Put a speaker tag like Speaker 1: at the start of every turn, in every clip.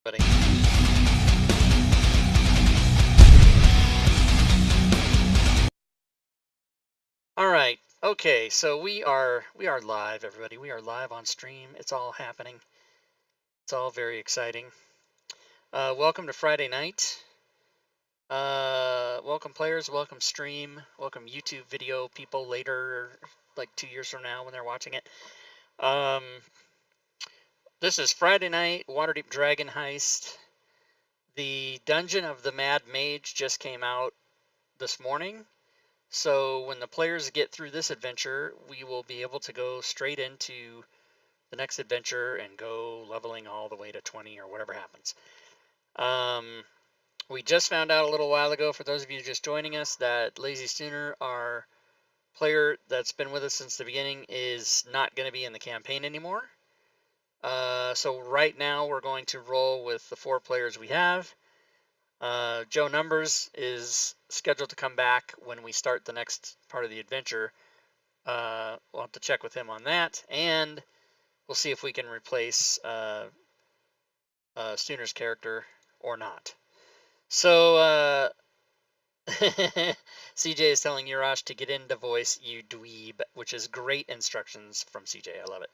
Speaker 1: Buddy. All right. Okay, so we are live, everybody. We are live on stream. It's all happening. It's all very exciting. Welcome to Friday night. Welcome players. Welcome stream. Welcome YouTube video people later, like 2 years from now when they're watching it. This is Friday night Waterdeep Dragon Heist. The Dungeon of the Mad Mage just came out this morning. So when the players get through this adventure, we will be able to go straight into the next adventure and go leveling all the way to 20 or whatever happens. We just found out a little while ago, for those of you just joining us, that Lazy Stooner, our player that's been with us since the beginning, is not going to be in the campaign anymore. So right now we're going to roll with the 4 players we have. Joe Numbers is scheduled to come back when we start the next part of the adventure. We'll have to check with him on that, and we'll see if we can replace Stooner's character or not. So CJ is telling Urash to get into voice, you dweeb, which is great instructions from CJ. I love it.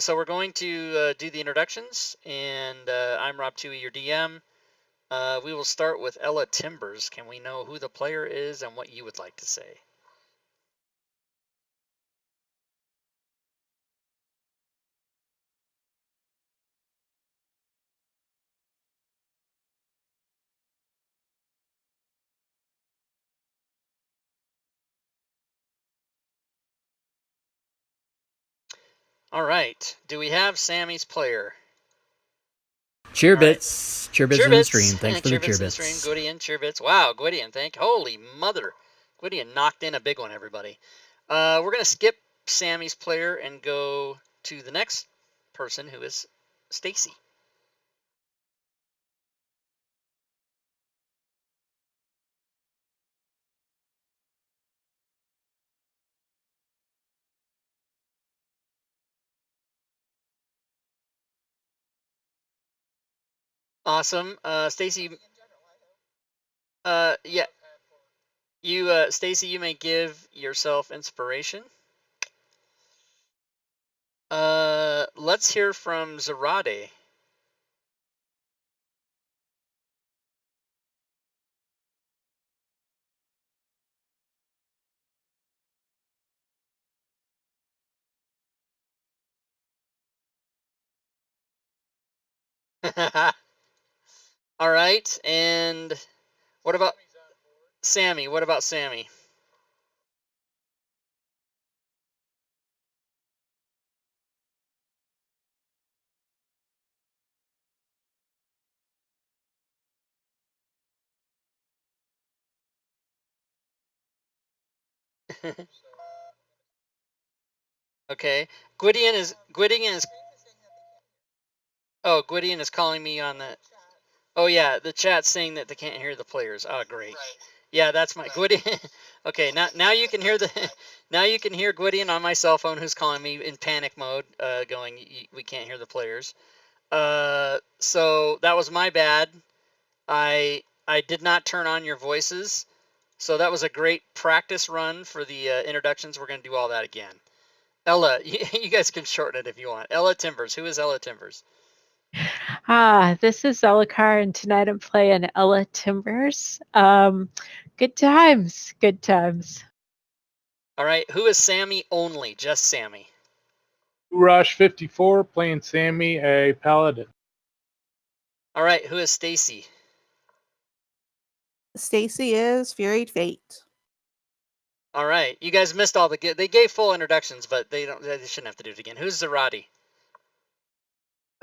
Speaker 1: So we're going to do the introductions, and I'm Rob Toohey, your DM. We will start with Ella Timbers. Can we know who the player is and what you would like to say? All right. Do we have Sammy's player?
Speaker 2: Cheerbits. Cheerbits in the stream. Thanks for the
Speaker 1: Cheerbits in the stream. Gwydion, Cheerbits. Wow, Gwydion, holy mother. Gwydion knocked in a big one, everybody. We're going to skip Sammy's player and go to the next person, who is Stacy. Awesome. Stacy. Yeah. You, Stacy, you may give yourself inspiration. Let's hear from Zarade. All right, and what about Sammy? What about Sammy? Okay, Gwydion is. Oh, Gwydion is calling me on the. Oh yeah, the chat's saying that they can't hear the players. Oh great. Yeah, that's my Gwydion. Okay, now you can hear the. Now you can hear Gwydion on my cell phone, who's calling me in panic mode, going, "We can't hear the players." So that was my bad. I did not turn on your voices. So that was a great practice run for the introductions. We're going to do all that again. Ella, you guys can shorten it if you want. Ella Timbers. Who is Ella Timbers?
Speaker 3: This is Ella Carr, and tonight I'm playing Ella Timbers. Good times, good times.
Speaker 1: All right. Who is Sammy only? Just Sammy.
Speaker 4: Rush 54, playing Sammy, a paladin.
Speaker 1: All right. Who is Stacy?
Speaker 5: Stacy is Fury Fate.
Speaker 1: All right. You guys missed all the. They gave full introductions, but they shouldn't have to do it again. Who's Zaradi?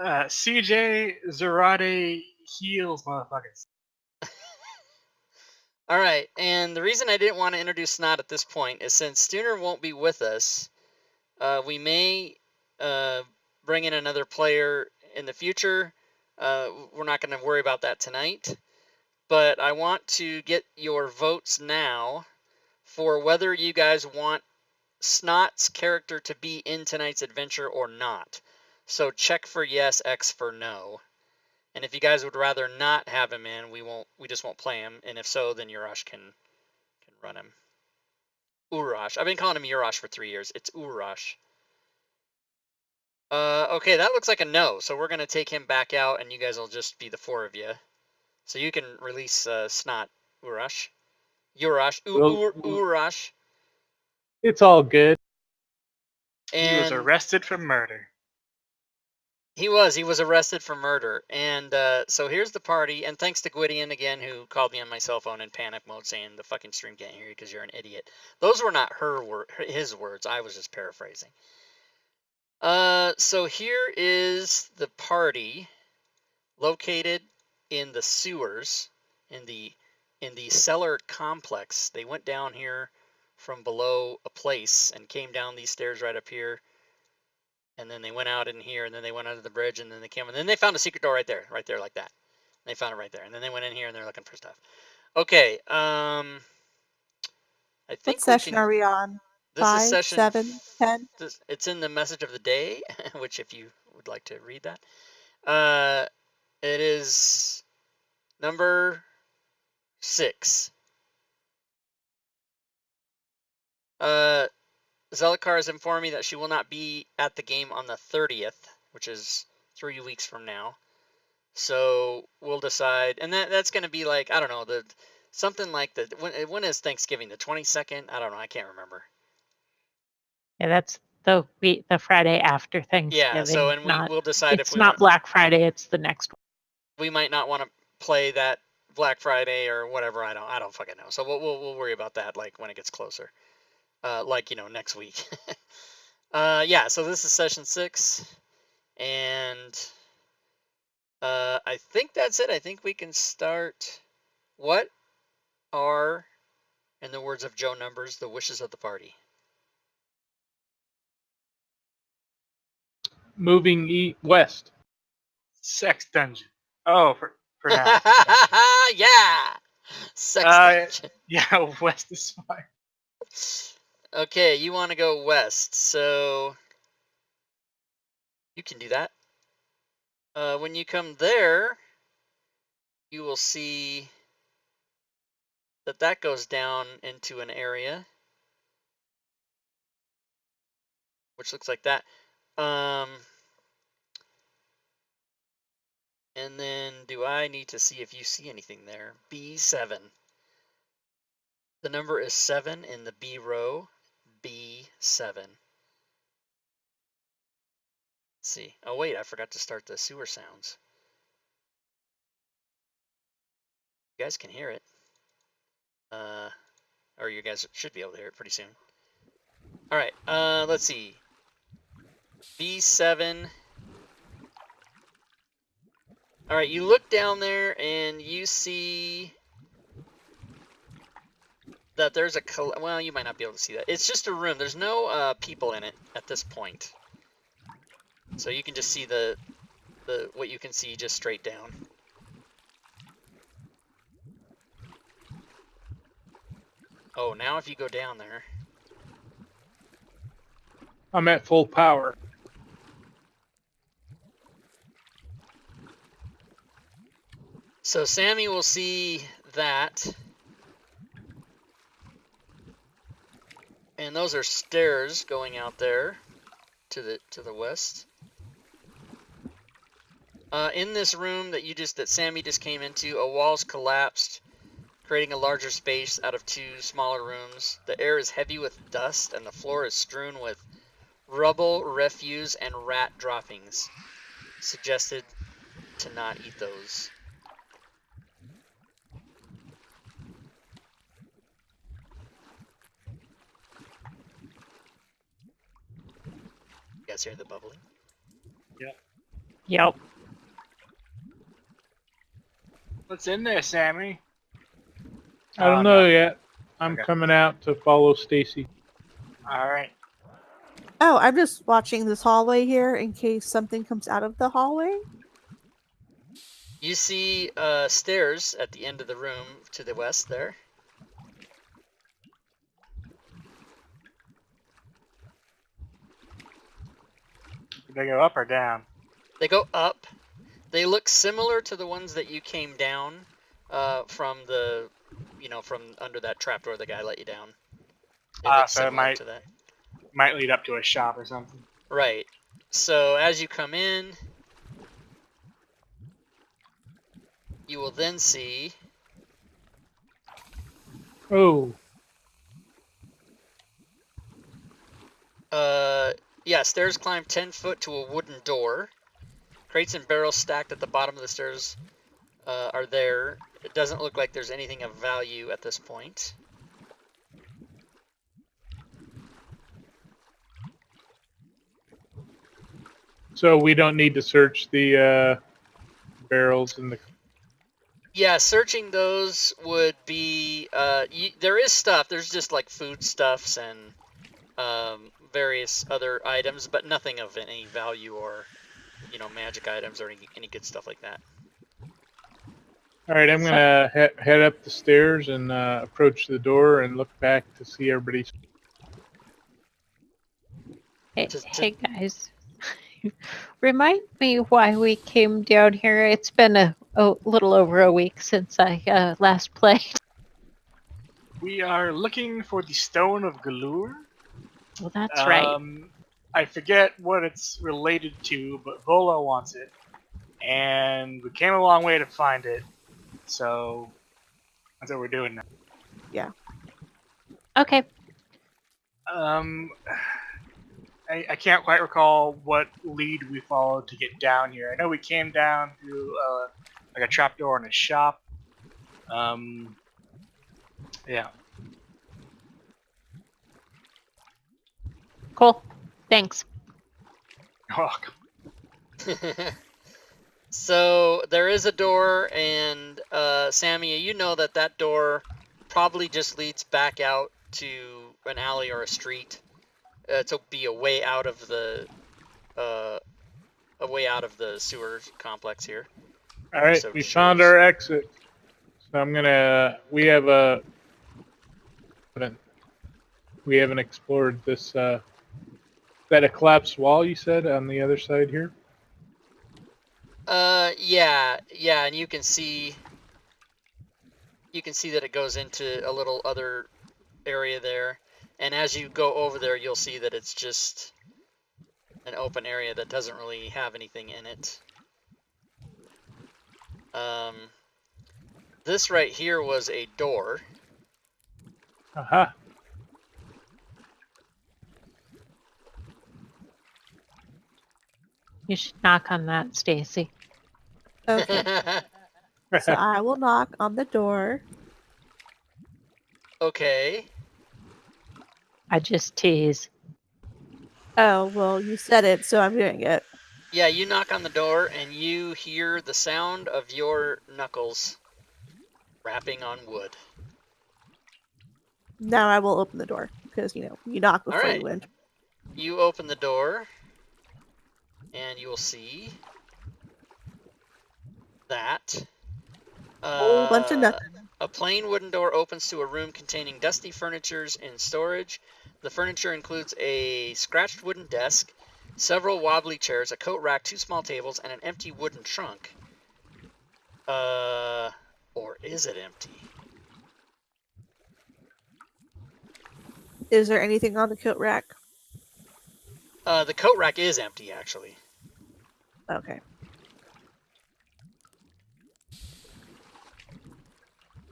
Speaker 6: CJ Zarate heals motherfuckers.
Speaker 1: All right. And the reason I didn't want to introduce Snot at this point is since Stooner won't be with us, we may bring in another player in the future. We're not going to worry about that tonight. But I want to get your votes now for whether you guys want Snot's character to be in tonight's adventure or not. So check for yes, X for no. And if you guys would rather not have him in, we just won't play him. And if so, then Urash can run him. Urash. I've been calling him Urash for 3 years. It's Urash. Okay, that looks like a no. So we're gonna take him back out, and you guys will just be the 4 of you. So you can release Snot, Urash. Urash.
Speaker 4: It's all good.
Speaker 6: He was
Speaker 1: And
Speaker 6: arrested for murder.
Speaker 1: he was arrested for murder. And so here's the party. And thanks to Gwydion again, who called me on my cell phone in panic mode saying the fucking stream can't hear you because you're an idiot. Those were not his words. I was just paraphrasing. So here is the party located in the sewers, in the cellar complex. They went down here from below a place and came down these stairs right up here. And then they went out in here, and then they went under the bridge, and then they came, and then they found a secret door right there like that. They found it right there, and then they went in here and they're looking for stuff. Okay, I think
Speaker 5: What session are we on?
Speaker 1: this
Speaker 5: 5,
Speaker 1: is session
Speaker 5: 7, 10?
Speaker 1: It's in the message of the day, which if you would like to read that, it is number 6. Zelikar has informed me that she will not be at the game on the 30th, which is 3 weeks from now. So we'll decide, and that's going to be like, I don't know, something like when is Thanksgiving? The 22nd? I don't know. I can't remember.
Speaker 3: Yeah, that's the Friday after Thanksgiving.
Speaker 1: Yeah. So we'll decide
Speaker 3: it's not Black Friday. It's the next one.
Speaker 1: We might not want to play that Black Friday or whatever. I don't fucking know. So we'll worry about that like when it gets closer. Like next week. Yeah. So this is session 6, and I think that's it. I think we can start. What are, in the words of Joe Numbers, the wishes of the party?
Speaker 4: Moving west.
Speaker 6: Sex dungeon. Oh, for now.
Speaker 1: Yeah. Sex dungeon.
Speaker 6: Yeah, west is fine.
Speaker 1: Okay, you want to go west, so you can do that. When you come there, you will see that goes down into an area, which looks like that. And then do I need to see if you see anything there? B7. The number is 7 in the B row. B7. Let's see. Oh, wait, I forgot to start the sewer sounds. You guys can hear it. Or you guys should be able to hear it pretty soon. All right, let's see. B7. All right, you look down there and you see that there's well, you might not be able to see that. It's just a room. There's no people in it at this point. So you can just see the what you can see just straight down. Oh, now if you go down there.
Speaker 4: I'm at full power.
Speaker 1: So Sammy will see that. And those are stairs going out there to the west. In this room that Sammy just came into, a wall's collapsed, creating a larger space out of 2 smaller rooms. The air is heavy with dust, and the floor is strewn with rubble, refuse, and rat droppings. Suggested to not eat those. You guys hear the bubbling?
Speaker 3: Yep.
Speaker 6: What's in there, Sammy?
Speaker 4: I don't know
Speaker 6: no.
Speaker 4: yet. I'm
Speaker 6: Okay.
Speaker 4: coming out to follow Stacy.
Speaker 6: All right.
Speaker 5: Oh, I'm just watching this hallway here in case something comes out of the hallway.
Speaker 1: You see stairs at the end of the room to the west there.
Speaker 6: Do they go up or down?
Speaker 1: They go up, They look similar to the ones that you came down from the, from under that trapdoor the guy let you down. They look
Speaker 6: So it
Speaker 1: similar to that.
Speaker 6: might lead up to a shop or something.
Speaker 1: Right. So as you come in, you will then see.
Speaker 4: Oh,
Speaker 1: Yeah, stairs climb 10 foot to a wooden door. Crates and barrels stacked at the bottom of the stairs are there. It doesn't look like there's anything of value at this point.
Speaker 4: so we don't need to search the barrels in the.
Speaker 1: Yeah, searching those would be. There is stuff. There's just like foodstuffs and various other items, but nothing of any value or, magic items or any good stuff like that.
Speaker 4: All right, I'm gonna head up the stairs and approach the door and look back to see everybody's.
Speaker 3: Hey guys, remind me why we came down here. It's been a little over a week since I last played.
Speaker 6: We are looking for the Stone of Galur.
Speaker 3: Well, that's right.
Speaker 6: I forget what it's related to, but Vola wants it, and we came a long way to find it. So that's what we're doing now.
Speaker 5: Yeah.
Speaker 3: Okay.
Speaker 6: I can't quite recall what lead we followed to get down here. I know we came down through like a trapdoor in a shop. Yeah.
Speaker 3: Cool. Thanks.
Speaker 6: You're welcome.
Speaker 1: So there is a door, and Sammy, you know that door probably just leads back out to an alley or a street to be a way out of the sewer complex here.
Speaker 4: All right,
Speaker 1: So
Speaker 4: we found our exit. So we haven't explored this. Is that a collapsed wall you said on the other side here?
Speaker 1: Yeah, and you can see that it goes into a little other area there, and as you go over there, you'll see that it's just an open area that doesn't really have anything in it. This right here was a door.
Speaker 4: Aha.
Speaker 3: You should knock on that, Stacy.
Speaker 5: Okay. So I will knock on the door.
Speaker 1: Okay.
Speaker 3: I just tease.
Speaker 5: Oh, well, you said it, so I'm doing it.
Speaker 1: Yeah, you knock on the door and you hear the sound of your knuckles rapping on wood.
Speaker 5: Now I will open the door because, you knock before
Speaker 1: Alright.
Speaker 5: you enter.
Speaker 1: You open the door and you will see that
Speaker 5: Whole bunch of nothing.
Speaker 1: a plain wooden door opens to a room containing dusty furnitures and storage. The furniture includes a scratched wooden desk, several wobbly chairs, a coat rack, 2 small tables, and an empty wooden trunk. Or is it empty?
Speaker 5: Is there anything on the coat rack?
Speaker 1: The coat rack is empty, actually.
Speaker 5: Okay.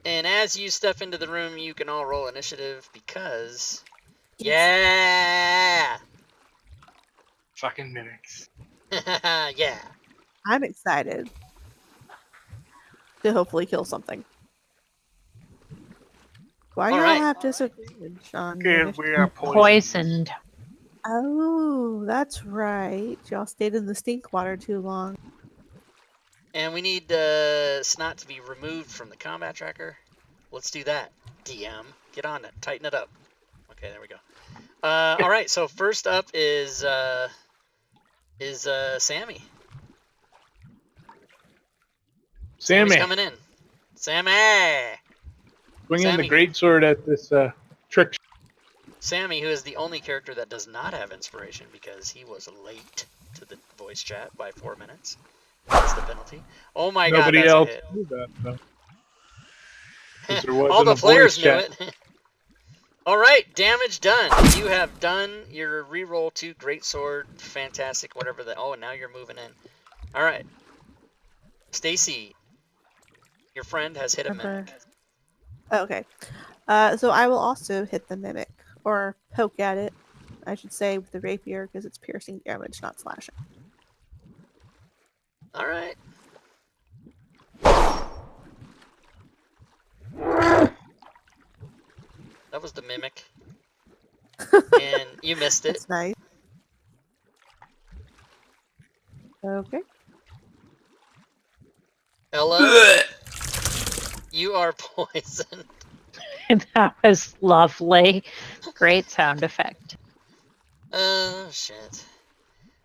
Speaker 1: And as you step into the room, you can all roll initiative because... Yeah!
Speaker 6: Fucking mimics.
Speaker 1: Yeah.
Speaker 5: I'm excited to hopefully kill something. Why do you all
Speaker 1: Alright.
Speaker 5: have disadvantage on
Speaker 6: Because we are
Speaker 3: Poisoned.
Speaker 5: Oh, that's right. Y'all stayed in the stink water too long.
Speaker 1: And we need Snot to be removed from the combat tracker. Let's do that. DM, get on it. Tighten it up. Okay, there we go. All right, so first up is Sammy.
Speaker 4: Sammy,
Speaker 1: Sammy's coming in. Sammy!
Speaker 4: swinging the
Speaker 1: Sammy.
Speaker 4: greatsword at this trick.
Speaker 1: Sammy, who is the only character that does not have inspiration because he was late to the voice chat by 4 minutes. That's the penalty. Oh my god,
Speaker 4: Nobody
Speaker 1: that's a
Speaker 4: else
Speaker 1: hit.
Speaker 4: knew that, though. 'Cause there
Speaker 1: All
Speaker 4: wasn't
Speaker 1: the
Speaker 4: a
Speaker 1: players
Speaker 4: voice
Speaker 1: knew
Speaker 4: chat.
Speaker 1: it. All right, damage done. You have done your reroll to great sword, fantastic, whatever that. Oh, and now you're moving in. All right, Stacy, your friend has hit a
Speaker 5: Remember.
Speaker 1: mimic.
Speaker 5: Oh, okay. So I will also hit the mimic, or poke at it, I should say, with the rapier, because it's piercing damage, not slashing.
Speaker 1: All right. That was the mimic, and you missed it.
Speaker 5: That's nice. Okay.
Speaker 1: Ella, you are poisoned.
Speaker 3: That was lovely. Great sound effect.
Speaker 1: Oh, shit.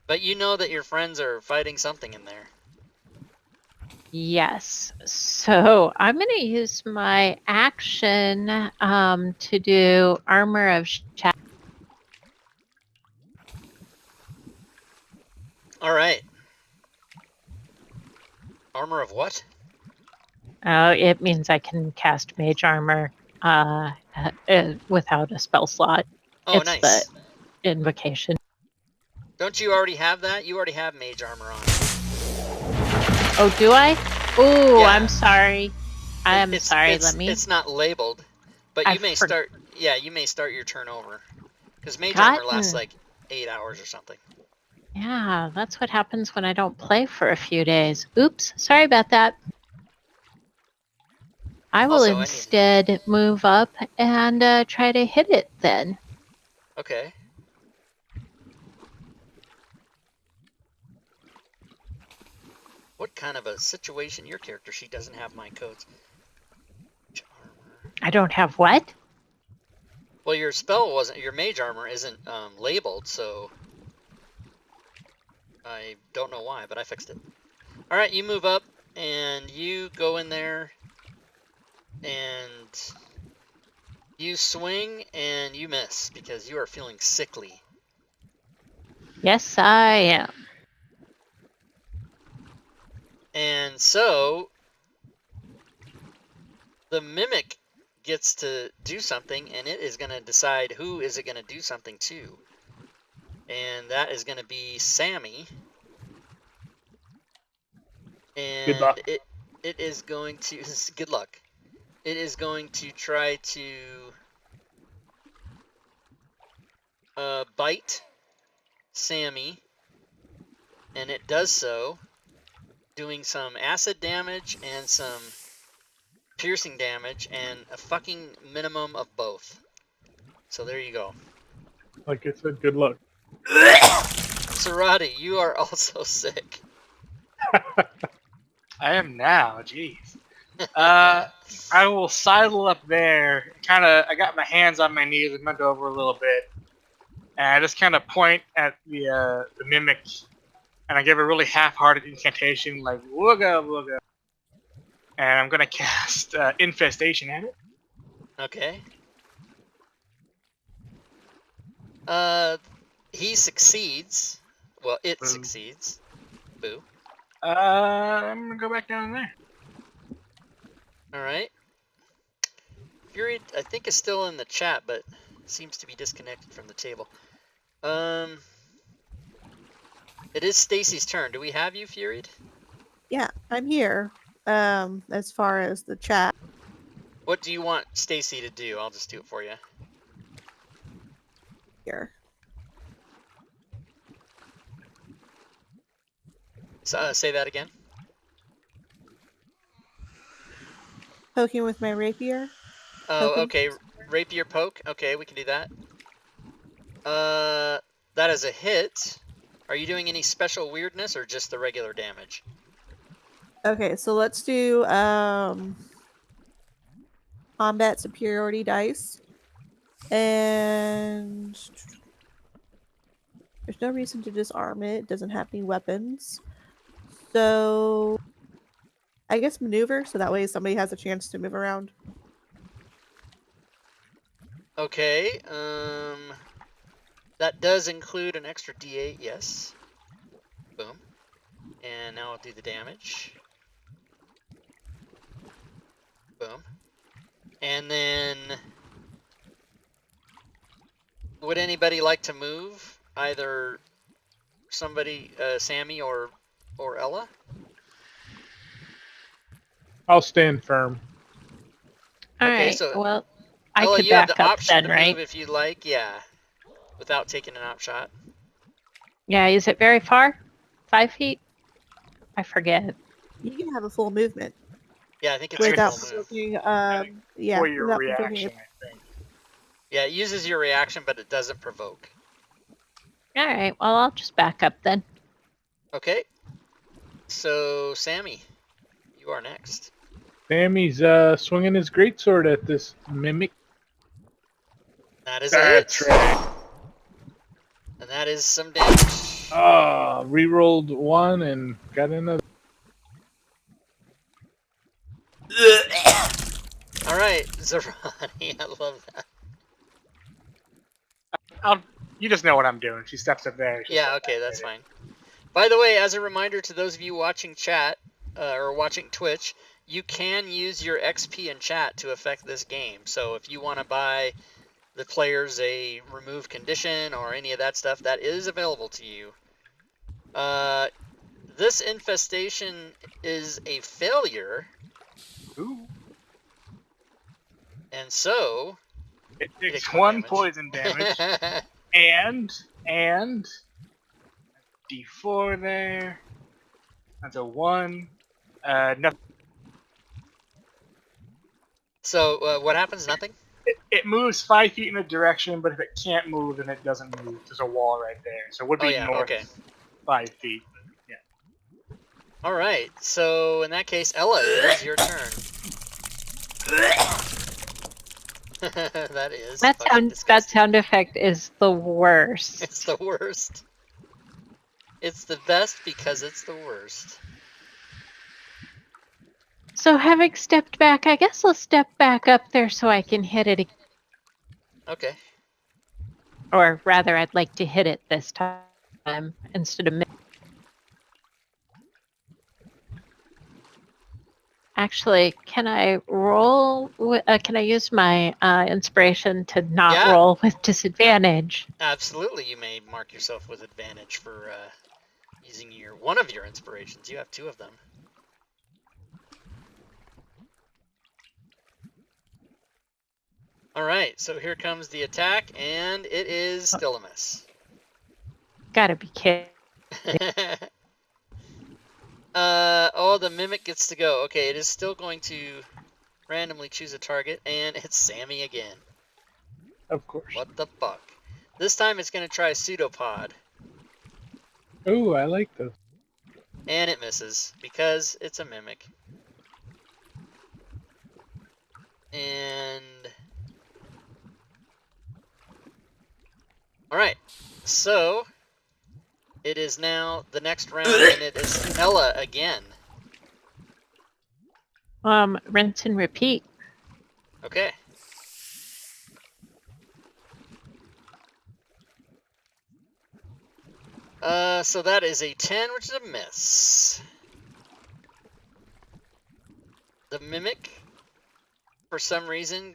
Speaker 1: But you know that your friends are fighting something in there.
Speaker 3: Yes. So I'm going to use my action to do Armor of Shadow.
Speaker 1: All right. Armor of what?
Speaker 3: It means I can cast Mage Armor without a spell slot.
Speaker 1: Oh,
Speaker 3: It's
Speaker 1: nice.
Speaker 3: the invocation.
Speaker 1: Don't you already have that? You already have mage armor on.
Speaker 3: Oh, do I? Oh,
Speaker 1: Yeah.
Speaker 3: I'm sorry. I'm sorry.
Speaker 1: It's not labeled, but
Speaker 3: I
Speaker 1: you may start. Yeah, you may start your turn over, because mage armor lasts like 8 hours or something.
Speaker 3: Yeah, that's what happens when I don't play for a few days. Oops, sorry about that. I will
Speaker 1: Also,
Speaker 3: instead move up and try to hit it then.
Speaker 1: Okay. What kind of a situation? Your character sheet doesn't have my codes.
Speaker 3: I don't have what?
Speaker 1: Well, your spell wasn't. Your mage armor isn't labeled, so I don't know why, but I fixed it. All right, you move up and you go in there and you swing and you miss because you are feeling sickly.
Speaker 3: Yes, I am.
Speaker 1: And so the mimic gets to do something, and it is going to decide who is it going to do something to. And that is going to be Sammy. And
Speaker 4: Good luck.
Speaker 1: it is going to good luck. It is going to try to bite Sammy, and it does so, doing some acid damage and some piercing damage and a fucking minimum of both. So there you go.
Speaker 4: Like I said, good luck.
Speaker 1: Sarati, you are also sick.
Speaker 6: I am now. Jeez. I will sidle up there. I got my hands on my knees and bent over a little bit, and I just kind of point at the mimic, and I give a really half-hearted incantation like "wooga wooga," and I'm gonna cast infestation at it.
Speaker 1: Okay. He succeeds. Well, it
Speaker 6: Boo.
Speaker 1: succeeds. Boo.
Speaker 6: I'm gonna go back down there.
Speaker 1: All right. Fury, I think, is still in the chat, but seems to be disconnected from the table. It is Stacy's turn. Do we have you, Furied?
Speaker 5: Yeah, I'm here. As far as the chat.
Speaker 1: What do you want Stacy to do? I'll just do it for you.
Speaker 5: Here.
Speaker 1: Say that again.
Speaker 5: Poking with my rapier.
Speaker 1: Oh,
Speaker 5: Poking.
Speaker 1: okay. Rapier poke. Okay, we can do that. That is a hit. Are you doing any special weirdness or just the regular damage?
Speaker 5: Okay, so let's do combat superiority dice. And there's no reason to disarm it. It doesn't have any weapons. So I guess maneuver, so that way somebody has a chance to move around.
Speaker 1: Okay, that does include an extra D8, yes. Boom. And now I'll do the damage. Boom. And then, would anybody like to move? Either somebody, Sammy or Ella?
Speaker 4: I'll stand firm.
Speaker 3: All
Speaker 1: Okay,
Speaker 3: right.
Speaker 1: so
Speaker 3: Well, I
Speaker 1: Ella,
Speaker 3: could
Speaker 1: you have
Speaker 3: back
Speaker 1: the
Speaker 3: up
Speaker 1: option
Speaker 3: then,
Speaker 1: to
Speaker 3: right?
Speaker 1: move if you'd like, yeah, without taking an op shot.
Speaker 3: Yeah. Is it very far? 5 feet? I forget.
Speaker 5: You can have a full movement
Speaker 1: Yeah, I think it's
Speaker 6: Think
Speaker 1: your
Speaker 5: without
Speaker 1: full move.
Speaker 5: provoking. Yeah,
Speaker 6: For your
Speaker 5: without provoking
Speaker 6: reaction,
Speaker 5: it.
Speaker 6: I think.
Speaker 1: Yeah, it uses your reaction, but it doesn't provoke.
Speaker 3: All right. Well, I'll just back up then.
Speaker 1: Okay. So, Sammy, you are next.
Speaker 4: Sammy's swinging his greatsword at this mimic.
Speaker 1: That is a hit.
Speaker 4: That's right.
Speaker 1: And that is some damage.
Speaker 4: Rerolled one and got another.
Speaker 1: All right, Zerani, I love that.
Speaker 6: You just know what I'm doing. She steps up there. She
Speaker 1: Yeah,
Speaker 6: steps
Speaker 1: okay,
Speaker 6: back
Speaker 1: that's
Speaker 6: there.
Speaker 1: fine. By the way, as a reminder to those of you watching chat or watching Twitch, you can use your XP in chat to affect this game. So if you want to buy the players a remove condition or any of that stuff, that is available to you. This infestation is a failure,
Speaker 6: Ooh.
Speaker 1: and so
Speaker 6: It
Speaker 1: you
Speaker 6: takes
Speaker 1: take more
Speaker 6: one
Speaker 1: damage.
Speaker 6: poison damage and D4 there. That's a 1. Nothing.
Speaker 1: So what happens? Nothing?
Speaker 6: It moves 5 feet in a direction, but if it can't move, then it doesn't move. There's a wall right there, so it would be
Speaker 1: Oh yeah,
Speaker 6: north
Speaker 1: okay.
Speaker 6: 5 feet. Yeah.
Speaker 1: All right. So in that case, Ella, it is your turn. That is
Speaker 3: That
Speaker 1: fucking
Speaker 3: that
Speaker 1: disgusting.
Speaker 3: sound effect is the worst.
Speaker 1: It's the worst. It's the best because it's the worst.
Speaker 3: So having stepped back, I guess I'll step back up there so I can hit it.
Speaker 1: Okay.
Speaker 3: Or rather, I'd like to hit it this time instead of. Actually, can I roll? Can I use my inspiration to not
Speaker 1: Yeah.
Speaker 3: roll with disadvantage?
Speaker 1: Absolutely, you may mark yourself with advantage for using one of your inspirations. You have 2 of them. All right, so here comes the attack, and it is still a miss.
Speaker 3: Gotta be kidding.
Speaker 1: Oh, the mimic gets to go. Okay, it is still going to randomly choose a target, and it's Sammy again.
Speaker 4: Of course.
Speaker 1: What the fuck? This time it's going to try pseudopod,
Speaker 4: Ooh, I like those.
Speaker 1: and it misses because it's a mimic. And all right, so it is now the next round, and it is Ella again.
Speaker 3: Rinse and repeat.
Speaker 1: Okay. So that is a 10, which is a miss. The mimic, for some reason,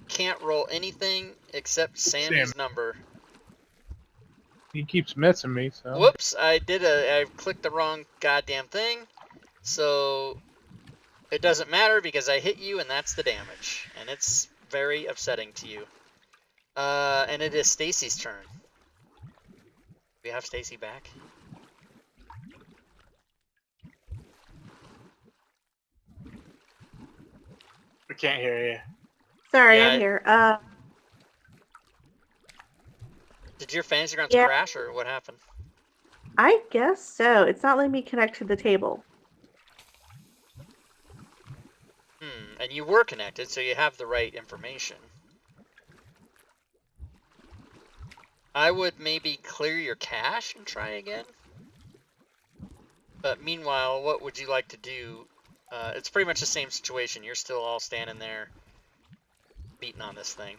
Speaker 1: can't roll anything except Sammy's number.
Speaker 4: He keeps messing me, so.
Speaker 1: Whoops, I clicked the wrong goddamn thing. So it doesn't matter because I hit you and that's the damage. And it's very upsetting to you. And it is Stacy's turn. We have Stacy back.
Speaker 6: We can't hear you.
Speaker 5: Sorry,
Speaker 1: Yeah,
Speaker 5: I'm here.
Speaker 1: Did your fantasy grounds
Speaker 5: Yeah.
Speaker 1: crash or what happened?
Speaker 5: I guess so. It's not letting me connect to the table.
Speaker 1: And you were connected, so you have the right information. I would maybe clear your cache and try again. But meanwhile, what would you like to do? It's pretty much the same situation. You're still all standing there beating on this thing.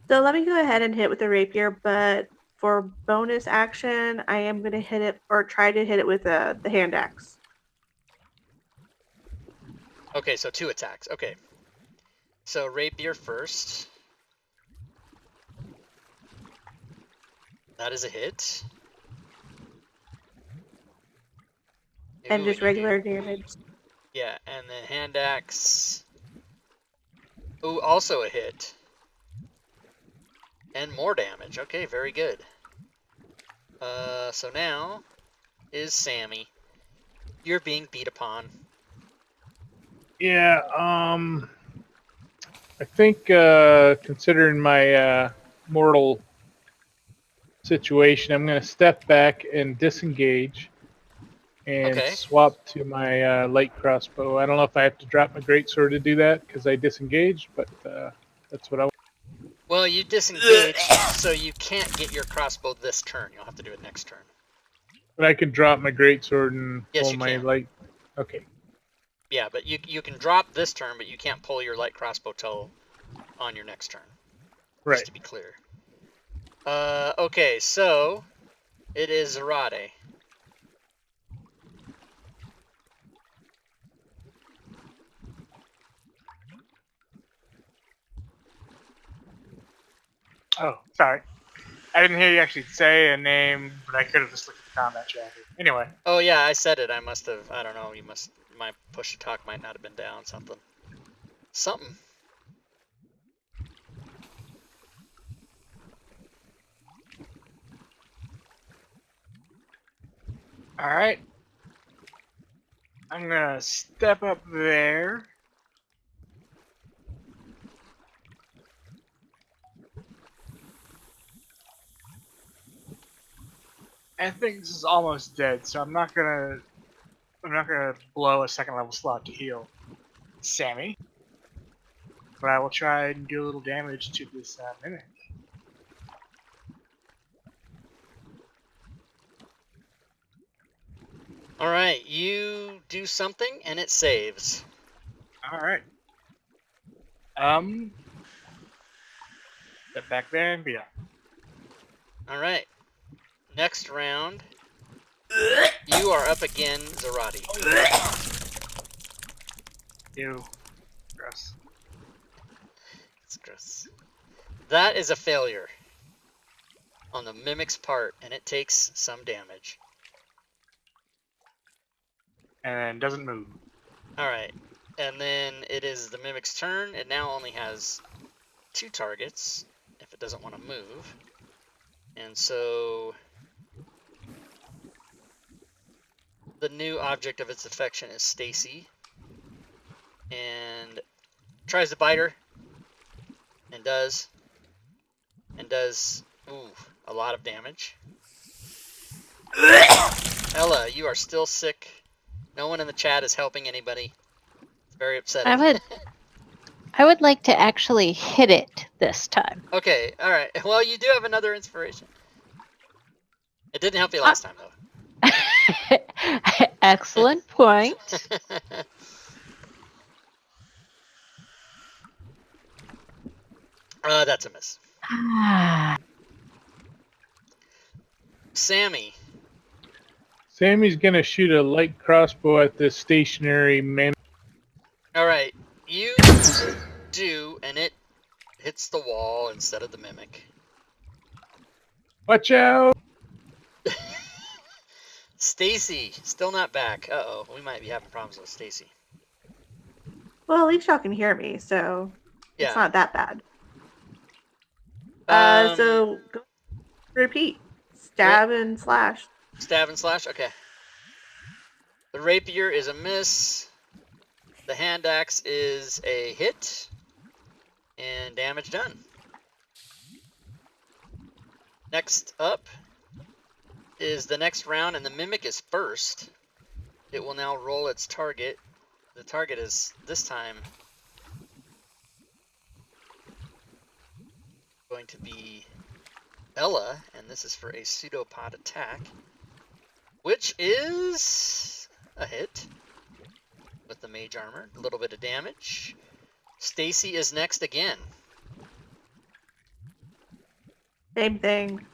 Speaker 5: So let me go ahead and hit with the rapier, but for bonus action, I am going to hit it or try to hit it with the hand axe.
Speaker 1: Okay, so 2 attacks. Okay. So rapier first. That is a hit. Maybe
Speaker 5: And
Speaker 1: we
Speaker 5: just
Speaker 1: can
Speaker 5: regular
Speaker 1: do...
Speaker 5: damage.
Speaker 1: Yeah, and then hand axe. Ooh, also a hit. And more damage. Okay, very good. So now is Sammy. You're being beat upon.
Speaker 4: Yeah, I think considering my mortal situation, I'm going to step back and disengage and
Speaker 1: Okay.
Speaker 4: swap to my light crossbow. I don't know if I have to drop my greatsword to do that because I disengaged, but that's what I want.
Speaker 1: Well, you disengage, so you can't get your crossbow this turn. You'll have to do it next turn.
Speaker 4: But I can drop my greatsword and
Speaker 1: Yes,
Speaker 4: pull
Speaker 1: you
Speaker 4: my
Speaker 1: can.
Speaker 4: light. Okay.
Speaker 1: Yeah, but you can drop this turn, but you can't pull your light crossbow till on your next turn.
Speaker 4: Right.
Speaker 1: Just to be clear. Okay, so it is Zarate.
Speaker 6: Oh, sorry. I didn't hear you actually say a name, but I could have just looked at the combat tracker. Anyway.
Speaker 1: Oh yeah, I said it. I must have. I don't know. My push to talk might not have been down. Something.
Speaker 6: Alright. I'm gonna step up there. I think this is almost dead, so I'm not gonna blow a second level slot to heal Sammy. But I will try and do a little damage to this mimic.
Speaker 1: All right, you do something and it saves.
Speaker 6: Alright. Step back there and be done.
Speaker 1: All right. Next round, you are up again, Zarate.
Speaker 6: Ew. Gross.
Speaker 1: It's gross. That is a failure on the mimic's part, and it takes some damage.
Speaker 6: And doesn't move.
Speaker 1: All right, and then it is the mimic's turn. It now only has 2 targets if it doesn't want to move, and so the new object of its affection is Stacy, and tries to bite her, and does a lot of damage. Ella, you are still sick. No one in the chat is helping anybody. It's very upsetting.
Speaker 3: I would like to actually hit it this time.
Speaker 1: Okay, all right. Well, you do have another inspiration. It didn't help you last time, though.
Speaker 3: Excellent point.
Speaker 1: That's a miss. Sammy.
Speaker 4: Sammy's going to shoot a light crossbow at this stationary man.
Speaker 1: All right, you do, and it hits the wall instead of the mimic.
Speaker 4: Watch out!
Speaker 1: Stacy, still not back. Uh-oh, we might be having problems with Stacy.
Speaker 5: Well, at least y'all can hear me, so
Speaker 1: Yeah.
Speaker 5: it's not that bad.
Speaker 1: Um,
Speaker 5: So go repeat. Stab and slash.
Speaker 1: Stab and slash? Okay. The rapier is a miss. The hand axe is a hit. And damage done. Next up is the next round, and the mimic is first. It will now roll its target. The target is, this time, going to be Ella, and this is for a pseudopod attack, which is a hit with the mage armor. A little bit of damage. Stacy is next again.
Speaker 5: Same thing.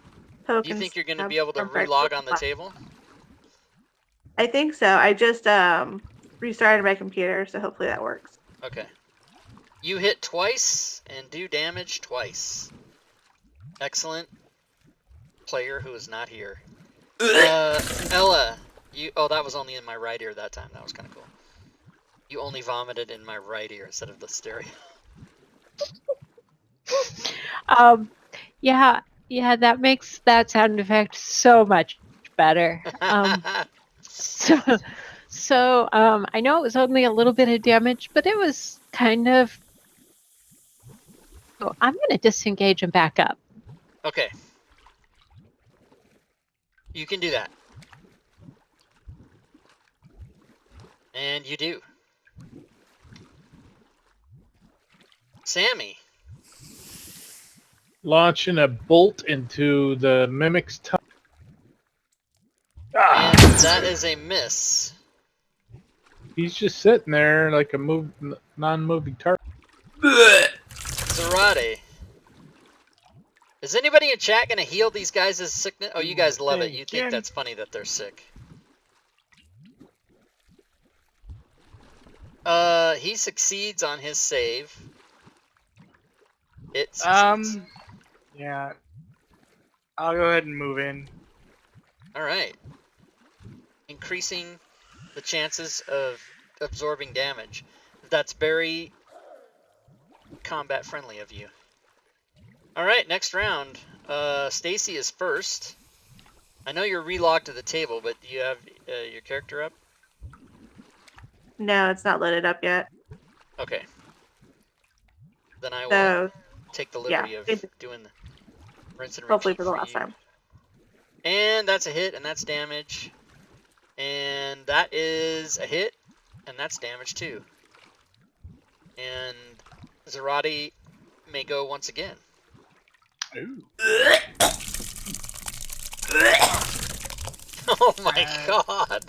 Speaker 5: poke.
Speaker 1: Do you
Speaker 5: and
Speaker 1: think you're going to
Speaker 5: stab
Speaker 1: be able to
Speaker 5: from far
Speaker 1: relog
Speaker 5: to
Speaker 1: on the
Speaker 5: far.
Speaker 1: table?
Speaker 5: I think so. I just restarted my computer, so hopefully that works.
Speaker 1: Okay. You hit twice and do damage twice. Excellent player who is not here. Ella, you. Oh, that was only in my right ear that time. That was kind of cool. You only vomited in my right ear instead of the stereo.
Speaker 3: Yeah, that makes that sound effect so much better. So I know it was only a little bit of damage, but it was kind of. Oh, I'm going to disengage and back up.
Speaker 1: Okay. You can do that. And you do. Sammy.
Speaker 4: Launching a bolt into the mimic's tongue.
Speaker 1: And
Speaker 4: Ah,
Speaker 1: that is a miss.
Speaker 4: he's just sitting there like a non-moving target.
Speaker 1: Zarate. Is anybody in chat going to heal these guys' sickness? Oh, you guys love it. You think
Speaker 6: Again.
Speaker 1: that's funny that they're sick. He succeeds on his save. It succeeds.
Speaker 6: Yeah. I'll go ahead and move in.
Speaker 1: All right. Increasing the chances of absorbing damage. That's very combat friendly of you. All right, next round. Stacy is first. I know you're relogged to the table, but do you have your character up?
Speaker 5: No, it's not loaded up yet.
Speaker 1: Okay. Then I will
Speaker 5: So
Speaker 1: take the
Speaker 5: yeah,
Speaker 1: liberty of doing the rinse and repeat
Speaker 5: hopefully for the last
Speaker 1: you.
Speaker 5: time.
Speaker 1: And that's a hit, and that's damage. And that is a hit, and that's damage too. And Zarate may go once again.
Speaker 6: Ooh.
Speaker 1: Oh my god.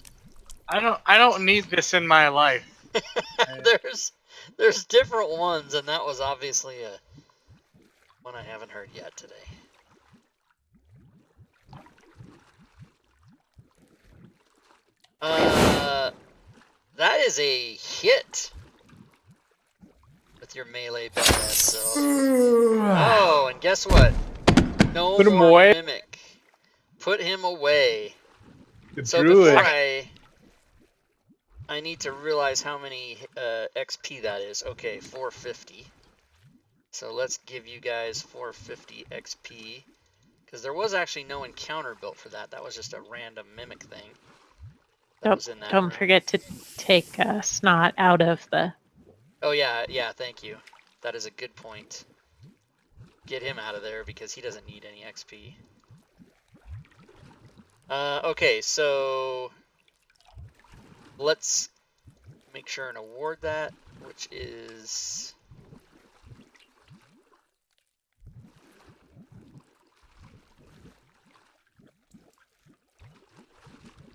Speaker 6: I don't need this in my life.
Speaker 1: There's different ones, and that was obviously a one I haven't heard yet today. That is a hit with your melee badass. So, oh, and guess what? No
Speaker 4: Put him
Speaker 1: more
Speaker 4: away.
Speaker 1: mimic. Put him away.
Speaker 4: The
Speaker 1: So
Speaker 4: druid.
Speaker 1: before I need to realize how many XP that is. Okay, 450. So let's give you guys 450 XP. Because there was actually no encounter built for that. That was just a random mimic thing. That was in that
Speaker 3: Don't
Speaker 1: room.
Speaker 3: forget to take Snot out of the.
Speaker 1: Oh yeah, thank you. That is a good point. Get him out of there because he doesn't need any XP. Okay, so let's make sure and award that, which is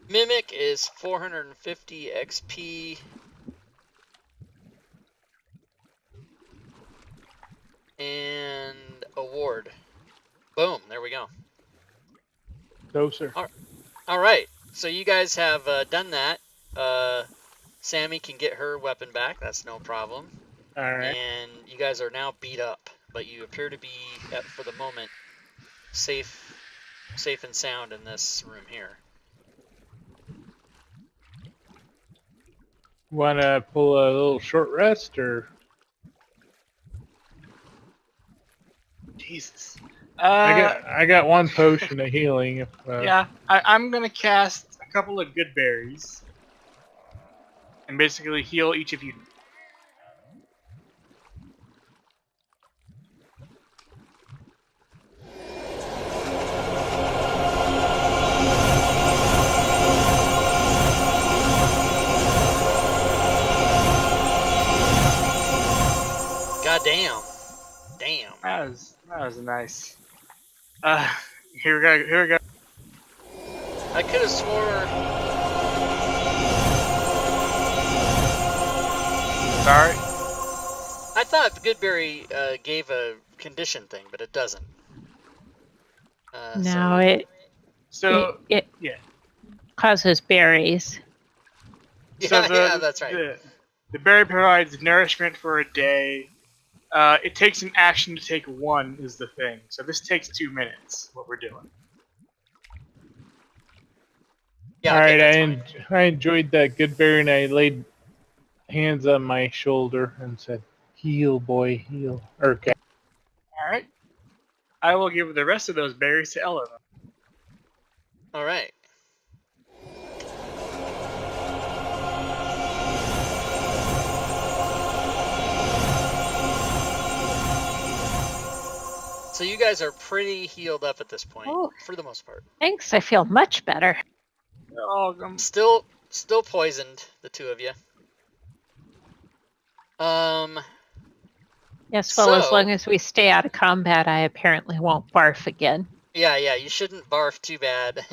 Speaker 1: Mimic is 450 XP. And award. Boom, there we go.
Speaker 4: No, sir.
Speaker 1: All right, so you guys have done that. Sammy can get her weapon back. That's no problem.
Speaker 4: All right.
Speaker 1: And you guys are now beat up, but you appear to be, for the moment, safe and sound in this room here.
Speaker 4: Want to pull a little short rest, or
Speaker 6: Jesus.
Speaker 4: I got one potion of healing. If,
Speaker 6: Yeah, I'm gonna cast a couple of good berries and basically heal each of you.
Speaker 1: God damn. Damn.
Speaker 6: That was nice. Here we go.
Speaker 1: I could have swore.
Speaker 6: Sorry.
Speaker 1: I thought Goodberry gave a condition thing, but it doesn't.
Speaker 3: No,
Speaker 6: So
Speaker 3: it
Speaker 6: yeah.
Speaker 3: causes berries.
Speaker 6: So
Speaker 1: yeah, that's right.
Speaker 6: the berry provides nourishment for a day. It takes an action to take one is the thing. So this takes 2 minutes. What we're doing.
Speaker 1: Yeah,
Speaker 4: All
Speaker 1: okay,
Speaker 4: right,
Speaker 1: that's fine.
Speaker 4: I enjoyed that good berry, and I laid hands on my shoulder and said, "Heal, boy, heal." Okay.
Speaker 6: All right. I will give the rest of those berries to Ella.
Speaker 1: All right. So you guys are pretty healed up at this point,
Speaker 3: Oh,
Speaker 1: for the most part.
Speaker 3: thanks. I feel much better.
Speaker 6: Oh,
Speaker 1: Still poisoned, the two of you.
Speaker 3: Yes, well, as
Speaker 1: So
Speaker 3: long as we stay out of combat, I apparently won't barf again.
Speaker 1: yeah, you shouldn't barf too bad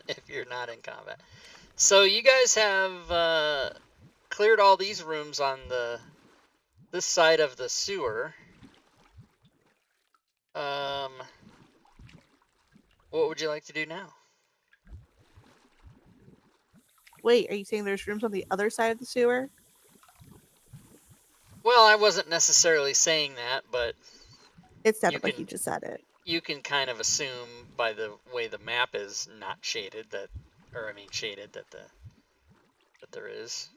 Speaker 1: if you're not in combat. So you guys have cleared all these rooms on this side of the sewer. What would you like to do now?
Speaker 5: Wait, are you saying there's rooms on the other side of the sewer?
Speaker 1: Well, I wasn't necessarily saying that, but
Speaker 5: It sounded
Speaker 1: you
Speaker 5: like
Speaker 1: can
Speaker 5: you just said it.
Speaker 1: you can kind of assume by the way the map is not shaded that, or I mean shaded that there is.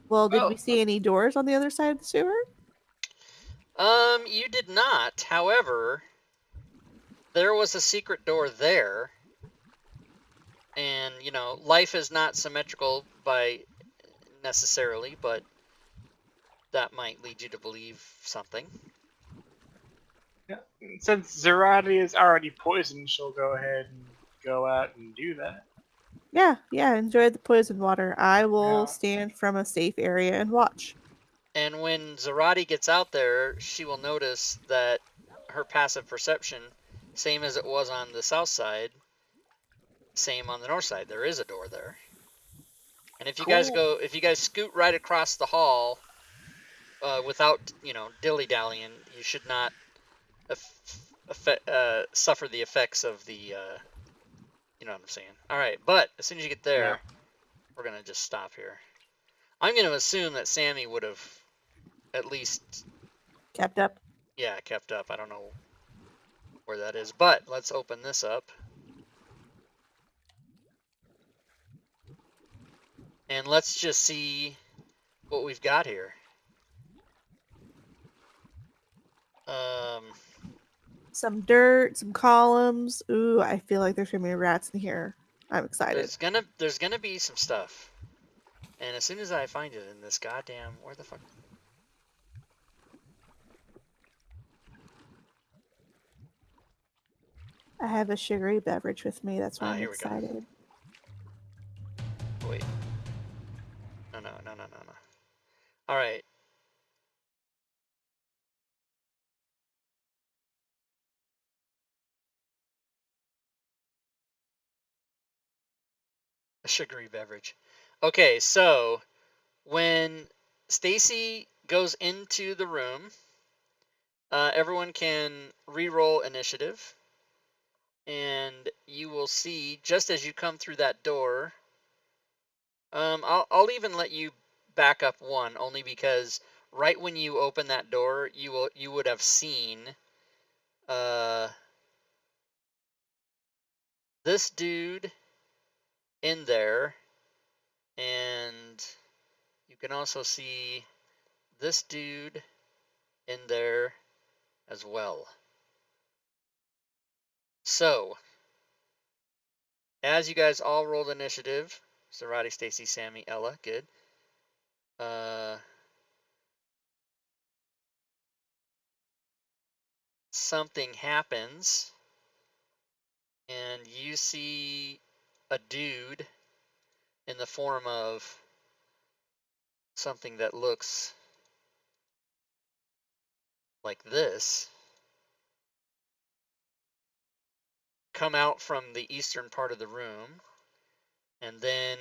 Speaker 5: Well, did
Speaker 6: Oh.
Speaker 5: we see any doors on the other side of the sewer?
Speaker 1: You did not. However, there was a secret door there. And, life is not symmetrical by necessarily, but that might lead you to believe something.
Speaker 6: Yeah. Since Zerati is already poisoned, she'll go ahead and go out and do that.
Speaker 5: Yeah, enjoy the poison water. I will
Speaker 6: Yeah.
Speaker 5: stand from a safe area and watch.
Speaker 1: And when Zarati gets out there, she will notice that her passive perception, same as it was on the south side, same on the north side. There is a door there. And if you guys scoot right across the hall, without, dilly-dallying, you should not suffer the effects of the, you know what I'm saying. All right, but as soon as you get there, we're going to just stop here. I'm going to assume that Sammy would have at least,
Speaker 5: Kept up.
Speaker 1: yeah, kept up. I don't know where that is, but let's open this up. And let's just see what we've got here.
Speaker 5: Some dirt, some columns. Ooh, I feel like there's gonna be rats in here. I'm excited.
Speaker 1: There's gonna be some stuff. And as soon as I find it in this goddamn, where the fuck?
Speaker 5: I have a sugary beverage with me. That's why I'm
Speaker 1: Here we go.
Speaker 5: excited.
Speaker 1: Wait. No. All right. A sugary beverage. Okay, so when Stacy goes into the room, everyone can re-roll initiative. And you will see, just as you come through that door, I'll even let you back up one, only because right when you open that door, you would have seen this dude in there, and you can also see this dude in there as well. So, as you guys all rolled initiative, Zarati, Stacy, Sammy, Ella, good. Something happens, and you see a dude in the form of something that looks like this come out from the eastern part of the room, and then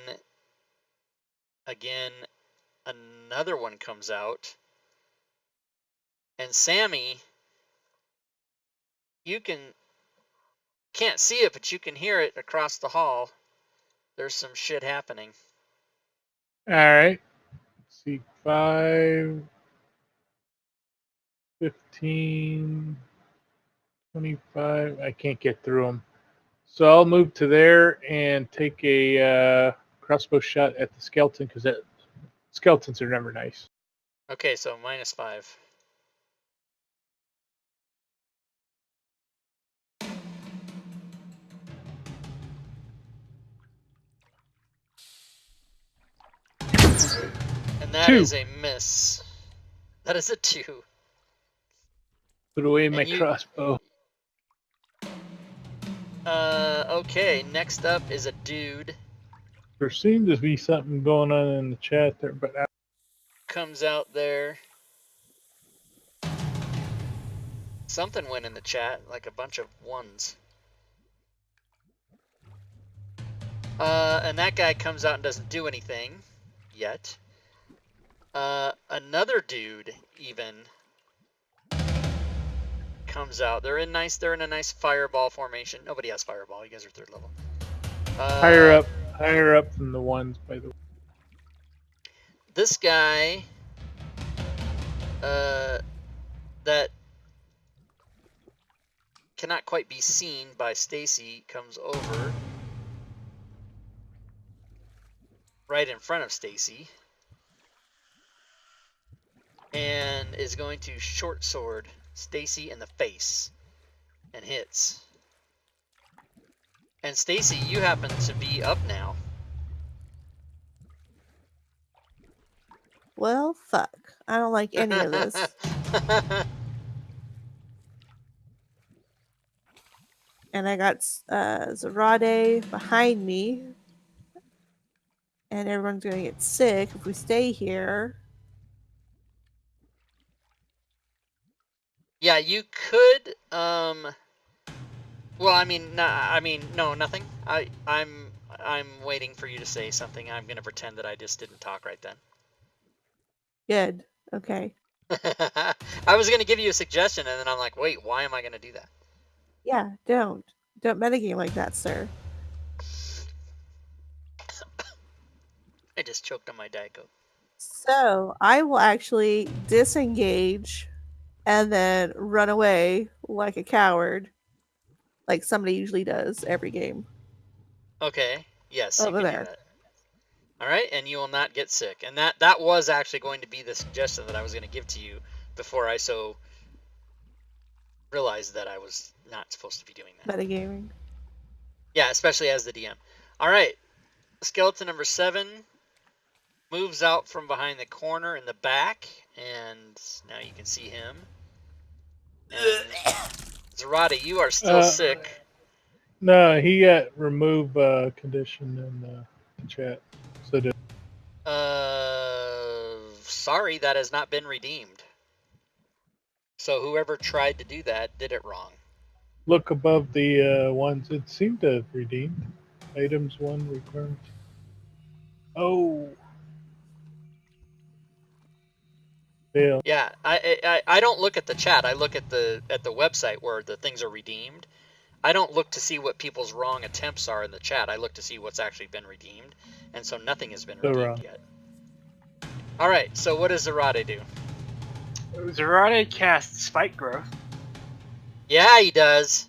Speaker 1: again another one comes out, and Sammy, You can't see it, but you can hear it across the hall. There's some shit happening.
Speaker 4: All right. See, 5, 15, 25. I can't get through them. So I'll move to there and take a crossbow shot at the skeleton because skeletons are never nice.
Speaker 1: Okay, so -5. And that
Speaker 4: 2.
Speaker 1: is a miss. That is a 2.
Speaker 4: Put away
Speaker 1: And
Speaker 4: my
Speaker 1: you-
Speaker 4: crossbow.
Speaker 1: Okay, next up is a dude.
Speaker 4: There seemed to be something going on in the chat there, but
Speaker 1: Comes out there. Something went in the chat, like a bunch of ones. And that guy comes out and doesn't do anything yet. Another dude even comes out. They're in a nice fireball formation. Nobody has fireball. You guys are 3rd level.
Speaker 4: higher up than the ones, by the way.
Speaker 1: This guy, that cannot quite be seen by Stacy, comes over right in front of Stacy and is going to short sword Stacy in the face and hits. And Stacy, you happen to be up now.
Speaker 5: Well, fuck. I don't like any of this. And I got Zarade behind me. And everyone's going to get sick if we stay here.
Speaker 1: Yeah, you could. Well, I mean, no, nothing. I'm waiting for you to say something. I'm gonna pretend that I just didn't talk right then.
Speaker 5: Good. Okay.
Speaker 1: I was gonna give you a suggestion, and then I'm like, wait, why am I gonna do that?
Speaker 5: Yeah, don't. Don't metagame like that, sir.
Speaker 1: I just choked on my Diet Coke.
Speaker 5: So, I will actually disengage and then run away like a coward. Like somebody usually does every game.
Speaker 1: Okay. Yes, you
Speaker 5: Over
Speaker 1: can
Speaker 5: there.
Speaker 1: do that. All right, and you will not get sick. And that was actually going to be the suggestion that I was going to give to you before I so realized that I was not supposed to be doing that.
Speaker 5: Metagaming.
Speaker 1: Yeah, especially as the DM. All right, skeleton number 7 moves out from behind the corner in the back, and now you can see him. And Zarate, you are still sick.
Speaker 4: No, he got remove condition in the chat. So did.
Speaker 1: Sorry, that has not been redeemed. So whoever tried to do that did it wrong.
Speaker 4: Look above the ones. It seemed to have redeemed. Items 1 requirements. Oh. Fail.
Speaker 1: Yeah, I don't look at the chat. I look at the website where the things are redeemed. I don't look to see what people's wrong attempts are in the chat. I look to see what's actually been redeemed, and so nothing has been redeemed yet. All right, so what does Zarate do?
Speaker 6: Zarate casts Spike Growth.
Speaker 1: Yeah, he does.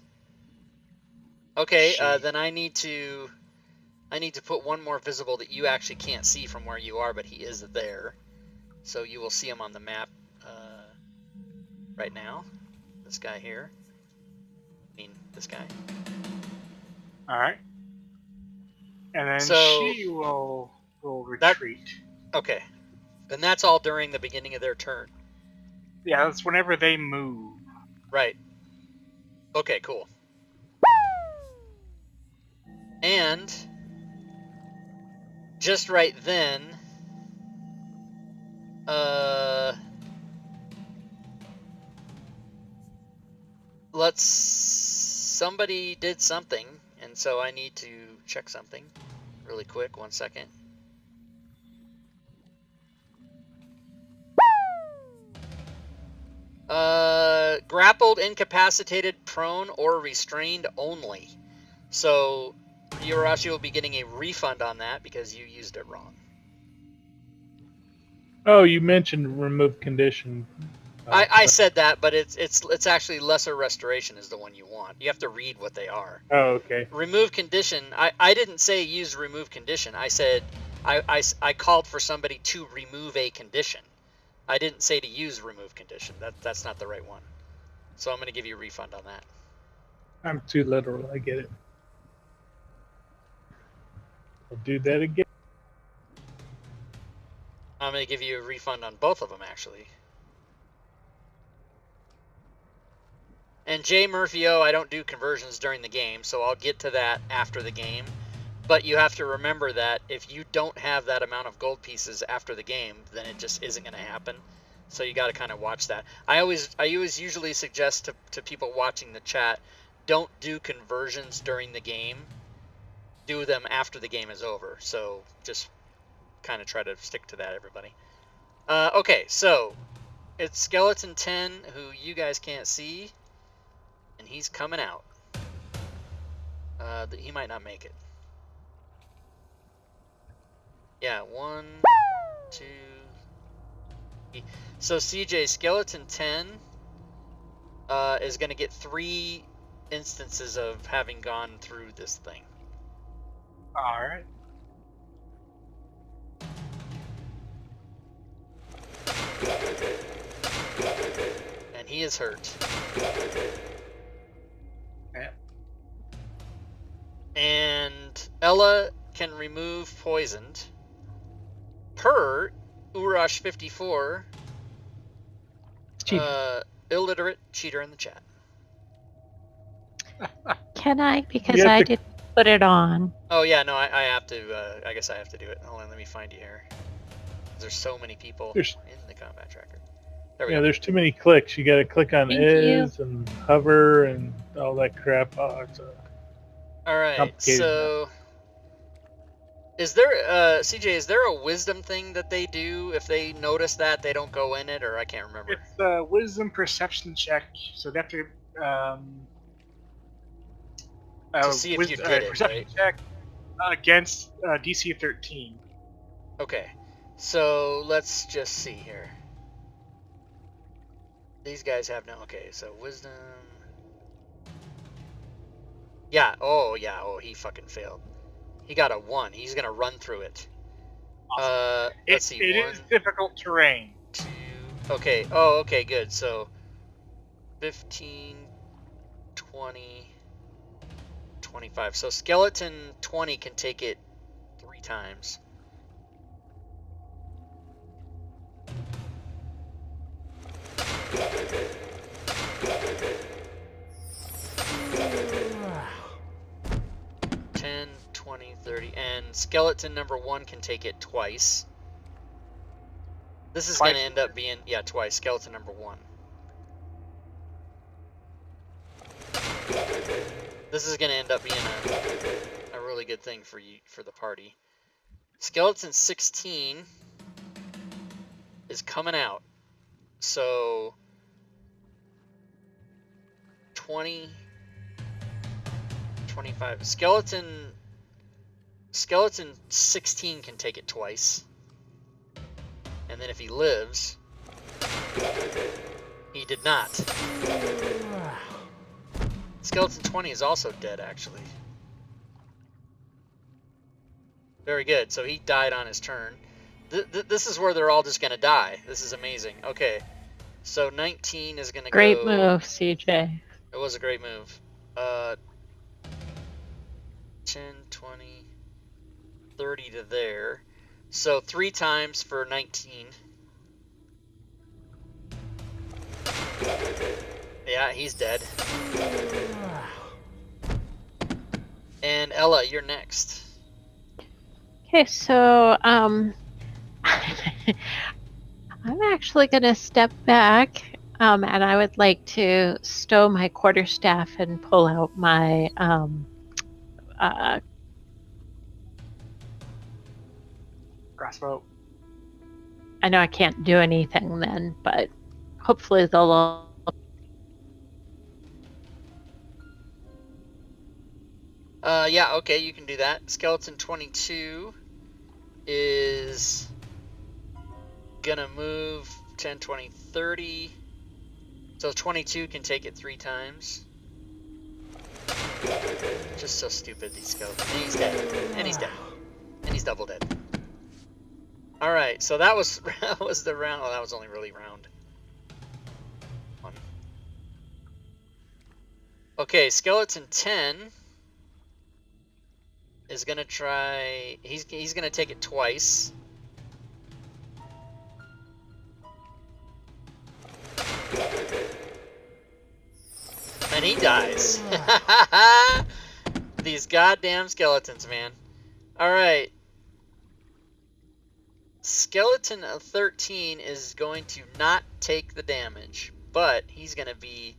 Speaker 1: Okay, then I need to put one more visible that you actually can't see from where you are, but he is there. So you will see him on the map right now. This guy here. I mean, this guy.
Speaker 6: All right. And then
Speaker 1: So,
Speaker 6: she will retreat.
Speaker 1: Okay. Then that's all during the beginning of their turn.
Speaker 6: Yeah, that's whenever they move.
Speaker 1: Right. Okay, cool. And just right then, somebody did something, and so I need to check something really quick. 1 second. grappled, incapacitated, prone, or restrained only. So Yurashi will be getting a refund on that because you used it wrong.
Speaker 4: Oh, you mentioned remove condition.
Speaker 1: I said that, but it's actually lesser restoration is the one you want. You have to read what they are.
Speaker 4: Oh, okay.
Speaker 1: Remove condition. I didn't say use remove condition. I said I called for somebody to remove a condition. I didn't say to use remove condition. That's not the right one. So I'm going to give you a refund on that.
Speaker 4: I'm too literal. I get it. I'll do that again.
Speaker 1: I'm going to give you a refund on both of them, actually. And J Murphy O, I don't do conversions during the game, so I'll get to that after the game. But you have to remember that if you don't have that amount of gold pieces after the game, then it just isn't going to happen. So you got to kind of watch that. I always usually suggest to people watching the chat, don't do conversions during the game. Do them after the game is over. So just kind of try to stick to that, everybody. Okay, so it's Skeleton 10, who you guys can't see, and he's coming out. He might not make it. Yeah, 1, 2, 3. So CJ, Skeleton 10 is going to get 3 instances of having gone through this thing.
Speaker 6: All right.
Speaker 1: And he is hurt.
Speaker 6: Yeah.
Speaker 1: And Ella can remove poisoned per Urash 54, illiterate cheater in the chat.
Speaker 3: Can I? Because
Speaker 4: You have
Speaker 3: I
Speaker 4: to-
Speaker 3: didn't put it on.
Speaker 1: Oh yeah, no, I have to. I guess I have to do it. Hold on, let me find you here. There's so many people
Speaker 4: There's-
Speaker 1: in the combat tracker. There we
Speaker 4: Yeah,
Speaker 1: go.
Speaker 4: there's too many clicks. You got to click on
Speaker 3: Thank
Speaker 4: is and hover and all that crap. Oh, it's
Speaker 1: All right,
Speaker 4: complicated
Speaker 1: so is there CJ? Is there a wisdom thing that they do if they notice that they don't go in it, or I can't remember?
Speaker 6: It's a wisdom perception check, so they have to
Speaker 1: see if you did it,
Speaker 6: perception
Speaker 1: right?
Speaker 6: check against DC 13.
Speaker 1: Okay, so let's just see here. These guys have no. Okay, so wisdom. Yeah. Oh yeah. Oh, he fucking failed. He got a 1. He's gonna run through it. Let's see.
Speaker 6: It
Speaker 1: 1,
Speaker 6: is difficult terrain.
Speaker 1: 2. Okay. Oh, okay. Good. So 15, 20, 25. So skeleton 20 can take it 3 times. $10, $20, $30, and skeleton number 1 can take it twice. This is going to end up being, yeah, twice. Skeleton number 1. This is going to end up being a really good thing for you, for the party. Skeleton 16 is coming out. So 20, 25. Skeleton 16 can take it twice. And then if he lives, he did not. Skeleton 20 is also dead, actually. Very good. So he died on his turn. This is where they're all just going to die. This is amazing. Okay. So 19 is going to go...
Speaker 3: Great move, CJ.
Speaker 1: It was a great move. 10, 20, 30 to there. So 3 times for 19. Yeah, he's dead. And Ella, you're next.
Speaker 3: Okay, so I'm actually going to step back, and I would like to stow my quarterstaff and pull out my
Speaker 6: Crossbow.
Speaker 3: I know I can't do anything then, but hopefully they'll all
Speaker 1: Yeah, okay, you can do that. Skeleton 22 is gonna move 10, 20, 30. So 22 can take it 3 times. Just so stupid, these skeletons. And he's dead. And he's dead. And he's double dead. Alright, so that was that was the round. Well, that was only really round 1. Okay, skeleton 10 is gonna try. He's gonna take it twice. And he dies. These goddamn skeletons, man. Alright. Skeleton 13 is going to not take the damage, but he's going to be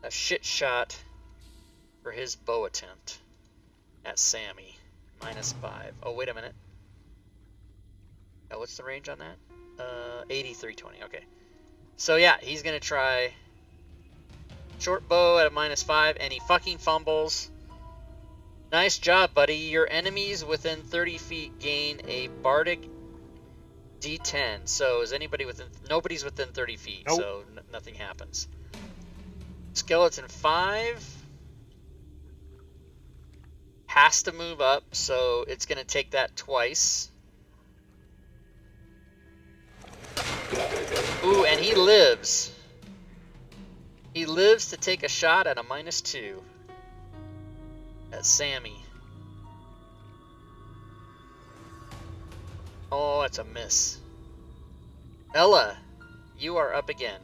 Speaker 1: a shit shot for his bow attempt at Sammy. -5. Oh, wait a minute. Oh, what's the range on that? 8320. Okay. So yeah, he's going to try short bow at a -5, and he fucking fumbles. Nice job, buddy. Your enemies within 30 feet gain a bardic D10. So is anybody within? Nobody's within 30 feet,
Speaker 4: Nope.
Speaker 1: so nothing happens. Skeleton 5 has to move up, so it's going to take that twice. Ooh, and he lives. He lives to take a shot at a -2 at Sammy. Oh, it's a miss. Ella, you are up again.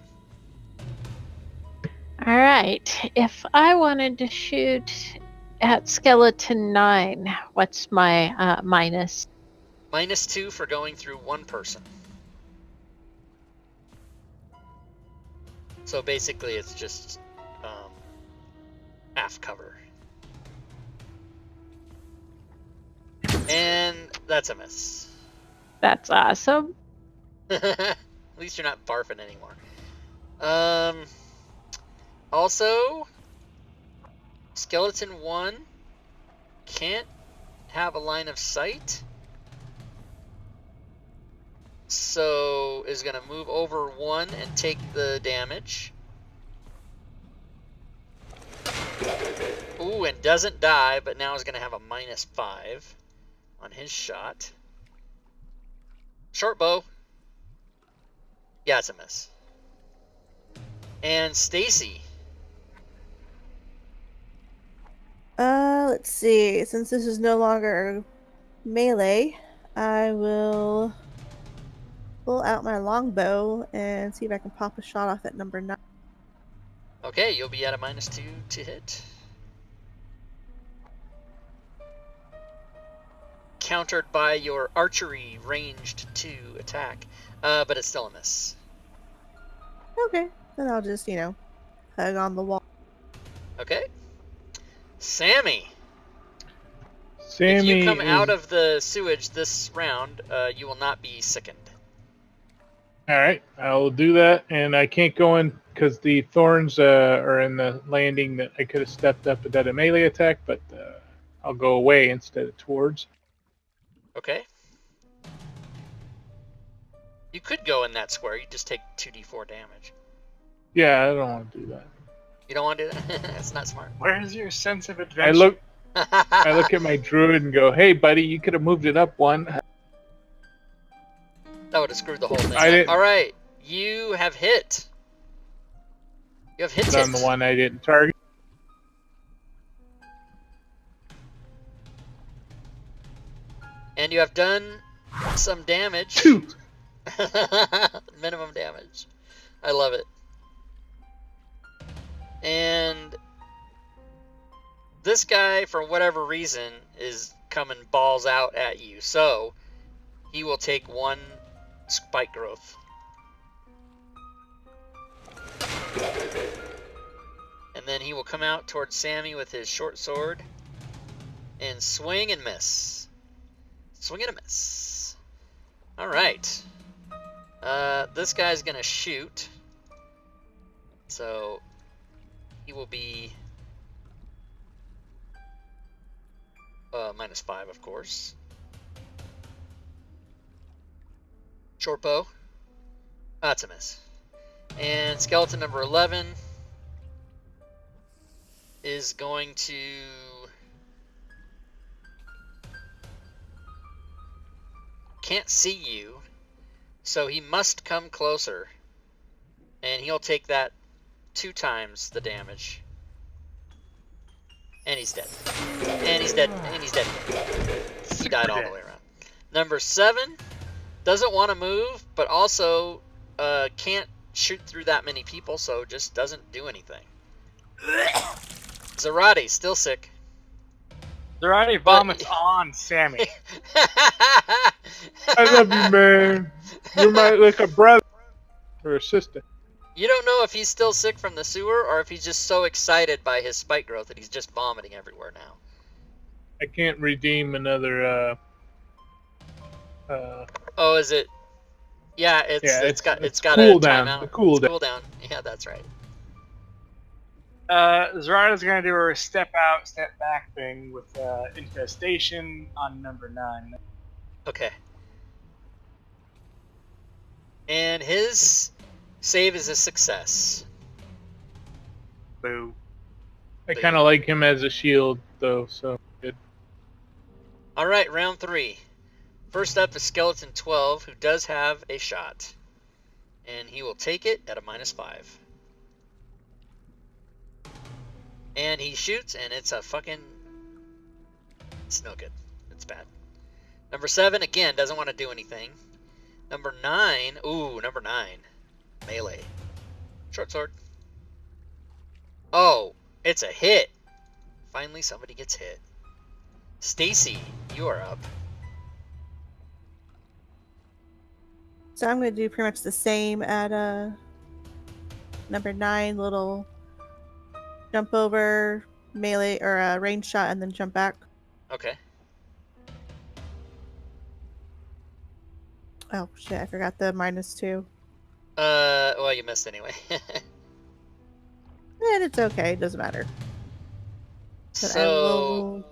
Speaker 3: All right. If I wanted to shoot at skeleton 9, what's my minus?
Speaker 1: -2 for going through one person. So basically it's just half cover. And that's a miss.
Speaker 3: That's awesome.
Speaker 1: At least you're not barfing anymore. Also, skeleton 1 can't have a line of sight, so is going to move over 1 and take the damage. Ooh, and doesn't die, but now is going to have a -5 on his shot. Short bow. Yeah, it's a miss. And Stacy.
Speaker 5: Let's see. Since this is no longer melee, I will pull out my longbow and see if I can pop a shot off at number 9.
Speaker 1: Okay, you'll be at a -2 to hit. Countered by your archery ranged 2 attack, but it's still a miss.
Speaker 5: Okay, then I'll just, hug on the wall.
Speaker 1: Okay. Sammy.
Speaker 4: Sammy
Speaker 1: If you come
Speaker 4: is,
Speaker 1: out of the sewage this round, you will not be sickened.
Speaker 4: all right. I'll do that, and I can't go in because the thorns are in the landing. That I could have stepped up and done a melee attack, but I'll go away instead of towards.
Speaker 1: Okay. You could go in that square. You just take 2d4 damage.
Speaker 4: Yeah, I don't want to do that.
Speaker 1: You don't want to do that? That's not smart.
Speaker 6: Where's your sense of adventure?
Speaker 4: I look at my druid and go, "Hey, buddy, you could have moved it up 1."
Speaker 1: That would have screwed the whole thing
Speaker 4: I
Speaker 1: up.
Speaker 4: didn't-
Speaker 1: All right. You have hit. You have hit
Speaker 4: on the one I didn't target.
Speaker 1: And you have done some damage.
Speaker 4: 2.
Speaker 1: Minimum damage. I love it. And this guy, for whatever reason, is coming balls out at you. So he will take 1 spike growth. And then he will come out towards Sammy with his short sword and swing and miss. Swing and a miss. All right. This guy's gonna shoot. So he will be -5, of course. Short bow. That's a miss. And skeleton number 11 is going to can't see you, so he must come closer, and he'll take that 2 times the damage. And he's dead. And he's dead. And he's dead. He died all the way around. Number 7 doesn't want to move, but also can't shoot through that many people, so just doesn't do anything. Zarate, still sick.
Speaker 6: Zarate vomits on Sammy.
Speaker 4: I love you, man. You're like a brother or a sister.
Speaker 1: You don't know if he's still sick from the sewer or if he's just so excited by his spike growth that he's just vomiting everywhere now.
Speaker 4: I can't redeem another.
Speaker 1: Oh, is it? Yeah, it's got
Speaker 4: it's
Speaker 1: a timeout.
Speaker 4: The cooldown.
Speaker 1: Yeah, that's right.
Speaker 6: Zarata's gonna do her step out, step back thing with infestation on number 9.
Speaker 1: Okay. And his save is a success.
Speaker 6: Boo.
Speaker 4: I kind of like him as a shield, though, so good.
Speaker 1: All right, round 3. First up is Skeleton 12, who does have a shot. And he will take it at a -5. And he shoots, and it's a fucking... It's no good. It's bad. Number 7, again, doesn't want to do anything. Number 9... Ooh, number 9. Melee. Short sword. Oh, it's a hit. Finally, somebody gets hit. Stacy, you are up.
Speaker 5: So I'm going to do pretty much the same at number 9, little jump over, melee, or range shot, and then jump back.
Speaker 1: Okay.
Speaker 5: Oh, shit, I forgot the -2.
Speaker 1: Well, you missed anyway.
Speaker 5: And it's okay, it doesn't matter. But
Speaker 1: So,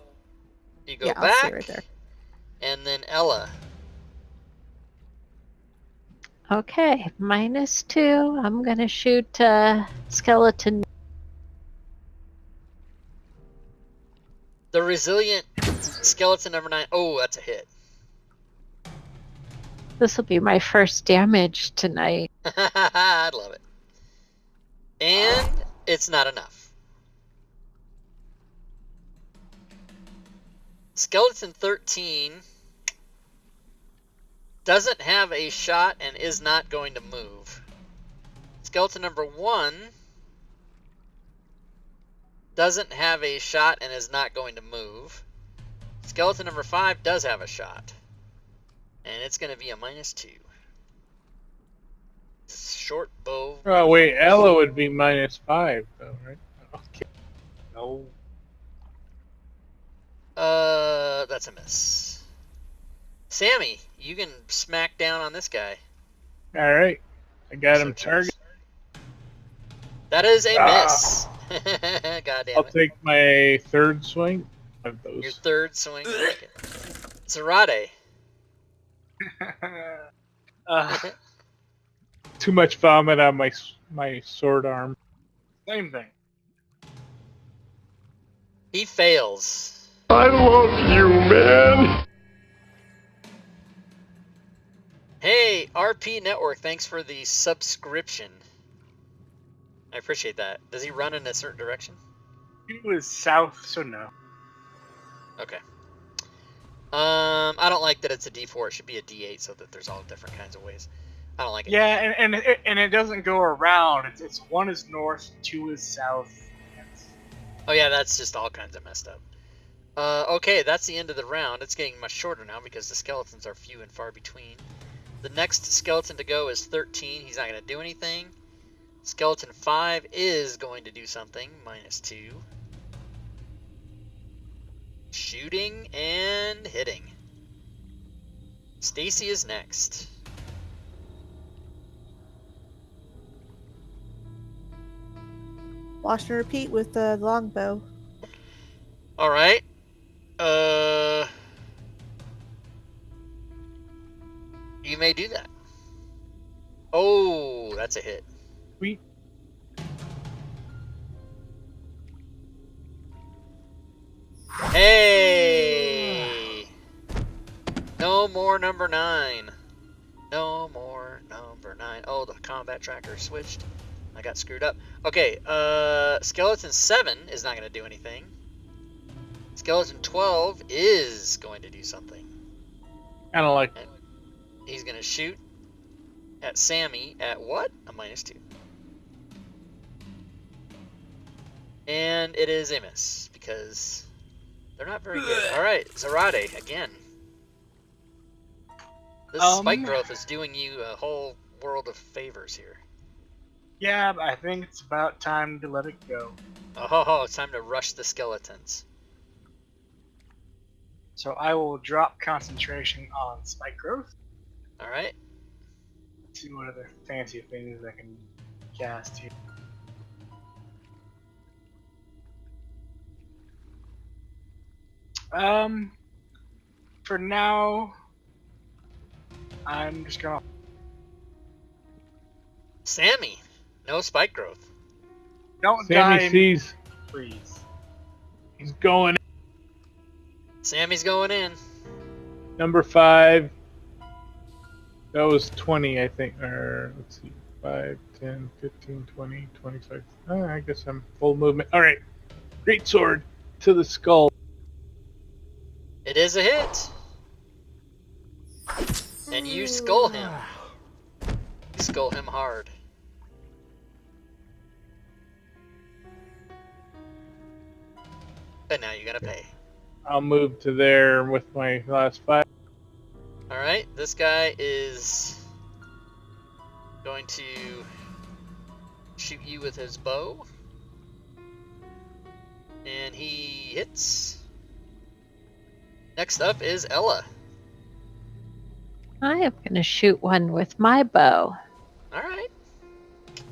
Speaker 1: you go
Speaker 5: yeah,
Speaker 1: back,
Speaker 5: I'll stay right there.
Speaker 1: and then Ella.
Speaker 3: Okay, -2. I'm gonna shoot skeleton.
Speaker 1: The resilient skeleton number 9. Oh, that's a hit.
Speaker 3: This will be my first damage tonight.
Speaker 1: I'd love it. And it's not enough. Skeleton 13 doesn't have a shot and is not going to move. Skeleton number 1 doesn't have a shot and is not going to move. Skeleton number 5 does have a shot. And it's going to be a -2. Short bow.
Speaker 4: Oh, wait, Ella would be -5, though, right? Okay.
Speaker 6: No.
Speaker 1: That's a miss. Sammy, you can smack down on this guy.
Speaker 4: All right. I got him targeted.
Speaker 1: That is a miss. God damn
Speaker 4: I'll
Speaker 1: it.
Speaker 4: take my 3rd swing of those.
Speaker 1: Your 3rd swing. Zarate.
Speaker 4: Too much vomit on my sword arm.
Speaker 6: Same thing.
Speaker 1: He fails.
Speaker 7: I love you, man.
Speaker 1: Hey, RP Network, thanks for the subscription. I appreciate that. Does he run in a certain direction?
Speaker 6: He was south, so no.
Speaker 1: Okay. I don't like that it's a D4. It should be a D8 so that there's all different kinds of ways. I don't like it.
Speaker 6: Yeah, and it doesn't go around. It's 1 is north, 2 is south.
Speaker 1: Oh yeah, that's just all kinds of messed up. Okay, that's the end of the round. It's getting much shorter now because the skeletons are few and far between. The next skeleton to go is 13. He's not going to do anything. Skeleton 5 is going to do something. -2. Shooting and hitting. Stacy is next.
Speaker 5: Wash and repeat with the longbow.
Speaker 1: All right. You may do that. Oh, that's a hit.
Speaker 4: Sweet.
Speaker 1: Hey! No more number 9. No more number 9. Oh, the combat tracker switched. I got screwed up. Okay, Skeleton 7 is not going to do anything. Skeleton 12 is going to do something.
Speaker 4: I don't like.
Speaker 1: And he's going to shoot at Sammy at what? A -2. And it is a miss because they're not very good. Alright, Zarate again. This spike growth is doing you a whole world of favors here.
Speaker 6: Yeah, but I think it's about time to let it go.
Speaker 1: Oh, it's time to rush the skeletons.
Speaker 6: So I will drop concentration on spike growth.
Speaker 1: Alright.
Speaker 6: See what other fancy things I can cast here. For now, I'm just gonna.
Speaker 1: Sammy, no spike growth.
Speaker 6: Don't
Speaker 4: Sammy
Speaker 6: die,
Speaker 4: sees.
Speaker 6: please.
Speaker 4: He's going.
Speaker 1: Sammy's going in.
Speaker 4: Number 5. That was 20, I think. Or let's see. 5, 10, 15, 20, 25. I guess I'm full movement. All right. Great sword to the skull.
Speaker 1: It is a hit. And you skull him. You skull him hard. And now you gotta pay.
Speaker 4: I'll move to there with my last 5.
Speaker 1: Alright, this guy is going to shoot you with his bow. And he hits. Next up is Ella.
Speaker 3: I am going to shoot one with my bow.
Speaker 1: Alright.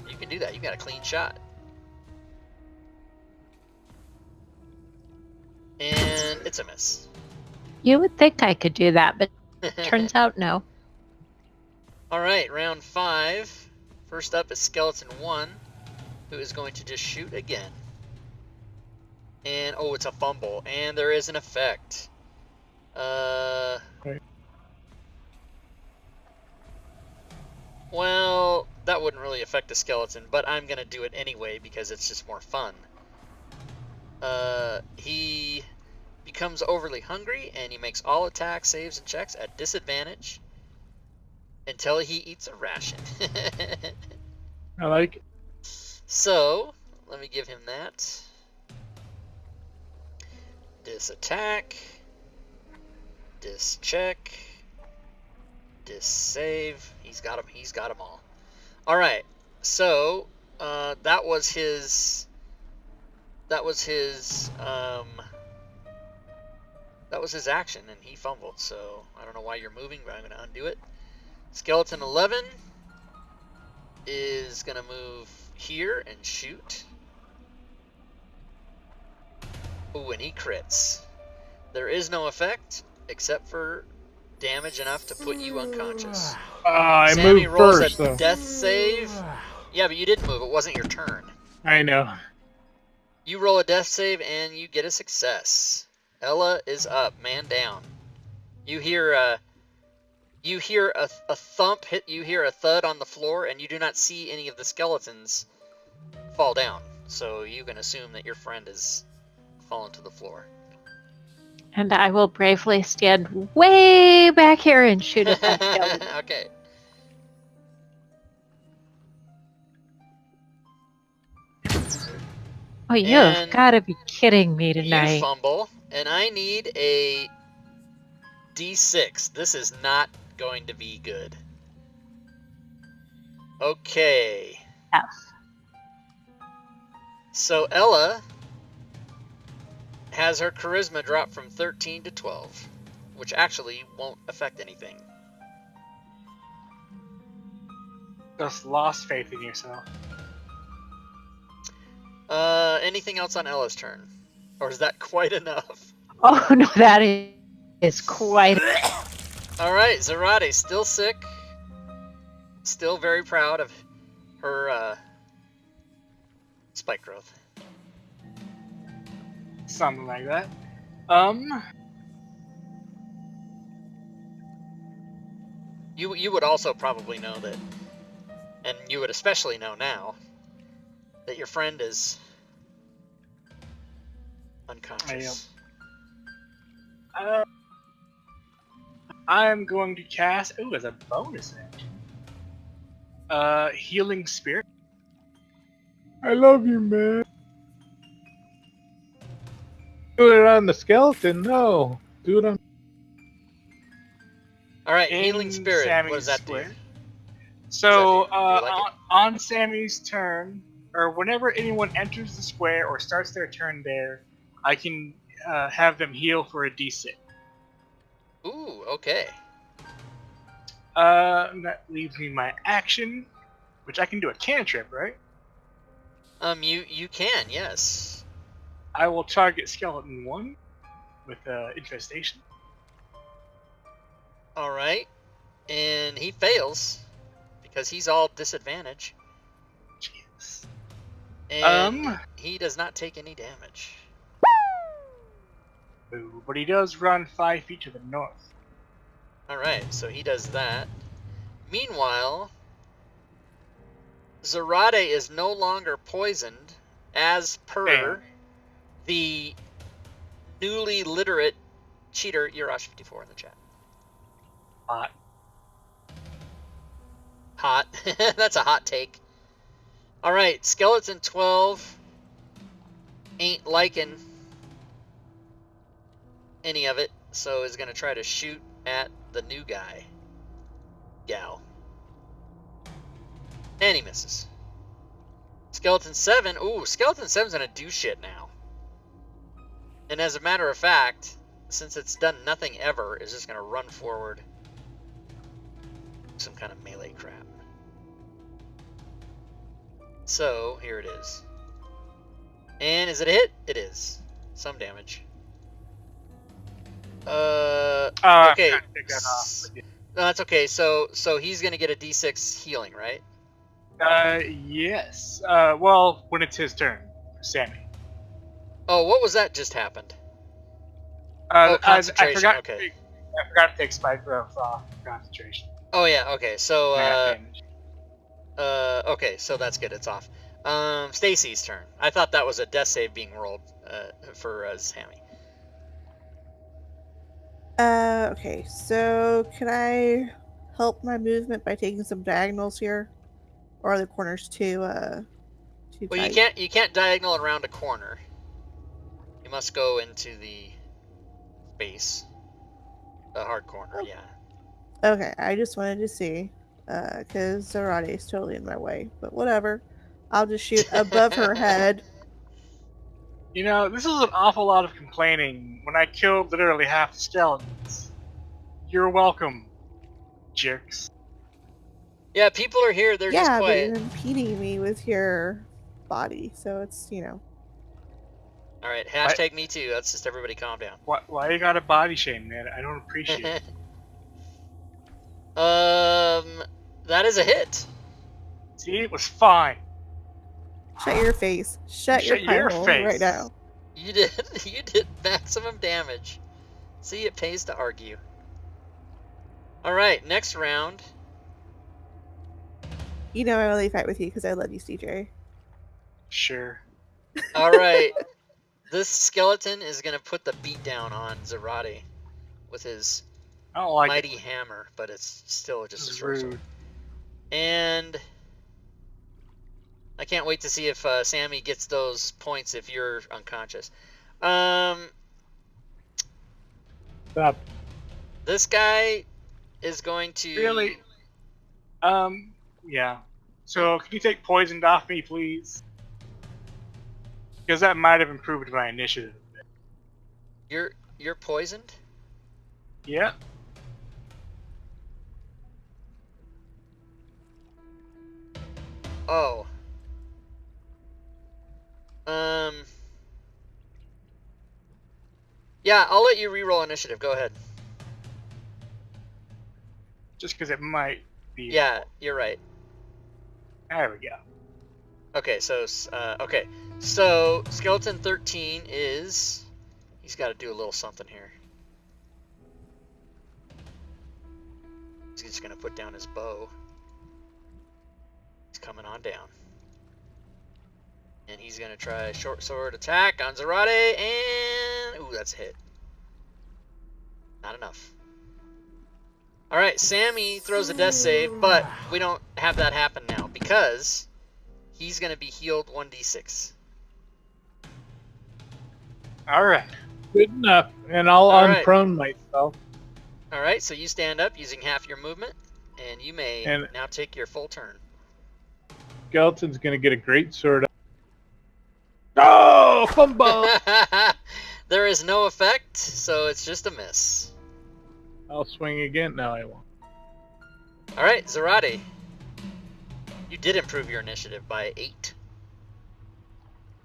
Speaker 1: You can do that. You got a clean shot. And it's a miss.
Speaker 3: You would think I could do that, but turns out no.
Speaker 1: Alright, round 5. First up is Skeleton 1, who is going to just shoot again. And, oh, it's a fumble. And there is an effect. Well, that wouldn't really affect the skeleton, but I'm going to do it anyway because it's just more fun. He becomes overly hungry, and he makes all attacks, saves, and checks at disadvantage until he eats a ration.
Speaker 4: I like it.
Speaker 1: So, let me give him that. Dis attack. Dis check. Dis save. He's got them. He's got them all. All right. So that was his. That was his action, and he fumbled. So I don't know why you're moving, but I'm going to undo it. Skeleton 11 is going to move here and shoot. Ooh, and he crits. There is no effect except for damage enough to put you unconscious.
Speaker 4: I
Speaker 1: Sammy
Speaker 4: moved
Speaker 1: rolls
Speaker 4: first,
Speaker 1: a
Speaker 4: though.
Speaker 1: death save. Yeah, but you didn't move. It wasn't your turn.
Speaker 4: I know.
Speaker 1: You roll a death save and you get a success. Ella is up, man down. You hear a thump hit. You hear a thud on the floor, and you do not see any of the skeletons fall down. So you can assume that your friend has fallen to the floor.
Speaker 3: And I will bravely stand way back here and shoot at that skeleton.
Speaker 1: Okay.
Speaker 3: Oh, you've
Speaker 1: And
Speaker 3: got to be kidding me
Speaker 1: You
Speaker 3: tonight.
Speaker 1: fumble, and I need a D6. This is not going to be good. Okay.
Speaker 3: F.
Speaker 1: So Ella has her charisma drop from 13 to 12, which actually won't affect anything.
Speaker 6: Just lost faith in yourself.
Speaker 1: Anything else on Ella's turn? Or is that quite enough?
Speaker 3: Oh, no, that is quite...
Speaker 1: All right, Zarate still sick. Still very proud of her spike growth.
Speaker 6: Something like that.
Speaker 1: You would also probably know that, and you would especially know now, that your friend is unconscious.
Speaker 6: I'm going to cast. Ooh, as a bonus action. Healing Spirit.
Speaker 4: I love you, man. Do it on the skeleton? No. Do it on.
Speaker 1: All right,
Speaker 6: In
Speaker 1: healing spirit.
Speaker 6: Sammy's
Speaker 1: What does that
Speaker 6: square.
Speaker 1: do?
Speaker 6: So,
Speaker 1: Do you like it?
Speaker 6: on Sammy's turn, or whenever anyone enters the square or starts their turn there, I can have them heal for a d6.
Speaker 1: Ooh, okay.
Speaker 6: That leaves me my action, which I can do a cantrip, right?
Speaker 1: You can, yes.
Speaker 6: I will target Skeleton 1 with Infestation.
Speaker 1: All right, and he fails because he's all disadvantage,
Speaker 6: Jeez.
Speaker 1: and he does not take any damage.
Speaker 6: Ooh, but he does run 5 feet to the north.
Speaker 1: All right, so he does that. Meanwhile, Zarate is no longer poisoned, as per
Speaker 6: Damn.
Speaker 1: the newly literate cheater Yurash54 in the chat.
Speaker 6: Hot.
Speaker 1: Hot. That's a hot take. All right, Skeleton 12 ain't liking any of it, so is going to try to shoot at the new guy. Gal. And he misses. Skeleton 7. Ooh, Skeleton 7's going to do shit now. And as a matter of fact, since it's done nothing ever, is just going to run forward. Some kind of melee crap. So, here it is. And is it a hit? It is. Some damage. Okay.
Speaker 6: I can't take that off.
Speaker 1: No, that's okay. So he's gonna get a D6 healing, right?
Speaker 6: Yes. Well, when it's his turn, Sammy.
Speaker 1: Oh, what was that just happened?
Speaker 6: I
Speaker 1: Concentration.
Speaker 6: forgot.
Speaker 1: Okay.
Speaker 6: I forgot to take spike growth off concentration.
Speaker 1: Oh yeah. Okay. So
Speaker 6: Math damage.
Speaker 1: okay. So that's good. It's off. Stacy's turn. I thought that was a death save being rolled for Sammy.
Speaker 5: Okay, so can I help my movement by taking some diagonals here? Or are the corners too
Speaker 1: Well,
Speaker 5: tight?
Speaker 1: you can't diagonal around a corner. You must go into the space. The hard corner, yeah.
Speaker 5: Okay, I just wanted to see. Because Zarate is totally in my way. But whatever. I'll just shoot above her head.
Speaker 6: You know, this is an awful lot of complaining when I killed literally half the skeletons. You're welcome, jerks.
Speaker 1: Yeah, people are here. They're just
Speaker 5: Yeah, but
Speaker 1: quiet.
Speaker 5: you're impeding me with your body. So it's,
Speaker 1: All right, hashtag me too. That's just everybody calm down.
Speaker 6: Why you got a body shame, man? I don't appreciate it.
Speaker 1: That is a hit.
Speaker 6: See, it was fine.
Speaker 5: Shut your face. Shut your hole
Speaker 6: face
Speaker 5: right now.
Speaker 1: You did maximum damage. See, it pays to argue. All right, next round.
Speaker 5: I only fight with you because I love you, CJ.
Speaker 6: Sure.
Speaker 1: All right, this skeleton is gonna put the beat down on Zarate with his
Speaker 6: I don't like
Speaker 1: mighty hammer, but it's still just a
Speaker 6: This is
Speaker 1: short sword.
Speaker 6: rude.
Speaker 1: And I can't wait to see if Sammy gets those points if you're unconscious.
Speaker 4: Stop.
Speaker 1: This guy is going to
Speaker 6: Really? Yeah. So, can you take poisoned off me, please? Because that might have improved my initiative a bit.
Speaker 1: You're poisoned.
Speaker 6: Yeah.
Speaker 1: Oh. Yeah, I'll let you re-roll initiative. Go ahead.
Speaker 6: just because it might be.
Speaker 1: Yeah, you're right.
Speaker 6: There we go.
Speaker 1: Okay, so so skeleton 13 is he's got to do a little something here. He's just gonna put down his bow. He's coming on down, and he's gonna try a short sword attack on Zarate, and ooh, that's a hit. Not enough. All right, Sammy throws a death save, but we don't have that happen now because he's gonna be healed 1d6.
Speaker 6: All right.
Speaker 4: Good enough. And I'll
Speaker 1: All right.
Speaker 4: unprone myself.
Speaker 1: All right, so you stand up using half your movement, and you may
Speaker 4: And-
Speaker 1: now take your full turn.
Speaker 4: Skeleton's going to get a great sword. Oh, fumble!
Speaker 1: There is no effect, so it's just a miss.
Speaker 4: I'll swing again. No, I won't.
Speaker 1: All right, Zarate. You did improve your initiative by 8.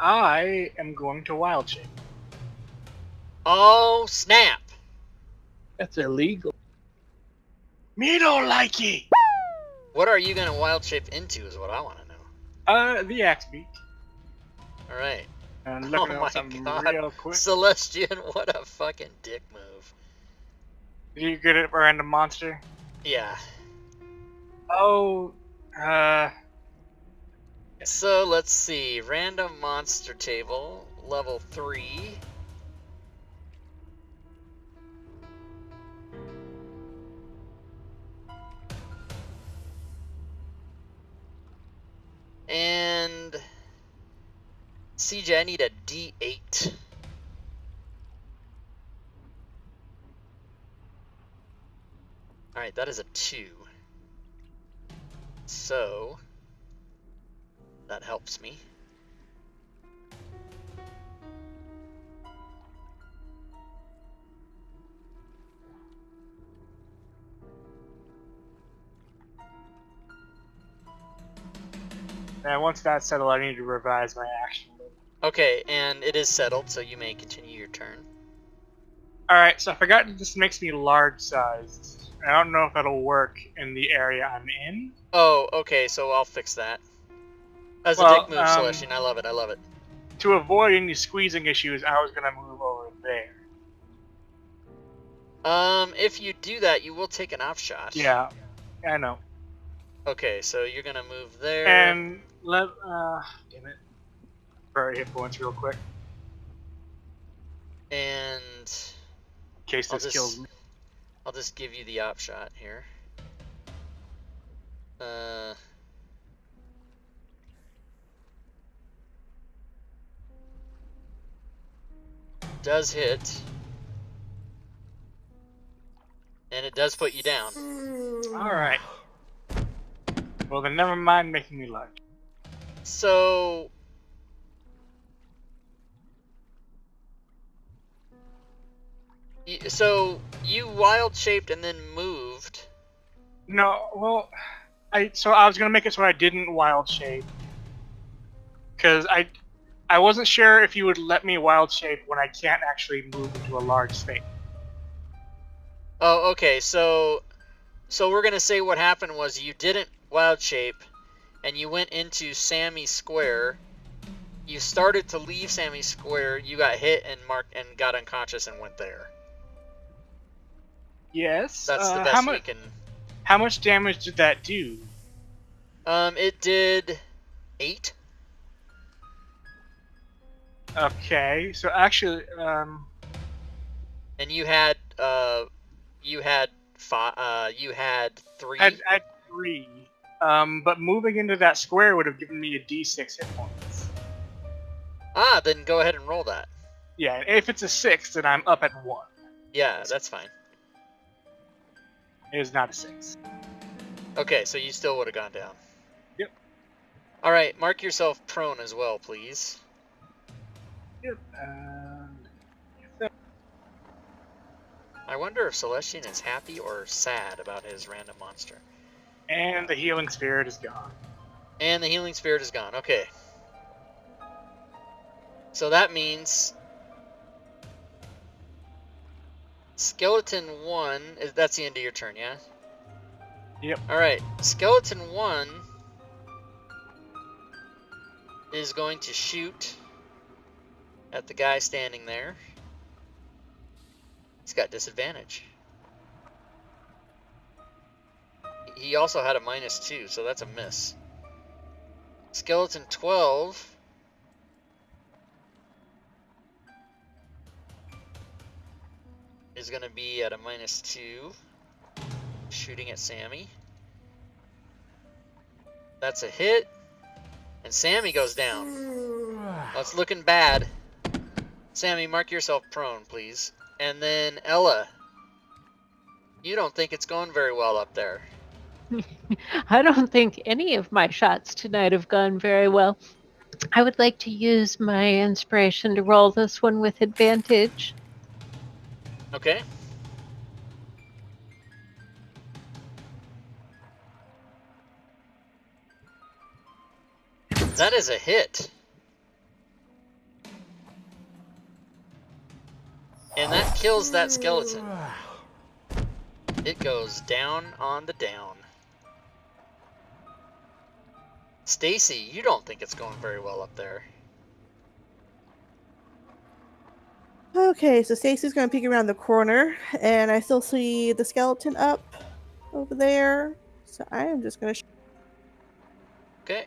Speaker 6: I am going to wild shape.
Speaker 1: Oh, snap.
Speaker 4: That's illegal.
Speaker 6: Me don't like it.
Speaker 1: What are you going to wild shape into is what I want to know.
Speaker 6: The axe beak.
Speaker 1: All right.
Speaker 6: And
Speaker 1: Oh
Speaker 6: looking
Speaker 1: my
Speaker 6: at something
Speaker 1: God.
Speaker 6: real quick.
Speaker 1: Celestian, what a fucking dick move.
Speaker 6: Are you good at random monster?
Speaker 1: Yeah.
Speaker 6: Oh,
Speaker 1: So let's see. Random monster table, level 3. And CJ, I need a D8. Alright, that is a 2. So that helps me.
Speaker 6: and once that's settled, I need to revise my action.
Speaker 1: Okay, and it is settled, so you may continue your turn.
Speaker 6: Alright, so I forgot this makes me large sized. I don't know if that'll work in the area I'm in.
Speaker 1: Oh, okay, so I'll fix that. That's a
Speaker 6: Well,
Speaker 1: dick move, Celestian. I love it, I love it.
Speaker 6: To avoid any squeezing issues, I was gonna move over there.
Speaker 1: If you do that, you will take an off shot.
Speaker 6: Yeah, I know.
Speaker 1: Okay, so you're gonna move there.
Speaker 6: And damn it. Throw hit points real quick
Speaker 1: And
Speaker 6: in case
Speaker 1: I'll
Speaker 6: this kills me.
Speaker 1: I'll just give you the op shot here. Does hit. And it does put you down.
Speaker 6: Alright. Well, then never mind making me large.
Speaker 1: So you wild shaped and then moved.
Speaker 6: No, well, I was gonna make it so I didn't wild shape. Cause I wasn't sure if you would let me wild shape when I can't actually move into a large space.
Speaker 1: Oh, okay. So we're gonna say what happened was you didn't wild shape, and you went into Sammy Square. You started to leave Sammy Square. You got hit and got unconscious and went there.
Speaker 6: Yes.
Speaker 1: That's the best we can.
Speaker 6: How much damage did that do?
Speaker 1: It did 8.
Speaker 6: Okay, so actually,
Speaker 1: And you had 3.
Speaker 6: I had 3. But moving into that square would have given me a D6 hit points.
Speaker 1: Ah, then go ahead and roll that.
Speaker 6: Yeah, if it's a 6, then I'm up at 1.
Speaker 1: Yeah, that's fine.
Speaker 6: It is not a 6.
Speaker 1: Okay, so you still would have gone down.
Speaker 6: Yep.
Speaker 1: All right, mark yourself prone as well, please.
Speaker 6: Yep.
Speaker 1: I wonder if Celestian is happy or sad about his random monster.
Speaker 6: And the healing spirit is gone.
Speaker 1: And the healing spirit is gone. Okay. So that means Skeleton 1, that's the end of your turn, yeah?
Speaker 6: Yep.
Speaker 1: All right, skeleton 1 is going to shoot at the guy standing there. He's got disadvantage. He also had a -2, so that's a miss. Skeleton 12 is going to be at a -2, shooting at Sammy. That's a hit, and Sammy goes down. Oh, it's looking bad. Sammy, mark yourself prone, please. And then Ella, you don't think it's going very well up there.
Speaker 3: I don't think any of my shots tonight have gone very well. I would like to use my inspiration to roll this one with advantage.
Speaker 1: Okay. That is a hit. And that kills that skeleton. It goes down on the down. Stacy, you don't think it's going very well up there.
Speaker 5: Okay, so Stacy's gonna peek around the corner, and I still see the skeleton up over there. So I am just gonna.
Speaker 1: Okay.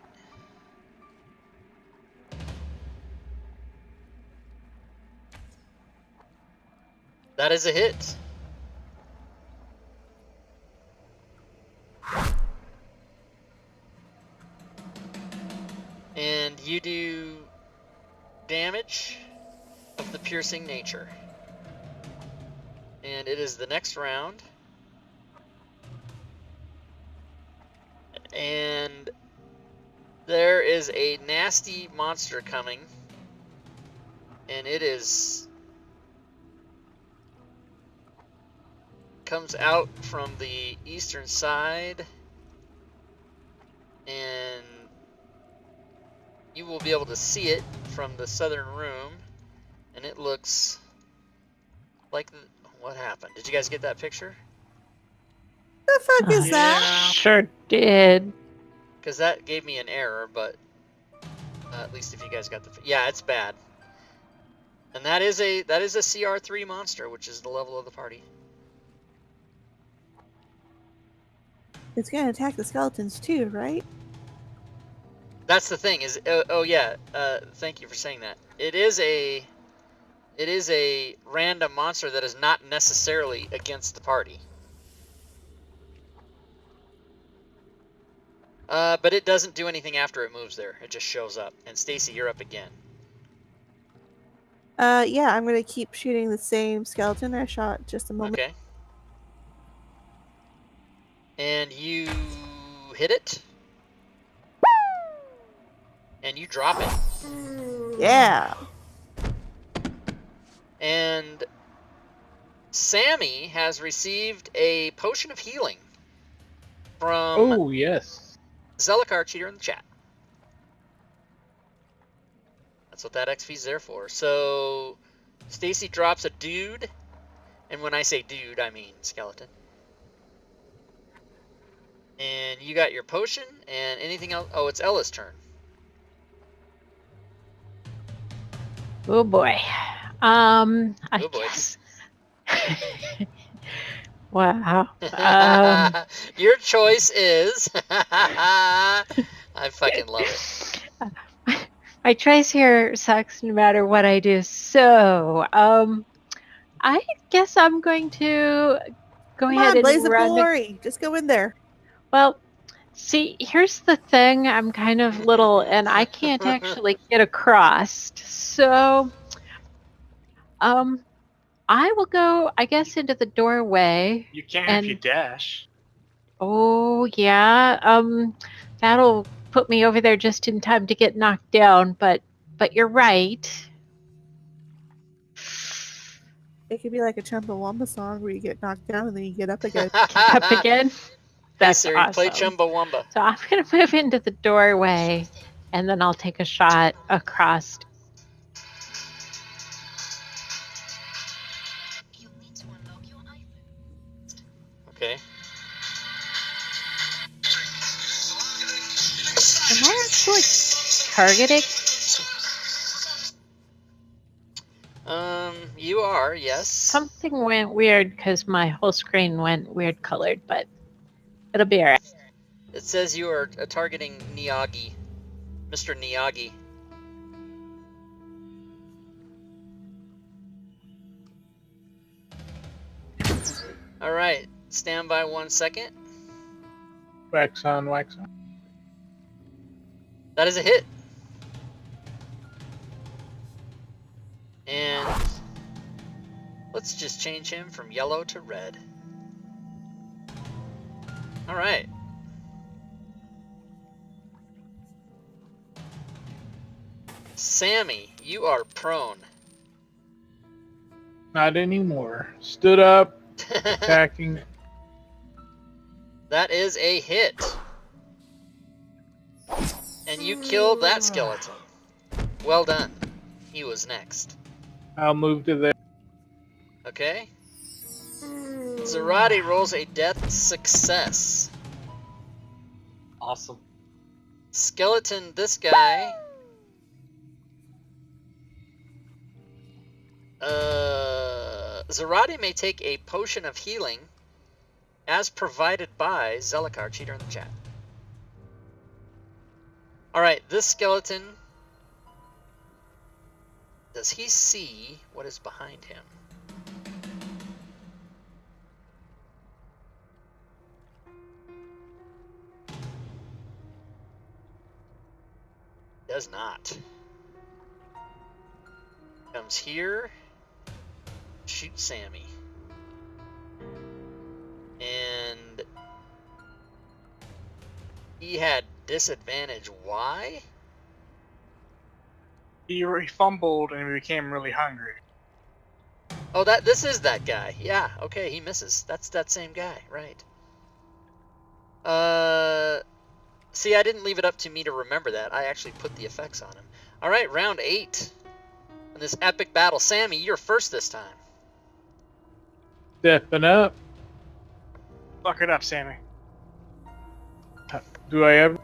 Speaker 1: That is a hit. And you do damage of the piercing nature. And it is the next round. And there is a nasty monster coming. And it comes out from the eastern side. And you will be able to see it from the southern room. And it looks like... What happened? Did you guys get that picture?
Speaker 5: The fuck is that?
Speaker 3: Sure did.
Speaker 1: Because that gave me an error, but at least if you guys got the... Yeah, it's bad. And that is a CR3 monster, which is the level of the party.
Speaker 5: It's gonna attack the skeletons too, right?
Speaker 1: That's the thing is... oh yeah, thank you for saying that. It is a random monster that is not necessarily against the party. But it doesn't do anything after it moves there. It just shows up. And Stacy, you're up again.
Speaker 5: Yeah, I'm gonna keep shooting the same skeleton I shot just a moment.
Speaker 1: Okay. And you hit it. And you drop it.
Speaker 5: Yeah.
Speaker 1: And Sammy has received a potion of healing from
Speaker 4: Oh, yes.
Speaker 1: Zelikar Cheater in the chat. That's what that XP is there for. So Stacy drops a dude, and when I say dude, I mean skeleton. And you got your potion, and anything else? Oh, it's Ella's turn.
Speaker 3: Oh boy. I
Speaker 1: Oh boy.
Speaker 3: guess. Wow.
Speaker 1: Your choice is... I fucking love it.
Speaker 3: My choice here sucks no matter what I do. So, I guess I'm going to go
Speaker 5: Come
Speaker 3: ahead
Speaker 5: on,
Speaker 3: and
Speaker 5: Blaze of
Speaker 3: run.
Speaker 5: Glory. Just go in there.
Speaker 3: Well, see, here's the thing. I'm kind of little, and I can't actually get across. So, I will go, I guess, into the doorway.
Speaker 6: You can
Speaker 3: And-
Speaker 6: if you dash.
Speaker 3: Oh, yeah. That'll put me over there just in time to get knocked down, but you're right.
Speaker 5: It could be like a Chumbawamba song where you get knocked down and then you get up again.
Speaker 3: Up again.
Speaker 1: Hey
Speaker 3: That's
Speaker 1: Siri,
Speaker 3: awesome.
Speaker 1: play Chumbawamba.
Speaker 3: So I'm going to move into the doorway, and then I'll take a shot across.
Speaker 1: Okay.
Speaker 3: actually targeting?
Speaker 1: You are, yes.
Speaker 3: Something went weird because my whole screen went weird colored, but it'll be alright.
Speaker 1: It says you are targeting Miyagi, Mr. Miyagi. All right, stand by 1 second.
Speaker 4: Wax on, wax on.
Speaker 1: That is a hit. And let's just change him from yellow to red. All right. Sammy, you are prone.
Speaker 4: Not anymore. Stood up, attacking.
Speaker 1: That is a hit. And you killed that skeleton. Well done. He was next.
Speaker 4: I'll move to there.
Speaker 1: Okay. Zarate rolls a death success.
Speaker 6: Awesome.
Speaker 1: Skeleton, this guy. Zarate may take a potion of healing as provided by Zelikar, cheater in the chat. Alright, this skeleton. Does he see what is behind him? Does not. Comes here. Shoot Sammy. And he had disadvantage. Why?
Speaker 6: He fumbled and we became really hungry.
Speaker 1: Oh, this is that guy. Yeah, okay, he misses. That's that same guy, right. See, I didn't leave it up to me to remember that. I actually put the effects on him. All right, round 8. In this epic battle. Sammy, you're first this time.
Speaker 4: Stepping up.
Speaker 6: Fuck it up, Sammy.
Speaker 4: Do I ever?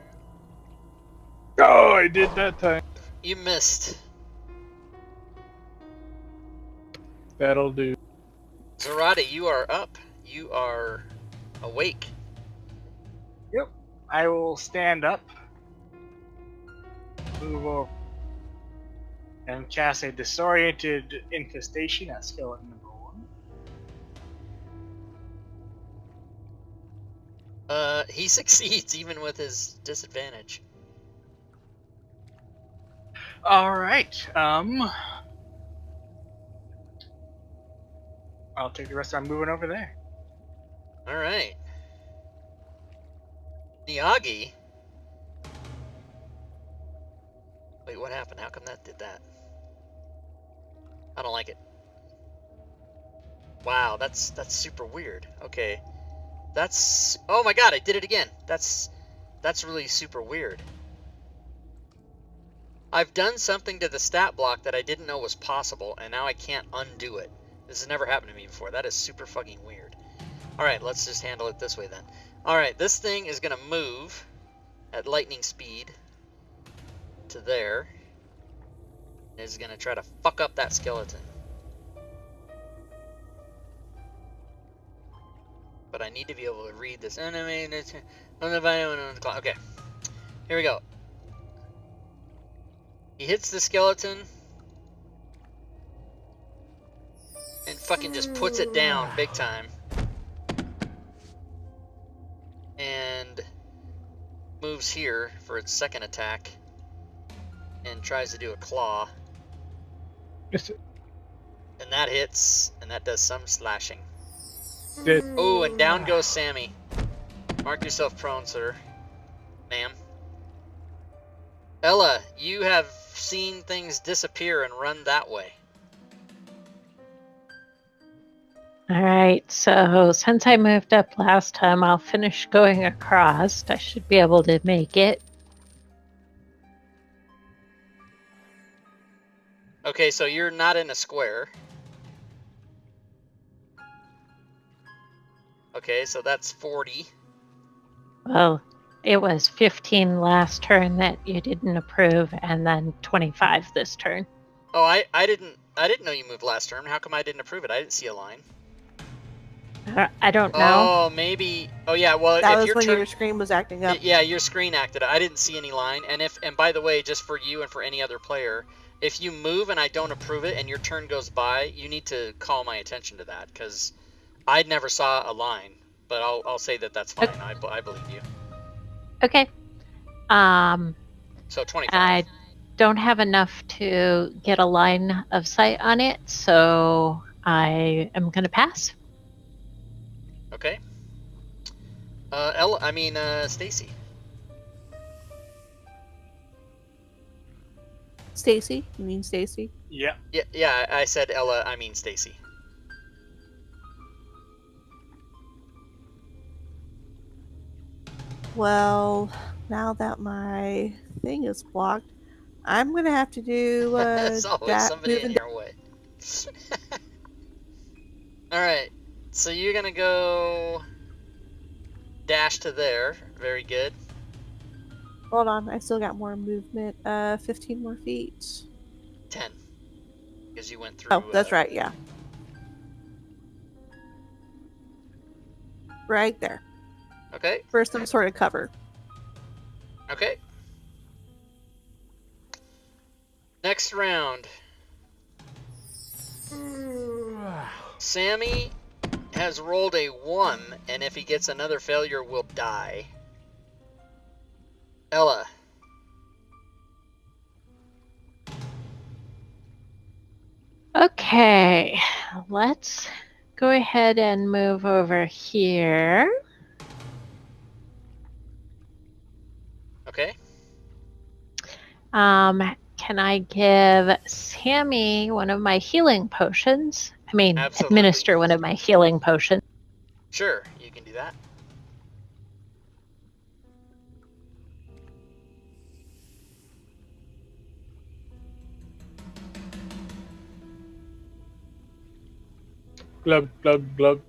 Speaker 4: Oh, I did that time.
Speaker 1: You missed.
Speaker 4: That'll do.
Speaker 1: Zarate, you are up. You are awake.
Speaker 6: Yep. I will stand up. Move over. And cast a disoriented infestation at skeleton number 1.
Speaker 1: He succeeds even with his disadvantage.
Speaker 6: Alright, I'll take the rest of my moving over there.
Speaker 1: Alright. Miyagi? Wait, what happened? How come that did that? I don't like it. Wow, that's super weird. Okay. That's... Oh my god, I did it again. That's really super weird. I've done something to the stat block that I didn't know was possible, and now I can't undo it. This has never happened to me before. That is super fucking weird. Alright, let's just handle it this way then. Alright, this thing is going to move at lightning speed to there. It's going to try to fuck up that skeleton. But I need to be able to read this. Okay, here we go. He hits the skeleton and fucking just puts it down big time. And moves here for its second attack and tries to do a claw. And that hits, and that does some slashing. Oh, and down goes Sammy. Mark yourself prone, sir. Ma'am. Ella, you have seen things disappear and run that way.
Speaker 3: Alright, so since I moved up last time, I'll finish going across. I should be able to make it.
Speaker 1: Okay, so you're not in a square. Okay, so that's 40.
Speaker 3: Well, it was 15 last turn that you didn't approve, and then 25 this turn.
Speaker 1: Oh, I didn't know you moved last turn. How come I didn't approve it? I didn't see a line.
Speaker 3: I don't know.
Speaker 1: Oh, maybe. Oh yeah. Well,
Speaker 5: That
Speaker 1: if
Speaker 5: was
Speaker 1: your
Speaker 5: when
Speaker 1: turn,
Speaker 5: your screen was acting up.
Speaker 1: yeah, your screen acted. I didn't see any line. And by the way, just for you and for any other player, if you move and I don't approve it and your turn goes by, you need to call my attention to that because I never saw a line. But I'll say that that's fine. I believe you.
Speaker 3: Okay.
Speaker 1: So 25.
Speaker 3: I don't have enough to get a line of sight on it, so I am going to pass.
Speaker 1: Okay. Stacy.
Speaker 5: Stacy? You mean Stacy?
Speaker 6: Yeah.
Speaker 1: Yeah, I said Ella, I mean Stacy.
Speaker 5: Well, now that my thing is blocked, I'm gonna have to do
Speaker 1: There's always
Speaker 5: that
Speaker 1: somebody in
Speaker 5: moving.
Speaker 1: your way. Alright, so you're gonna go dash to there. Very good.
Speaker 5: Hold on, I still got more movement. 15 more feet.
Speaker 1: 10. Because you went through.
Speaker 5: Oh, that's right, yeah. Right there.
Speaker 1: Okay,
Speaker 5: For some sort of cover.
Speaker 1: okay. Next round. Sammy has rolled a 1, and if he gets another failure, will die. Ella.
Speaker 3: Okay, let's go ahead and move over here.
Speaker 1: Okay.
Speaker 3: Can I give Sammy one of my healing potions? I mean,
Speaker 1: Absolutely.
Speaker 3: administer one of my healing potions.
Speaker 1: Sure, you can do that.
Speaker 4: Glug, glug, glug.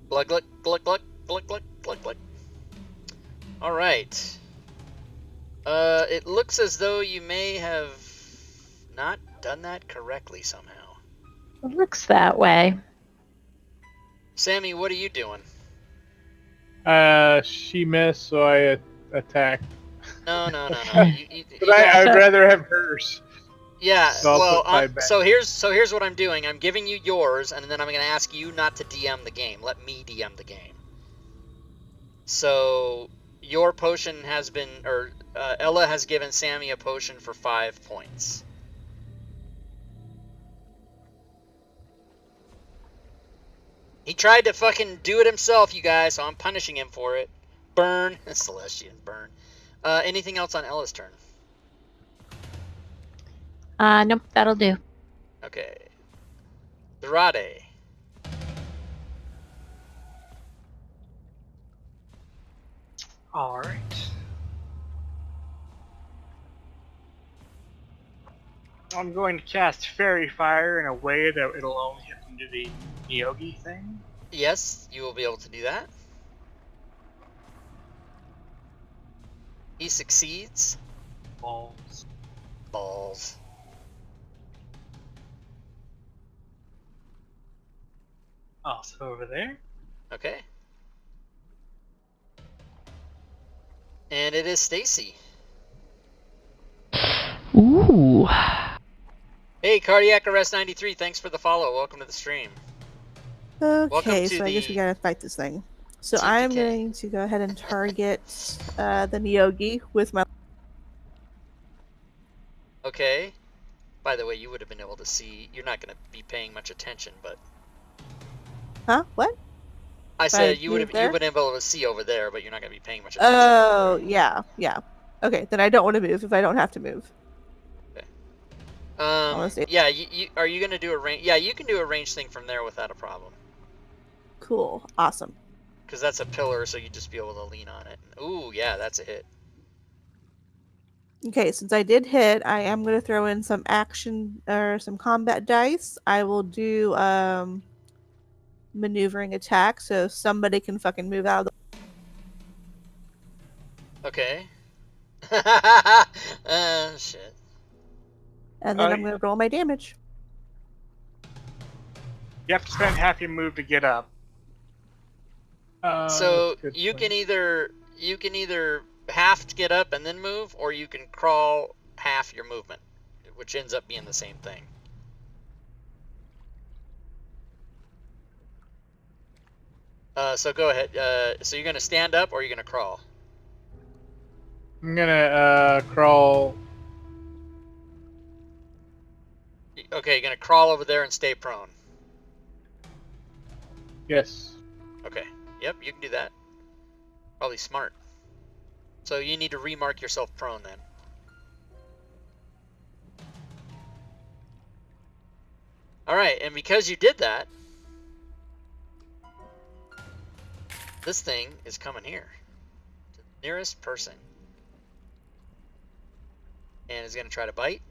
Speaker 1: Glug, glug, glug, glug, glug, glug, glug, glug. All right. It looks as though you may have not done that correctly somehow.
Speaker 3: It looks that way.
Speaker 1: Sammy, what are you doing?
Speaker 4: She missed, so I attacked.
Speaker 1: No.
Speaker 4: But I'd rather have hers.
Speaker 1: Yeah.
Speaker 4: So I'll
Speaker 1: Well,
Speaker 4: put 5 back.
Speaker 1: so here's what I'm doing. I'm giving you yours, and then I'm going to ask you not to DM the game. Let me DM the game. So your potion has been, or Ella has given Sammy a potion for 5 points. He tried to fucking do it himself, you guys, so I'm punishing him for it. Burn. Celestian, burn. Anything else on Ella's turn?
Speaker 3: Nope, that'll do.
Speaker 1: Okay. Dorade.
Speaker 6: All right. I'm going to cast Fairy Fire in a way that it'll only hit into the Yogi thing.
Speaker 1: Yes, you will be able to do that. He succeeds.
Speaker 6: Balls.
Speaker 1: Balls.
Speaker 6: Also over there.
Speaker 1: Okay. And it is Stacy.
Speaker 2: Ooh.
Speaker 1: Hey, Cardiac Arrest 93, thanks for the follow. Welcome to the stream.
Speaker 5: Okay,
Speaker 1: to
Speaker 5: so I guess we
Speaker 1: the
Speaker 5: gotta fight this thing. So
Speaker 1: TPK.
Speaker 5: I'm going to go ahead and target the Niyogi with my.
Speaker 1: Okay. By the way, you would have been able to see. You're not going to be paying much attention, but
Speaker 5: Huh? What?
Speaker 1: I said you would
Speaker 5: move
Speaker 1: have
Speaker 5: there?
Speaker 1: been able to see over there, but you're not going to be paying much attention.
Speaker 5: Oh, yeah. Okay, then I don't want to move if I don't have to move. Honestly.
Speaker 1: Yeah. Are you going to do a range? Yeah, you can do a range thing from there without a problem.
Speaker 5: Cool. Awesome.
Speaker 1: Because that's a pillar, so you'd just be able to lean on it. Ooh, yeah, that's a hit.
Speaker 5: Okay, since I did hit, I am going to throw in some action or some combat dice. I will do maneuvering attack, so somebody can fucking move out of the.
Speaker 1: Okay. Shit.
Speaker 5: And then I'm going to roll my damage.
Speaker 6: You have to spend half your move to get up.
Speaker 1: So
Speaker 4: That's a good
Speaker 1: you
Speaker 4: point.
Speaker 1: can either half to get up and then move, or you can crawl half your movement, which ends up being the same thing. So go ahead. So you're gonna stand up, or you're gonna crawl?
Speaker 4: I'm gonna crawl.
Speaker 1: Okay, you're gonna crawl over there and stay prone.
Speaker 4: Yes.
Speaker 1: Okay. Yep, you can do that. Probably smart. So you need to remark yourself prone then. Alright, and because you did that, this thing is coming here. To the nearest person. And is going to try to bite.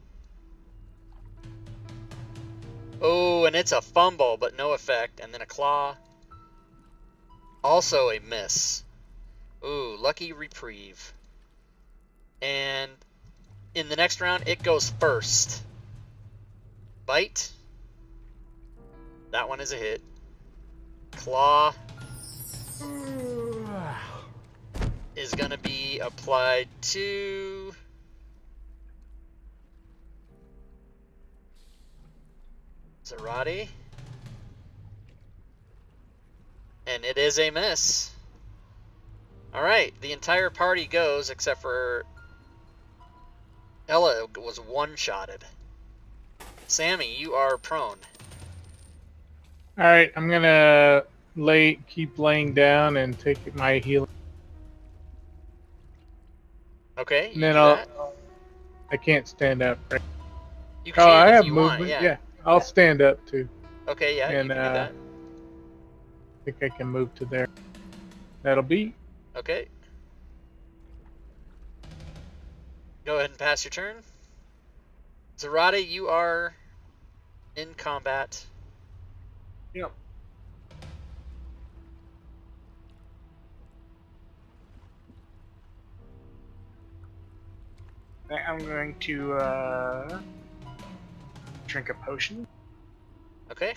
Speaker 1: Oh, and it's a fumble, but no effect. And then a claw. Also a miss. Ooh, lucky reprieve. And in the next round, it goes first. Bite. That one is a hit. Claw is going to be applied to Zarate. And it is a miss. Alright, the entire party goes except for Ella was one-shotted. Sammy, you are prone.
Speaker 4: All right, I'm gonna keep laying down and take my healing.
Speaker 1: Okay, you
Speaker 4: And then
Speaker 1: do that.
Speaker 4: I can't stand up. Right?
Speaker 1: You
Speaker 4: Oh,
Speaker 1: can
Speaker 4: I
Speaker 1: if
Speaker 4: have
Speaker 1: you
Speaker 4: movement.
Speaker 1: want,
Speaker 4: Yeah, I'll stand up too.
Speaker 1: Okay, yeah,
Speaker 4: And
Speaker 1: you can do that.
Speaker 4: I think I can move to there. That'll be.
Speaker 1: Okay. Go ahead and pass your turn. Zarate, you are in combat.
Speaker 6: Yep. I'm going to drink a potion.
Speaker 1: Okay.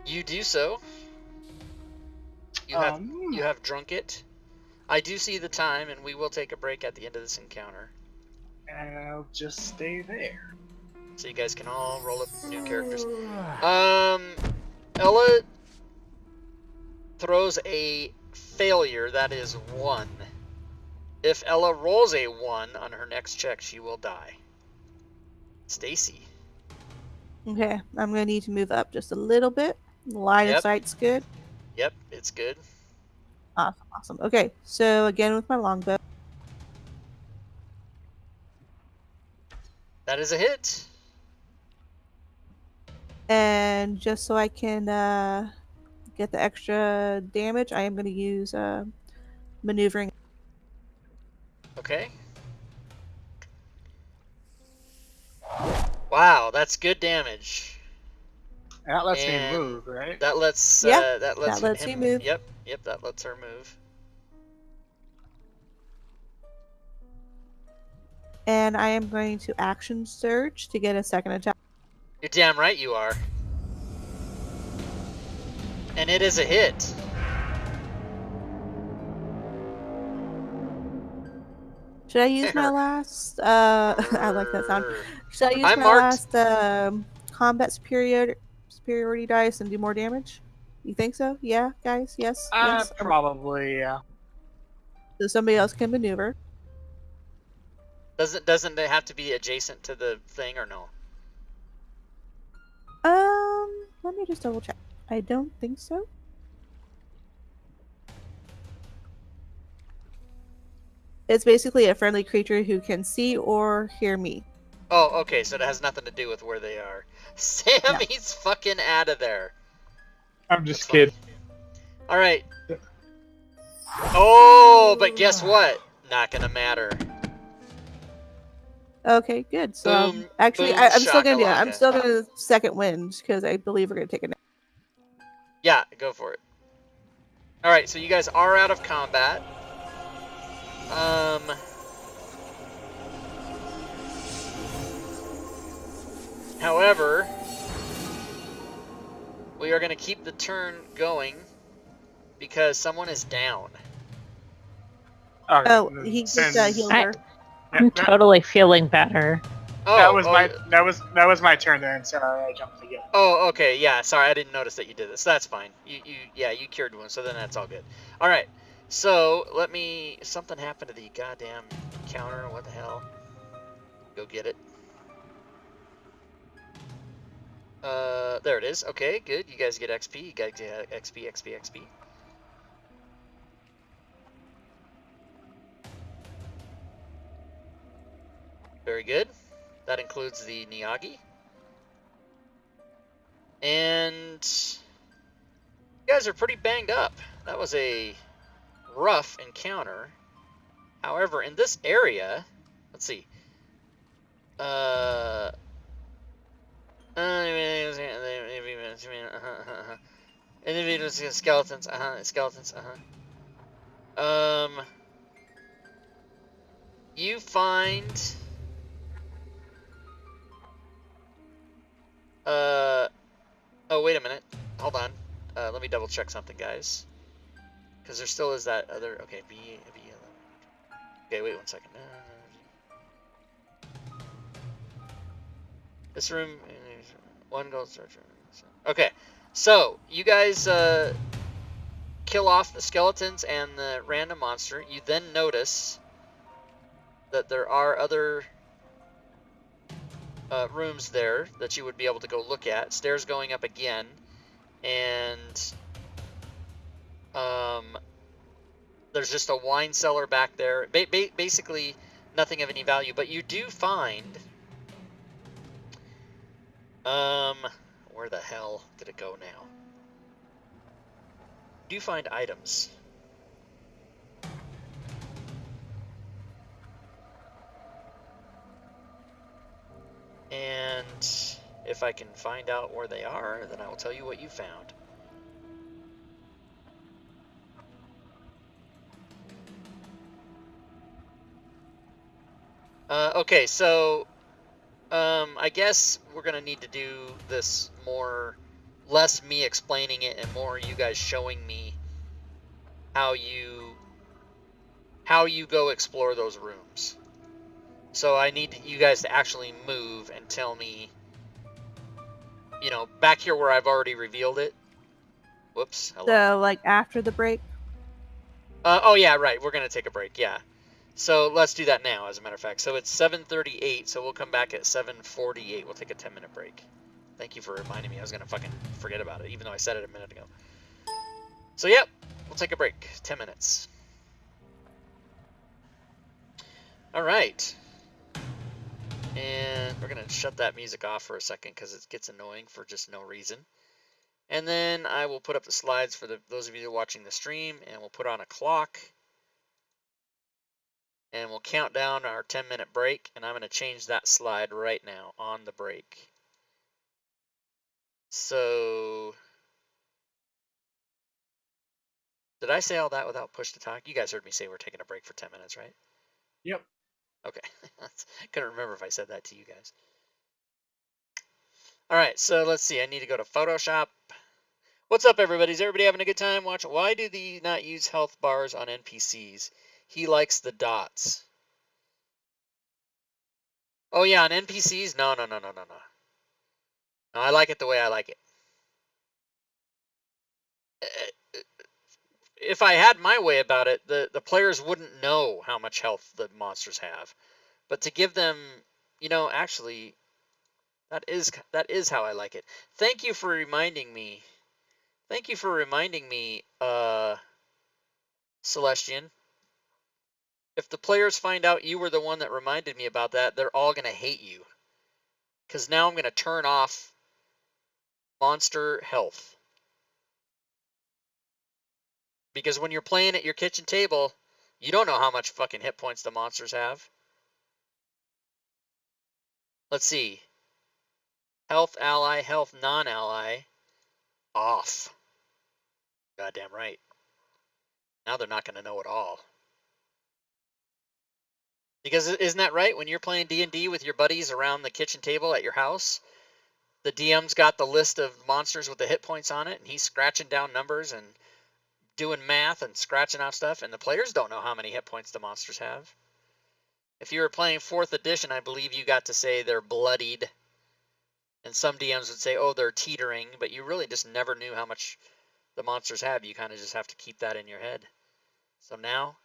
Speaker 1: You do so. You have drunk it. I do see the time, and we will take a break at the end of this encounter.
Speaker 6: And I'll just stay there.
Speaker 1: So you guys can all roll up new characters. Ella throws a failure, that is 1. If Ella rolls a 1 on her next check, she will die. Stacy.
Speaker 5: Okay, I'm going to need to move up just a little bit. Line of sight's good.
Speaker 1: Yep, it's good.
Speaker 5: Awesome. Okay, so again with my longbow.
Speaker 1: That is a hit.
Speaker 5: And just so I can get the extra damage, I am going to use maneuvering.
Speaker 1: Okay. Wow, that's good damage.
Speaker 6: That lets me
Speaker 1: And
Speaker 6: move, right?
Speaker 1: That lets
Speaker 5: that lets
Speaker 1: him
Speaker 5: you move.
Speaker 1: Yep, that lets her move.
Speaker 5: And I am going to action surge to get a second attack.
Speaker 1: You're damn right you are. And it is a hit.
Speaker 5: Should I use my last I like that sound. Should I use my last combat superiority dice and do more damage? You think so? Yeah, guys? Yes? Yes?
Speaker 6: Probably, yeah.
Speaker 5: So somebody else can maneuver.
Speaker 1: Doesn't it have to be adjacent to the thing or no?
Speaker 5: Let me just double check. I don't think so. It's basically a friendly creature who can see or hear me.
Speaker 1: Oh, okay, so it has nothing to do with where they are. Sammy's fucking out of there.
Speaker 4: I'm just kidding.
Speaker 1: Alright. Oh, but guess what? Not gonna matter.
Speaker 5: Okay, good. So
Speaker 1: Boom.
Speaker 5: actually,
Speaker 1: Boom
Speaker 5: I'm still gonna do it. I'm
Speaker 1: shakalaka.
Speaker 5: still gonna second wind because I believe we're gonna take a nap.
Speaker 1: Yeah, go for it. All right, so you guys are out of combat. However, we are going to keep the turn going because someone is down.
Speaker 6: Okay.
Speaker 5: Oh, he just healed her.
Speaker 3: I'm totally feeling better.
Speaker 1: Oh,
Speaker 6: that was my turn then. Sorry, I jumped again.
Speaker 1: Oh, okay. Yeah, sorry, I didn't notice that you did this. That's fine. You cured one, so then that's all good. All right. So let me. Something happened to the goddamn counter. What the hell? Go get it. There it is. Okay, good. You guys get XP. You guys get XP, XP, XP. Very good. That includes the Niyagi. And you guys are pretty banged up. That was a rough encounter. However, in this area, let's see. Individuals, skeletons, skeletons, you find, oh, wait a minute. Hold on. Let me double check something, guys. Because there still is that other, okay, B. Okay, wait 1 second. This room, one gold structure. Okay, so you guys kill off the skeletons and the random monster. You then notice that there are other rooms there that you would be able to go look at. Stairs going up again, and there's just a wine cellar back there. Basically, nothing of any value, but you do find. Where the hell did it go now? You do find items. And if I can find out where they are, then I will tell you what you found. Okay, so I guess we're gonna need to do this more, less me explaining it and more you guys showing me how you go explore those rooms. So I need you guys to actually move and tell me, you know, back here where I've already revealed it. Whoops. Hello.
Speaker 5: So like after the break.
Speaker 1: Oh yeah, right. We're gonna take a break. Yeah. So let's do that now, as a matter of fact. So it's 7:38, so we'll come back at 7:48. We'll take a 10-minute break. Thank you for reminding me. I was going to fucking forget about it, even though I said it a minute ago. So, yep, we'll take a break. 10 minutes. All right. And we're going to shut that music off for a second because it gets annoying for just no reason. And then I will put up the slides for those of you watching the stream, and we'll put on a clock. And we'll count down our 10-minute break, and I'm going to change that slide right now on the break. So, did I say all that without push to talk? You guys heard me say we're taking a break for 10 minutes, right?
Speaker 6: Yep.
Speaker 1: Okay. Couldn't remember if I said that to you guys. All right, so let's see. I need to go to Photoshop. What's up, everybody? Is everybody having a good time watching? Why do they not use health bars on NPCs? He likes the dots. Oh, yeah, on NPCs? No. No, I like it the way I like it. If I had my way about it, the players wouldn't know how much health the monsters have. But to give them, you know, actually, that is how I like it. Thank you for reminding me. Thank you for reminding me, Celestian. If the players find out you were the one that reminded me about that, they're all going to hate you. Because now I'm going to turn off monster health. Because when you're playing at your kitchen table, you don't know how much fucking hit points the monsters have. Let's see. Health ally, health non-ally, off. Goddamn right. Now they're not going to know at all. Because isn't that right? When you're playing D&D with your buddies around the kitchen table at your house, the DM's got the list of monsters with the hit points on it, and he's scratching down numbers and doing math and scratching out stuff, and the players don't know how many hit points the monsters have. If you were playing 4th edition, I believe you got to say they're bloodied, and some DMs would say, oh, they're teetering, but you really just never knew how much the monsters have. You kind of just have to keep that in your head. So now,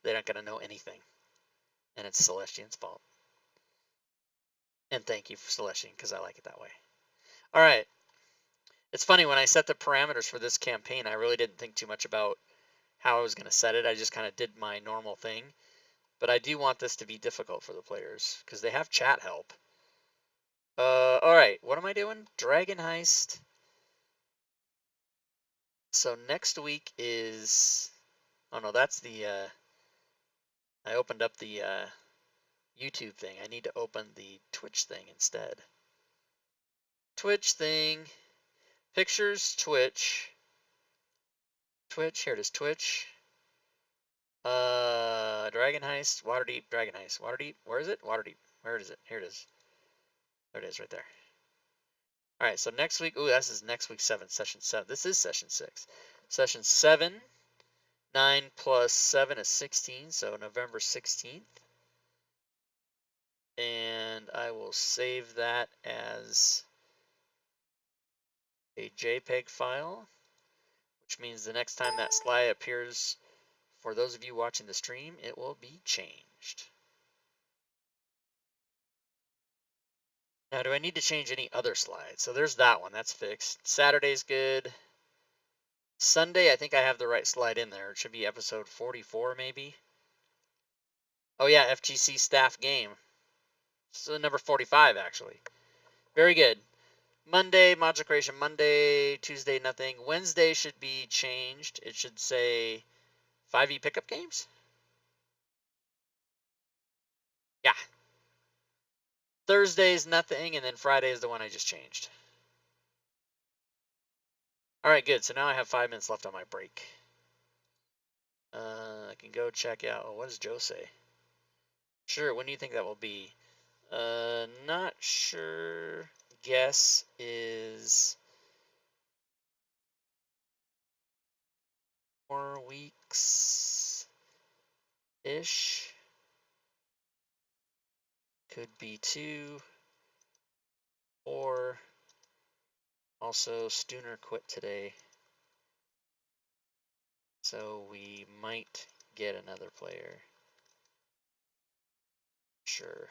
Speaker 1: they're not going to know anything, and it's Celestian's fault. And thank you for Celestian, because I like it that way. All right. It's funny, when I set the parameters for this campaign, I really didn't think too much about how I was going to set it. I just kind of did my normal thing. But I do want this to be difficult for the players, because they have chat help. All right, what am I doing? Dragon Heist. So next week is... Oh, no, that's the... I opened up the YouTube thing. I need to open the Twitch thing instead. Twitch thing. Pictures, Twitch. Twitch, here it is, Twitch. Dragon Heist, Waterdeep, Dragon Heist. Waterdeep, where is it? Waterdeep, where is it? Here it is. There it is, right there. All right, so next week, ooh, this is next week 7, session 7. This is session 6. Session 7, 9 plus 7 is 16, so November 16th. And I will save that as a JPEG file, which means the next time that slide appears, for those of you watching the stream, it will be changed. Now, do I need to change any other slides? So there's that one. That's fixed. Saturday's good. Sunday, I think I have the right slide in there. It should be episode 44, maybe. Oh, yeah, FGC staff game. So number 45, actually. Very good. Monday, module creation. Monday, Tuesday, nothing. Wednesday should be changed. It should say 5e pickup games. Yeah. Thursday's nothing, and then Friday is the one I just changed. All right, good. So now I have 5 minutes left on my break. I can go check out. Oh, what does Joe say? Sure. When do you think that will be? Not sure. Guess is 4 weeks ish. Could be 2. Or also Stooner quit today, so we might get another player. Sure.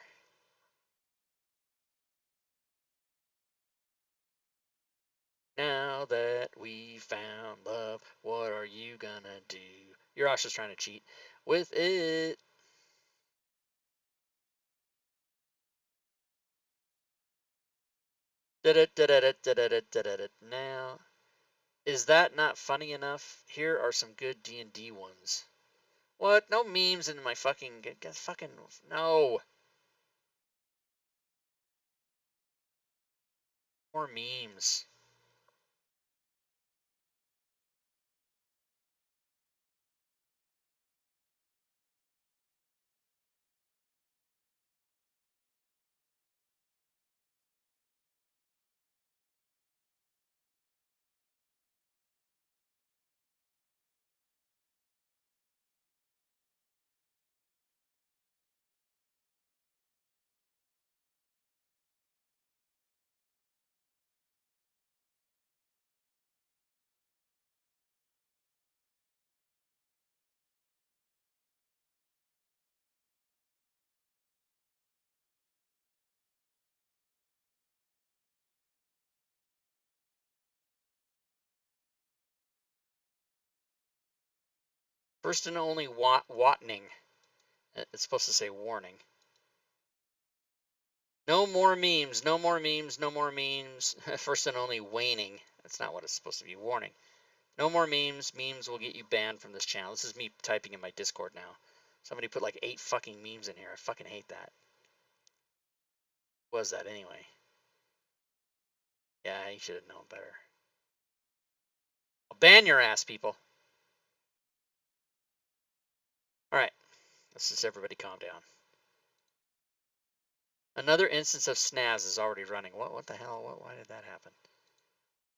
Speaker 1: Now that we found love, what are you gonna do? You're also trying to cheat with it. Now, is that not funny enough? Here are some good D&D ones. What? No memes in my fucking... Fucking... No. More memes. First and only Watning. It's supposed to say warning. No more memes, no more memes, no more memes. First and only waning. That's not what it's supposed to be. Warning. No more memes. Memes will get you banned from this channel. This is me typing in my Discord now. Somebody put like 8 fucking memes in here. I fucking hate that. Was that anyway? Yeah, you should have known better. I'll ban your ass, people. All right, let's just everybody calm down. Another instance of snaz is already running. What the hell? Why did that happen?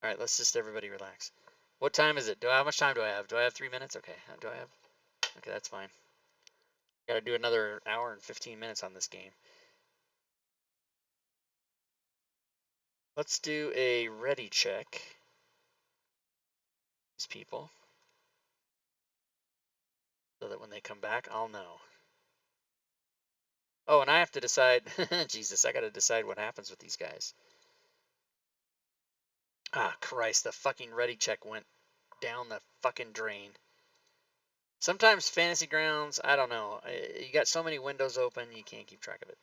Speaker 1: All right, let's just everybody relax. What time is it? How much time do I have? Do I have 3 minutes? Okay, do I have? Okay, that's fine. Got to do another hour and 15 minutes on this game. Let's do a ready check. These people. So that when they come back, I'll know. Oh, and I have to decide. Jesus, I got to decide what happens with these guys. Ah, Christ, the fucking ready check went down the fucking drain. Sometimes Fantasy Grounds, I don't know. You got so many windows open, you can't keep track of it.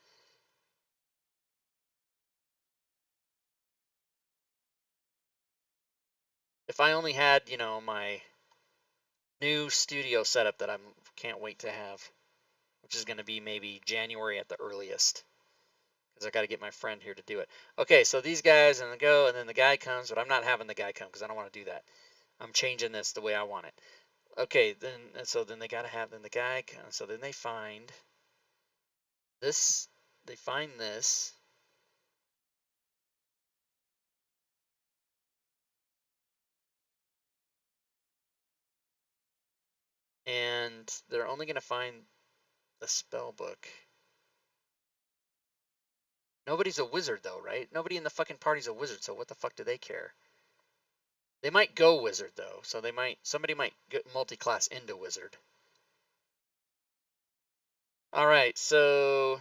Speaker 1: If I only had, you know, my new studio setup that I can't wait to have, which is going to be maybe January at the earliest, because I got to get my friend here to do it. Okay, so these guys and they go, and then the guy comes, but I'm not having the guy come because I don't want to do that. I'm changing this the way I want it. Okay, then so then they got to have then the guy comes. So then they find this. They find this. And they're only going to find the spell book. Nobody's a wizard though, right? Nobody in the fucking party's a wizard, so what the fuck do they care? They might go wizard though, so somebody might get multi-class into wizard. All right, so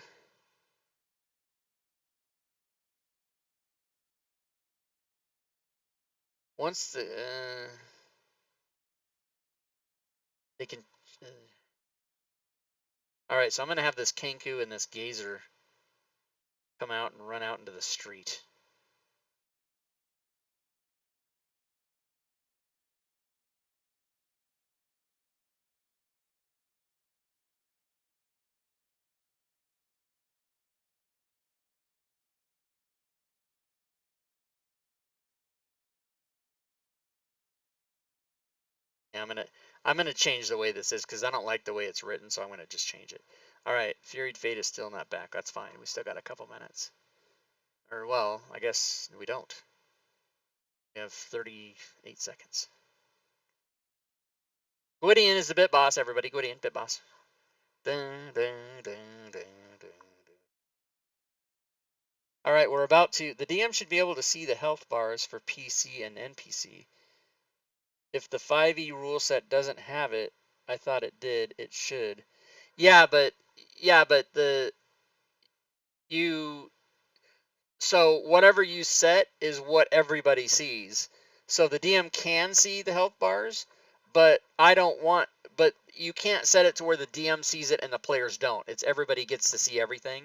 Speaker 1: once they can. All right, so I'm gonna have this Kenku and this Gazer come out and run out into the street. Yeah, I'm gonna change the way this is because I don't like the way it's written, so I'm gonna just change it. All right, Furied Fate is still not back. That's fine. We still got a couple minutes. Or well, I guess we don't. We have 38 seconds. Gwydion is the bit boss, everybody. Gwydion, bit boss. Dun, dun, dun, dun, dun. All right, we're about to. The DM should be able to see the health bars for PC and NPC. If the 5e rule set doesn't have it, I thought it did. It should. Yeah, but so whatever you set is what everybody sees. So the DM can see the health bars, but but you can't set it to where the DM sees it and the players don't. It's everybody gets to see everything.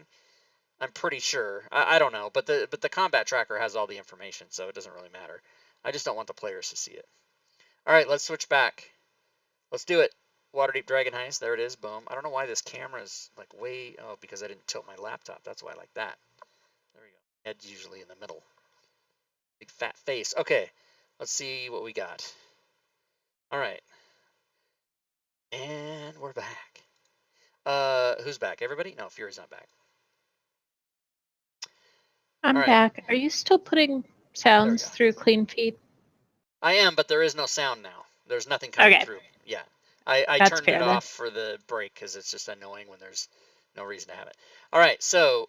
Speaker 1: I'm pretty sure. I don't know, but the combat tracker has all the information, so it doesn't really matter. I just don't want the players to see it. All right, let's switch back. Let's do it. Waterdeep Dragon Heist. There it is. Boom. I don't know why this camera is like way. Oh, because I didn't tilt my laptop. That's why I like that. There we go. Head's usually in the middle. Big fat face. Okay. Let's see what we got. All right. And we're back. Who's back? Everybody? No, Fury's not back.
Speaker 3: I'm back. Are you still putting sounds through Clean Feed?
Speaker 1: I am, but there is no sound now. There's nothing coming through. Yeah. I turned it off for the break because it's just annoying when there's no reason to have it. All right, so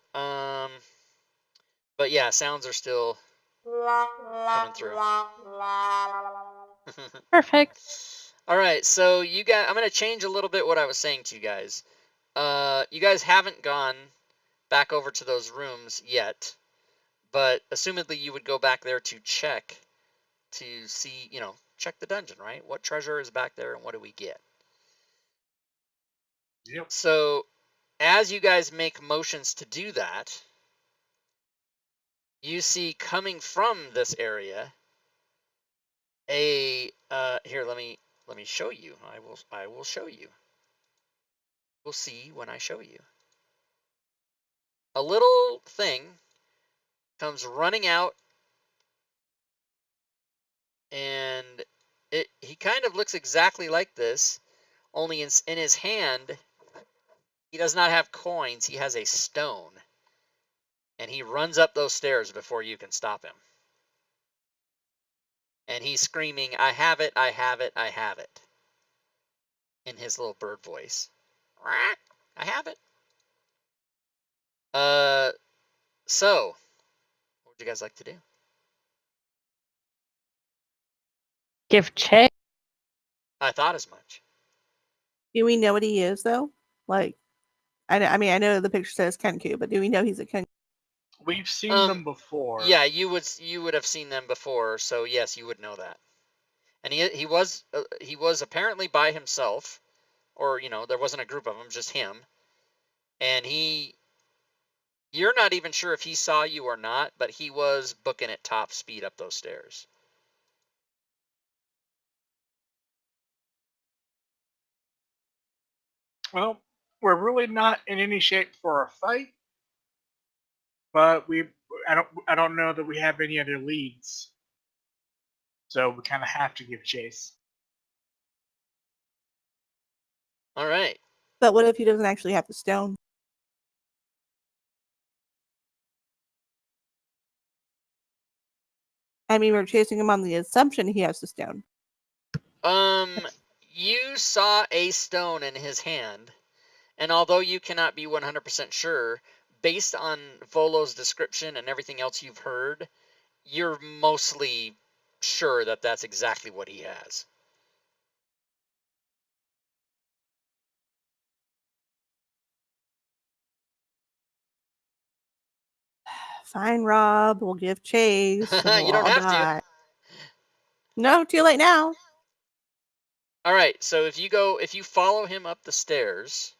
Speaker 1: but yeah, sounds are still coming through.
Speaker 3: Perfect.
Speaker 1: All right, so you guys, I'm gonna change a little bit what I was saying to you guys. You guys haven't gone back over to those rooms yet, but assumedly you would go back there to check to see, check the dungeon, right? What treasure is back there and what do we get?
Speaker 6: Yep.
Speaker 1: So as you guys make motions to do that, you see coming from this area here, let me show you. I will show you. We'll see when I show you. A little thing comes running out, and he kind of looks exactly like this, only in his hand, he does not have coins, he has a stone. And he runs up those stairs before you can stop him. And he's screaming, I have it, I have it, I have it. In his little bird voice. I have it. So, what would you guys like to do?
Speaker 3: Give chase.
Speaker 1: I thought as much.
Speaker 5: Do we know what he is though? Like, I mean, I know the picture says Kenku, but do we know he's a Kenku?
Speaker 6: We've seen them before.
Speaker 1: Yeah, you would have seen them before, so yes, you would know that. And he was apparently by himself, or there wasn't a group of them, just him. And you're not even sure if he saw you or not, but he was booking at top speed up those stairs.
Speaker 6: Well, we're really not in any shape for a fight, but I don't know that we have any other leads, so we kind of have to give chase.
Speaker 1: All right.
Speaker 5: But what if he doesn't actually have the stone? I mean, we're chasing him on the assumption he has the stone.
Speaker 1: You saw a stone in his hand, and although you cannot be 100% sure, based on Volo's description and everything else you've heard, you're mostly sure that that's exactly what he has.
Speaker 5: Fine, Rob. We'll give chase. And we'll
Speaker 1: You don't
Speaker 5: all
Speaker 1: have
Speaker 5: die.
Speaker 1: to.
Speaker 5: No, too late now.
Speaker 1: All right, so if you follow him up the stairs,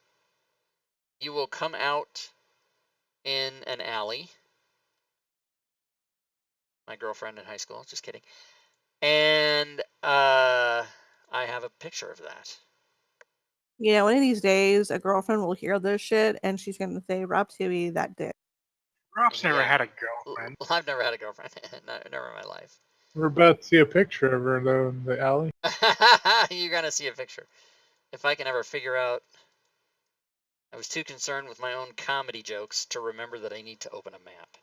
Speaker 1: you will come out in an alley. My girlfriend in high school, just kidding. And I have a picture of that.
Speaker 5: Yeah, one of these days, a girlfriend will hear this shit, and she's gonna say, "Rob Tui, that dick."
Speaker 6: Rob's never
Speaker 1: Yeah.
Speaker 6: had a girlfriend.
Speaker 1: I've never had a girlfriend. Never in my life.
Speaker 4: We're about to see a picture of her though in the alley.
Speaker 1: You're gonna see a picture. If I can ever figure out. I was too concerned with my own comedy jokes to remember that I need to open a map.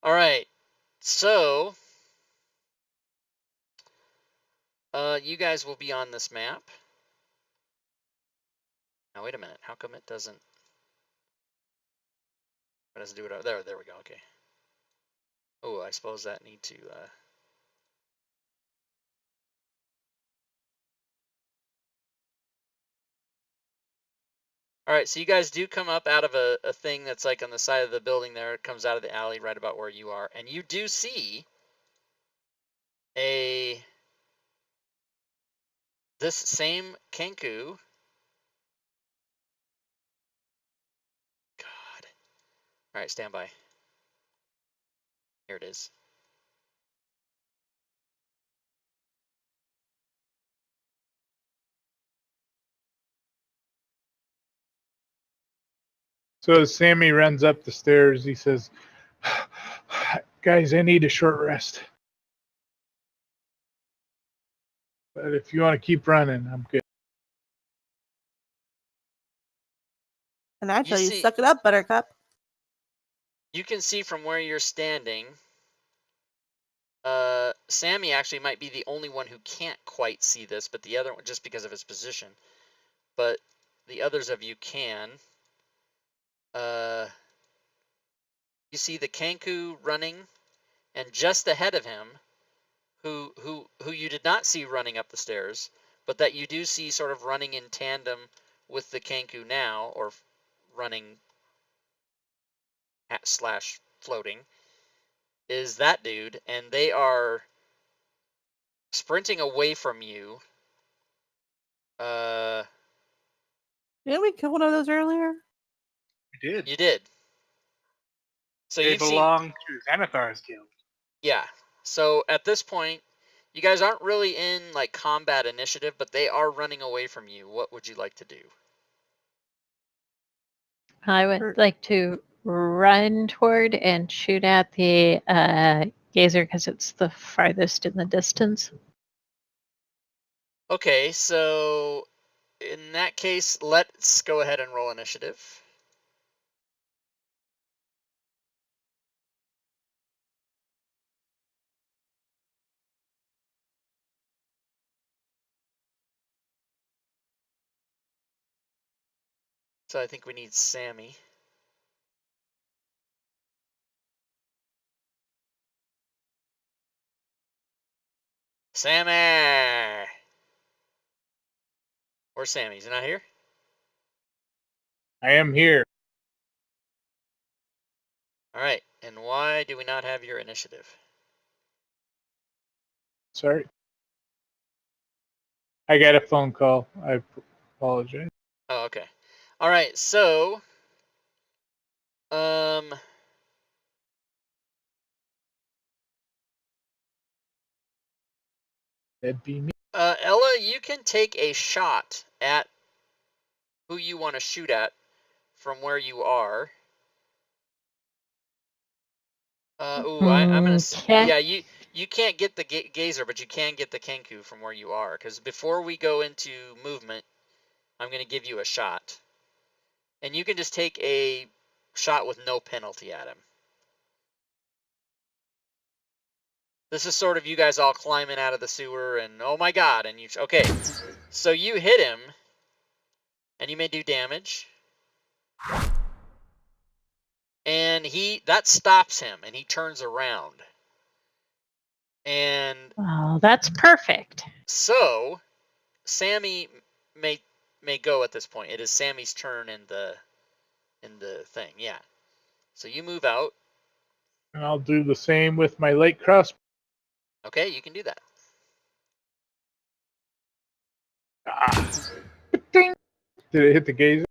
Speaker 1: All right, so you guys will be on this map. Now wait a minute. How come it doesn't? It doesn't do it. There we go. Okay. Oh, I suppose that need to. All right, so you guys do come up out of a thing that's like on the side of the building there. It comes out of the alley right about where you are. And you do see this same Kenku. God. All right, stand by. Here it is.
Speaker 4: So as Sammy runs up the stairs, he says, "Guys, I need a short rest. But if you want to keep running, I'm good."
Speaker 5: And I tell you, suck it up, Buttercup.
Speaker 1: You can see from where you're standing, Sammy actually might be the only one who can't quite see this, but the other one, just because of his position. But the others of you can. You see the Kenku running, and just ahead of him, who you did not see running up the stairs, but that you do see sort of running in tandem with the Kenku now, or running / floating, is that dude, and they are sprinting away from you.
Speaker 5: Didn't we kill one of those earlier?
Speaker 6: We did.
Speaker 1: You did. So
Speaker 6: they belong to Xanathar's guild.
Speaker 1: Yeah. So at this point, You guys aren't really in like combat initiative, but they are running away from you. What would you like to do?
Speaker 3: I would like to run toward and shoot at the gazer because it's the farthest in the distance.
Speaker 1: Okay, so in that case, let's go ahead and roll initiative. So I think we need Sammy. Sammy! Where's Sammy? He's not here?
Speaker 4: I am here.
Speaker 1: Alright, and why do we not have your initiative?
Speaker 4: Sorry. I got a phone call. I apologize.
Speaker 1: Oh, okay. Alright, so...
Speaker 4: That'd be me.
Speaker 1: Ella, you can take a shot at who you want to shoot at from where you are. I'm gonna. Yeah, you can't get the gazer, but you can get the Kenku from where you are. Because before we go into movement, I'm gonna give you a shot, and you can just take a shot with no penalty at him. This is sort of you guys all climbing out of the sewer, and oh my god, and you. Okay, so you hit him, and you may do damage. And that stops him, and he turns around. And
Speaker 3: oh, that's perfect.
Speaker 1: So, Sammy may go at this point. It is Sammy's turn in the thing. Yeah. So you move out.
Speaker 4: And I'll do the same with my light crossbow.
Speaker 1: Okay, you can do that.
Speaker 4: Did it hit the gazer?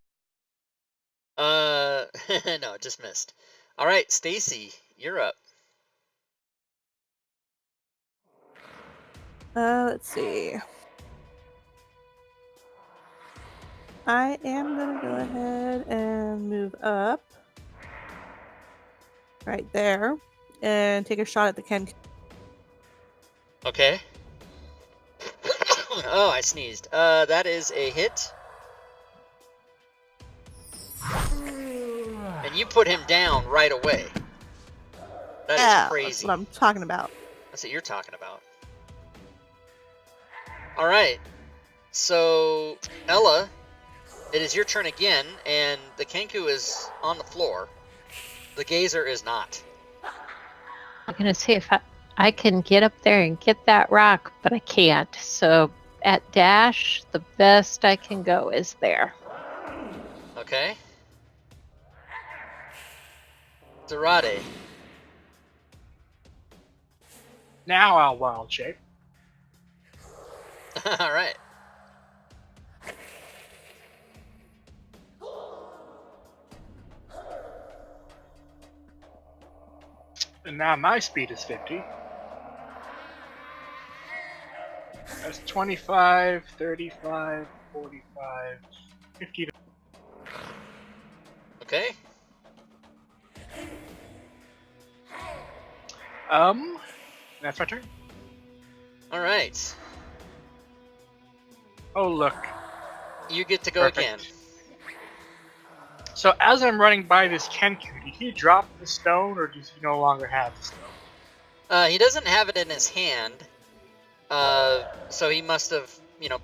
Speaker 1: No, it just missed. All right, Stacy, you're up.
Speaker 5: Let's see. I am gonna go ahead and move up right there and take a shot at the Ken.
Speaker 1: Okay. Oh, I sneezed. That is a hit. And you put him down right away. That is crazy.
Speaker 5: That's what I'm talking about.
Speaker 1: That's what you're talking about. All right. So, Ella, it is your turn again, and the Kenku is on the floor. The gazer is not.
Speaker 3: I'm going to see if I can get up there and get that rock, but I can't. So at dash, the best I can go is there.
Speaker 1: Okay. Zarate.
Speaker 6: Now I'll wild shape.
Speaker 1: All right.
Speaker 6: And now my speed is 50. That's 25, 35, 45, 50.
Speaker 1: Okay.
Speaker 6: That's my turn.
Speaker 1: All right.
Speaker 6: Oh, look.
Speaker 1: You get to go
Speaker 6: Perfect.
Speaker 1: again.
Speaker 6: So as I'm running by this Kenku, did he drop the stone, or does he no longer have the stone?
Speaker 1: He doesn't have it in his hand. So he must have,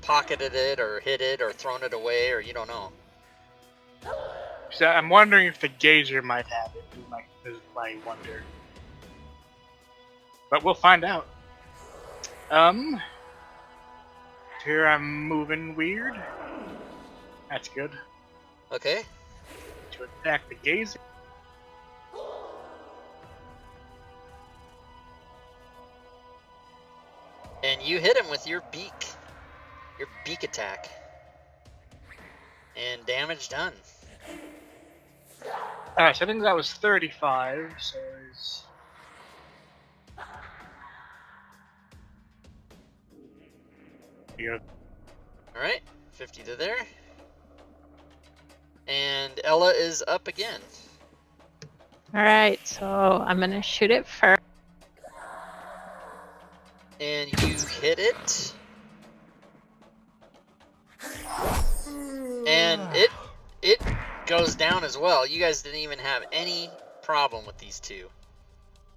Speaker 1: pocketed it or hid it or thrown it away, or you don't know.
Speaker 6: So I'm wondering if the gazer might have it. Is my wonder. But we'll find out. Here I'm moving weird. That's good.
Speaker 1: Okay.
Speaker 6: To attack the gazer.
Speaker 1: And you hit him with your beak attack. And damage done.
Speaker 6: Alright, so I think that was 35, so it's... Here.
Speaker 1: All right, 50 to there. And Ella is up again.
Speaker 3: All right, so I'm going to shoot it first.
Speaker 1: And you hit it. And it goes down as well. You guys didn't even have any problem with these two.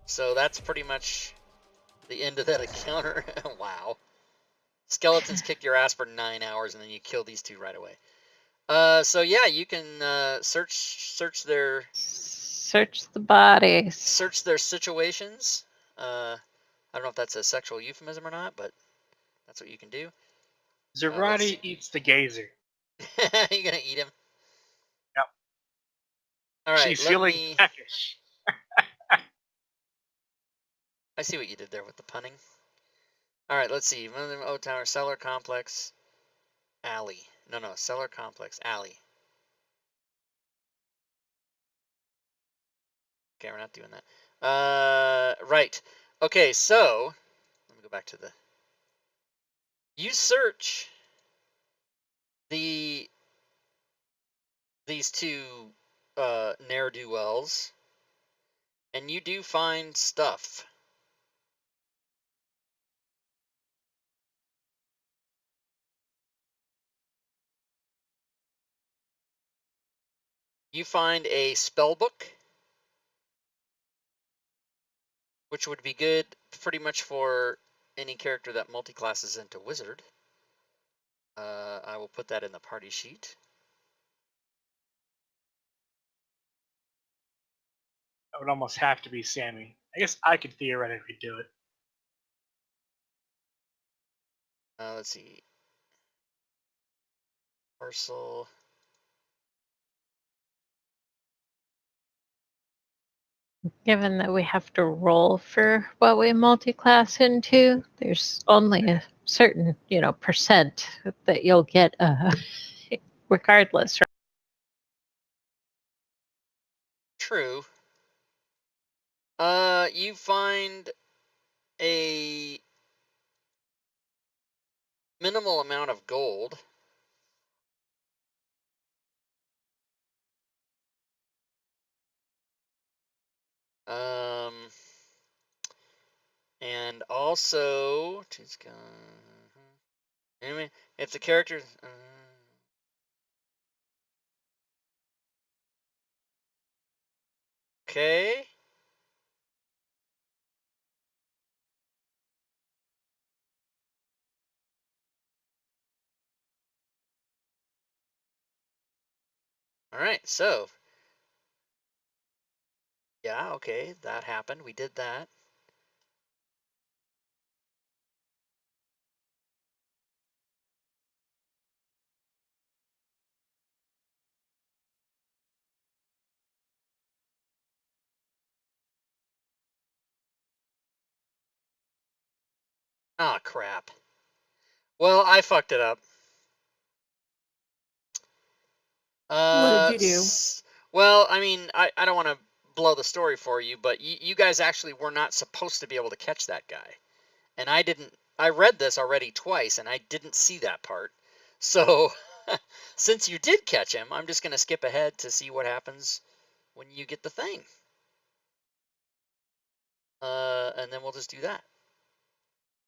Speaker 1: So that's pretty much the end of that encounter. Wow. Skeletons kick your ass for 9 hours and then you kill these two right away. So yeah, you can search their
Speaker 3: the bodies.
Speaker 1: Search their situations. I don't know if that's a sexual euphemism or not, but that's what you can do.
Speaker 6: Zerati eats the gazer.
Speaker 1: You gonna eat him?
Speaker 6: Yep.
Speaker 1: All right.
Speaker 6: She's feeling peckish.
Speaker 1: I see what you did there with the punning. All right, let's see. O Tower, Cellar Complex, Alley. No, Cellar Complex, Alley. Okay, we're not doing that. Right. Okay, so let me go back to the. You search these two ne'er-do-wells, and you do find stuff. You find a spell book, which would be good pretty much for any character that multi-classes into wizard. I will put that in the party sheet.
Speaker 6: That would almost have to be Sammy. I guess I could theoretically do it.
Speaker 1: Let's see. Parcel.
Speaker 3: Given that we have to roll for what we multi-class into, there's only a certain, percent that you'll get regardless. Right?
Speaker 1: True. You find a minimal amount of gold. And also, anyway, if the character, okay. All right, so yeah, okay, that happened. We did that. Ah, crap. Well, I fucked it up.
Speaker 5: What did you do?
Speaker 1: Well, I mean, I don't want to blow the story for you, but you guys actually were not supposed to be able to catch that guy. And I didn't. I read this already twice, and I didn't see that part. So, since you did catch him, I'm just going to skip ahead to see what happens when you get the thing. And then we'll just do that.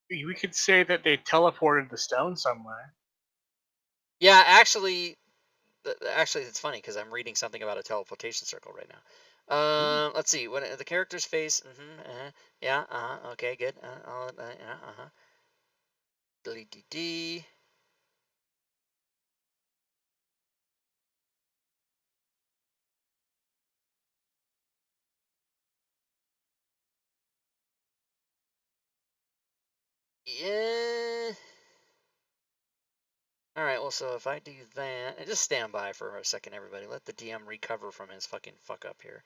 Speaker 6: We could say that they teleported the stone somewhere.
Speaker 1: Yeah, actually, it's funny because I'm reading something about a teleportation circle right now. Let's see. When the character's face. Yeah. Okay. Good. D. Yeah. All right. Well, so if I do that, just stand by for a second, everybody. Let the DM recover from his fucking fuck up here.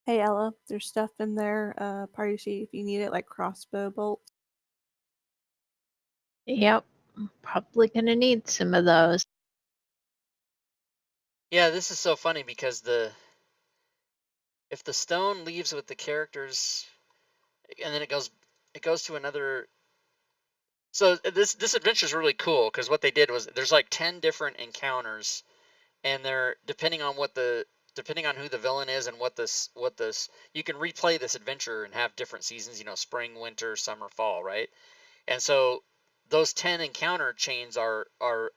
Speaker 5: Hey Ella, there's stuff in their party sheet if you need it, like crossbow bolts.
Speaker 3: Yep, I'm probably gonna need some of those.
Speaker 1: Yeah, this is so funny because if the stone leaves with the characters, and then it it goes to another. So this adventure is really cool because what they did was there's like 10 different encounters, and they're depending on who the villain is and what this you can replay this adventure and have different seasons, spring, winter, summer, fall, right? And so those 10 encounter chains are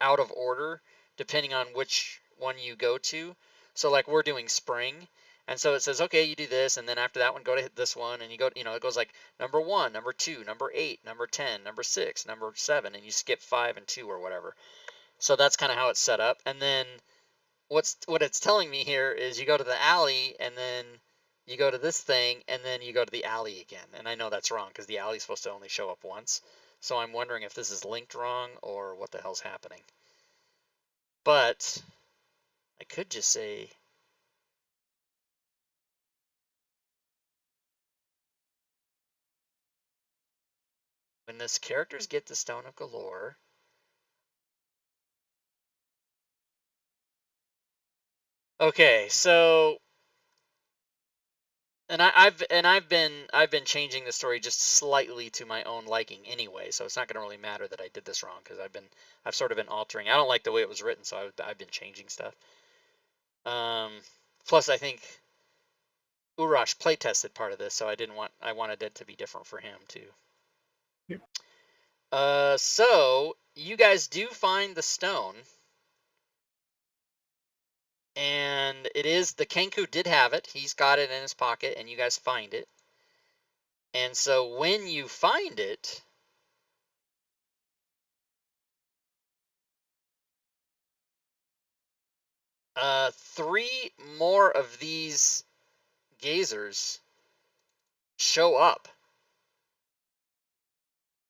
Speaker 1: out of order depending on which one you go to. So like we're doing spring, and so it says, okay, you do this, and then after that one, go to this one, and you go, it goes like number 1, number 2, number 8, number 10, number 6, number 7, and you skip 5 and 2 or whatever. So that's kind of how it's set up. And then what it's telling me here is you go to the alley, and then you go to this thing, and then you go to the alley again. And I know that's wrong because the alley is supposed to only show up once. So I'm wondering if this is linked wrong or what the hell's happening. But I could just say, when this characters get the Stone of Galore, okay, so I've been changing the story just slightly to my own liking anyway, so it's not going to really matter that I did this wrong because I've sort of been altering. I don't like the way it was written, so I've been changing stuff. Plus I think Urash playtested part of this, so I wanted it to be different for him too. Yep. So you guys do find the stone, and it is the Kenku did have it. He's got it in his pocket, and you guys find it. And so when you find it, three more of these gazers show up.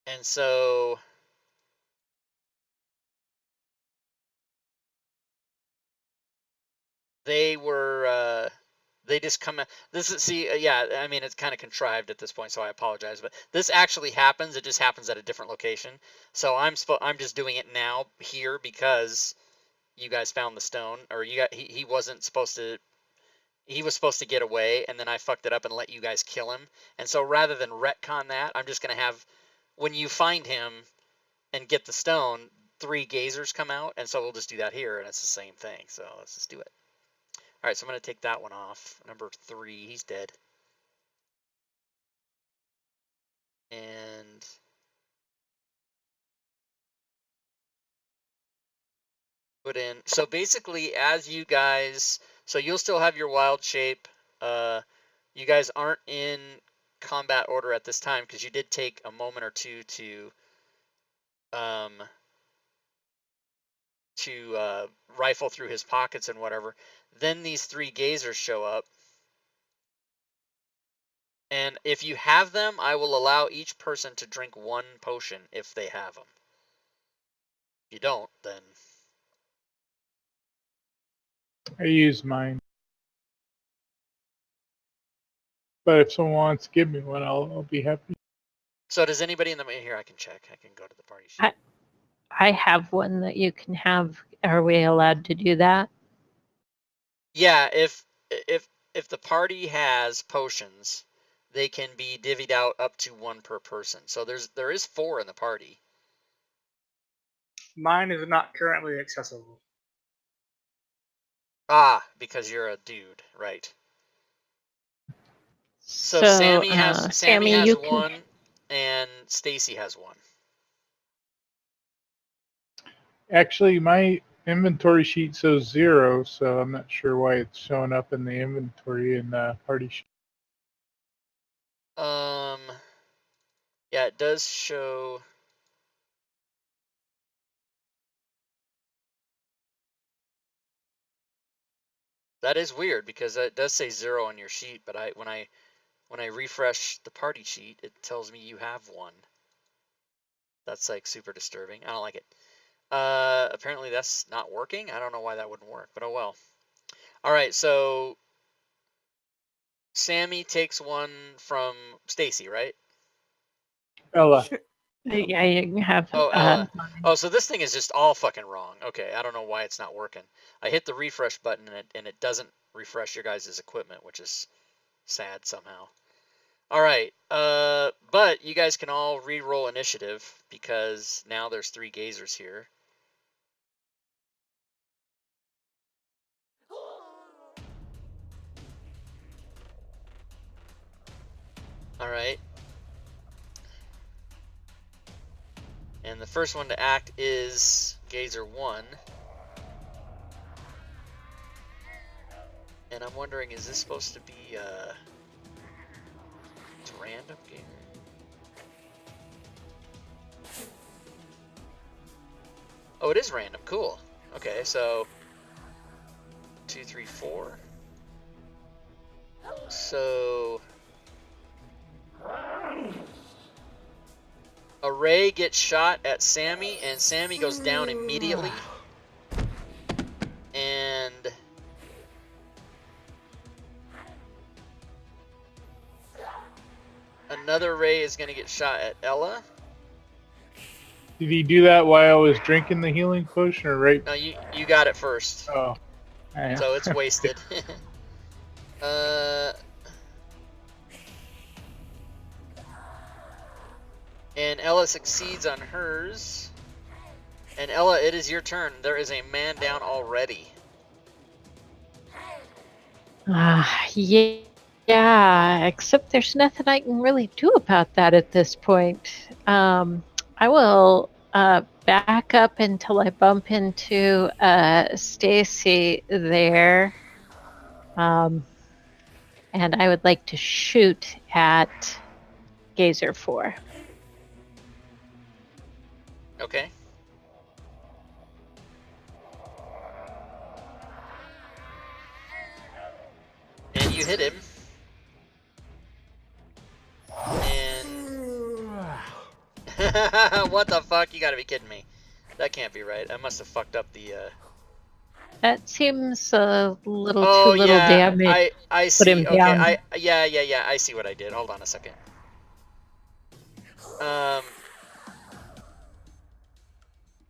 Speaker 1: And so they were they just come out. This is yeah, I mean it's kind of contrived at this point, so I apologize, but this actually happens. It just happens at a different location. So I'm just doing it now here because you guys found the stone, or he wasn't supposed to. He was supposed to get away, and then I fucked it up and let you guys kill him. And so rather than retcon that, I'm just gonna have, when you find him and get the stone, 3 gazers come out, and so we'll just do that here, and it's the same thing. So let's just do it. All right, so I'm going to take that one off. Number 3, he's dead. And put in, so basically as you guys, so you'll still have your wild shape. You guys aren't in combat order at this time because you did take a moment or two to rifle through his pockets and whatever. Then these 3 gazers show up. And if you have them, I will allow each person to drink 1 potion if they have them. If you don't, then...
Speaker 4: I use mine. But if someone wants to give me one, I'll be happy.
Speaker 1: So does anybody in the... Here, I can check. I can go to the party sheet.
Speaker 3: I have one that you can have. Are we allowed to do that?
Speaker 1: Yeah, if the party has potions, they can be divvied out up to 1 per person. So there is 4 in the party.
Speaker 6: Mine is not currently accessible.
Speaker 1: Ah, because you're a dude, right? So Sammy has 1, and Stacy has 1.
Speaker 4: Actually, my inventory sheet shows 0, so I'm not sure why it's showing up in the inventory in the party sheet.
Speaker 1: Yeah, it does show. That is weird because it does say 0 on your sheet, but when I refresh the party sheet, it tells me you have 1. That's like super disturbing. I don't like it. Apparently that's not working. I don't know why that wouldn't work, but oh well. All right, so Sammy takes 1 from Stacy, right?
Speaker 4: Ella.
Speaker 5: Sure.
Speaker 3: Yeah, you can have.
Speaker 1: Oh, Ella. Oh, so this thing is just all fucking wrong. Okay, I don't know why it's not working. I hit the refresh button and it doesn't refresh your guys' equipment, which is sad somehow. All right. But you guys can all re-roll initiative because now there's 3 gazers here. All right. And the first one to act is Gazer 1. And I'm wondering, is this supposed to be, it's random game? Oh, it is random. Cool. Okay, so 2, 3, 4. So a ray gets shot at Sammy, and Sammy goes down immediately. And another ray is going to get shot at Ella.
Speaker 4: Did he do that while I was drinking the healing potion, or right?
Speaker 1: No, you got it first.
Speaker 4: Oh.
Speaker 1: So it's wasted. And Ella succeeds on hers. And Ella, it is your turn. There is a man down already.
Speaker 3: Yeah, except there's nothing I can really do about that at this point. I will back up until I bump into Stacy there. And I would like to shoot at Gazer 4.
Speaker 1: Okay. And you hit him. And what the fuck? You gotta be kidding me. That can't be right. I must have fucked up the
Speaker 3: That seems a little too little damage.
Speaker 1: I see.
Speaker 3: Put him
Speaker 1: Okay,
Speaker 3: down.
Speaker 1: yeah. I see what I did. Hold on a second.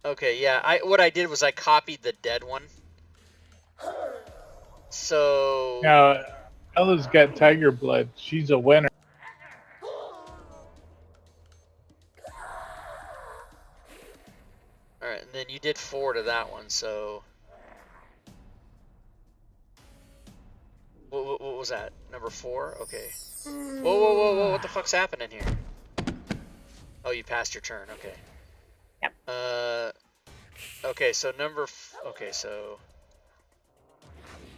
Speaker 1: Okay, yeah. What I did was I copied the dead one. So
Speaker 4: Now, Ella's got tiger blood. She's a winner.
Speaker 1: all right, and then you did 4 to that one. So what was that? Number 4? Okay. Whoa! What the fuck's happening here? Oh, you passed your turn. Okay.
Speaker 3: Yep.
Speaker 1: Okay, so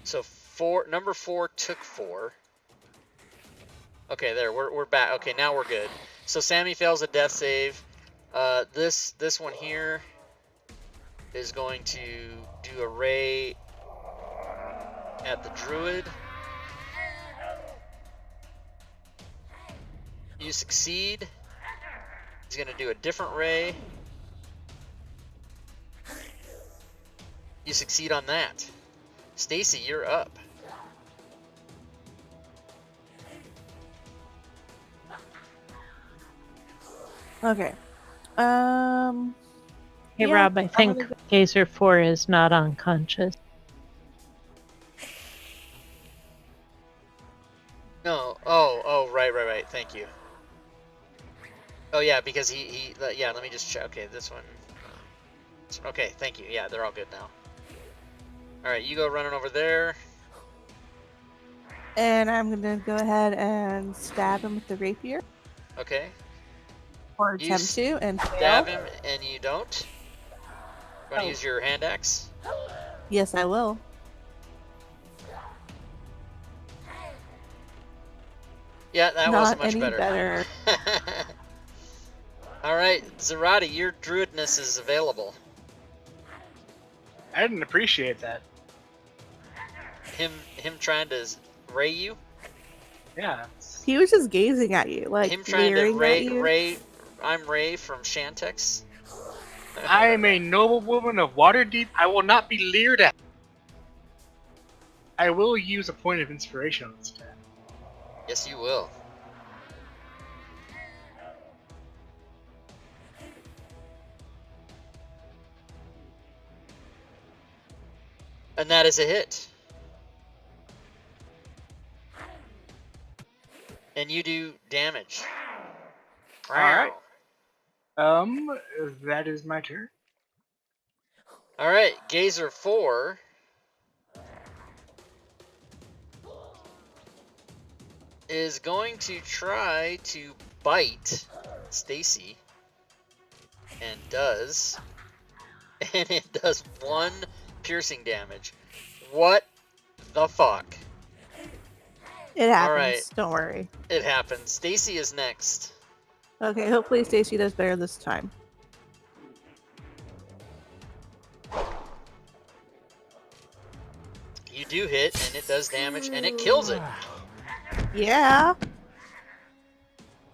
Speaker 1: so 4. Number 4 took 4. Okay, there we're back. Okay, now we're good. So Sammy fails a death save. This one here is going to do a ray at the druid. You succeed. He's gonna do a different ray. You succeed on that. Stacy, you're up.
Speaker 5: Okay.
Speaker 3: Hey,
Speaker 5: Yeah,
Speaker 3: Rob, I think Gazer 4 is not unconscious.
Speaker 1: No. Oh, right. Thank you. Oh yeah, because yeah. Let me just check. Okay, this one. Okay, thank you. Yeah, they're all good now. All right, you go running over there.
Speaker 5: And I'm gonna go ahead and stab him with the rapier.
Speaker 1: Okay.
Speaker 5: Or attempt to, and
Speaker 1: stab
Speaker 5: fail.
Speaker 1: him, and you don't. You want to use your hand axe?
Speaker 5: Yes, I will.
Speaker 1: Yeah, that wasn't much
Speaker 5: better.
Speaker 1: All right, Zarati, your druidness is available.
Speaker 6: I didn't appreciate that.
Speaker 1: Him trying to ray you?
Speaker 6: Yeah.
Speaker 5: He was just gazing at you, like
Speaker 1: him trying to
Speaker 5: leering at you.
Speaker 1: Ray. I'm Ray from Shantex.
Speaker 6: I am a noblewoman of Waterdeep. I will not be leered at. I will use a point of inspiration on this guy.
Speaker 1: Yes, you will. And that is a hit. And you do damage.
Speaker 6: All right. That is my turn.
Speaker 1: All right, Gazer 4 is going to try to bite Stacy, and does, and it does 1 piercing damage. What the fuck?
Speaker 5: It happens.
Speaker 1: All right,
Speaker 5: Don't worry.
Speaker 1: it happens. Stacy is next.
Speaker 5: Okay, hopefully Stacy does better this time.
Speaker 1: You do hit, and it does damage, and it kills it.
Speaker 5: Yeah.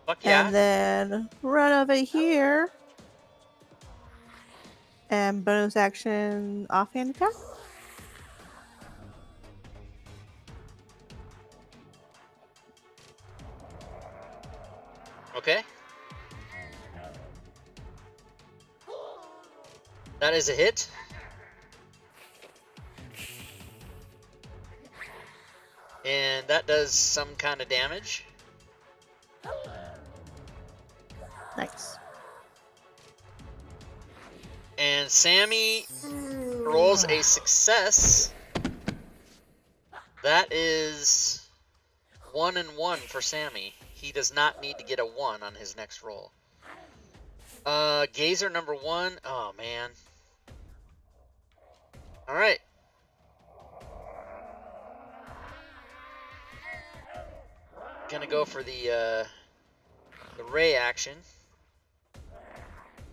Speaker 1: Fuck yeah.
Speaker 5: And then run over here. And bonus action offhand attack.
Speaker 1: Okay. That is a hit. And that does some kind of damage.
Speaker 5: Nice.
Speaker 1: And Sammy rolls a success. That is 1 and 1 for Sammy. He does not need to get a 1 on his next roll. Gazer number 1. Oh, man. All right. Gonna go for the ray action.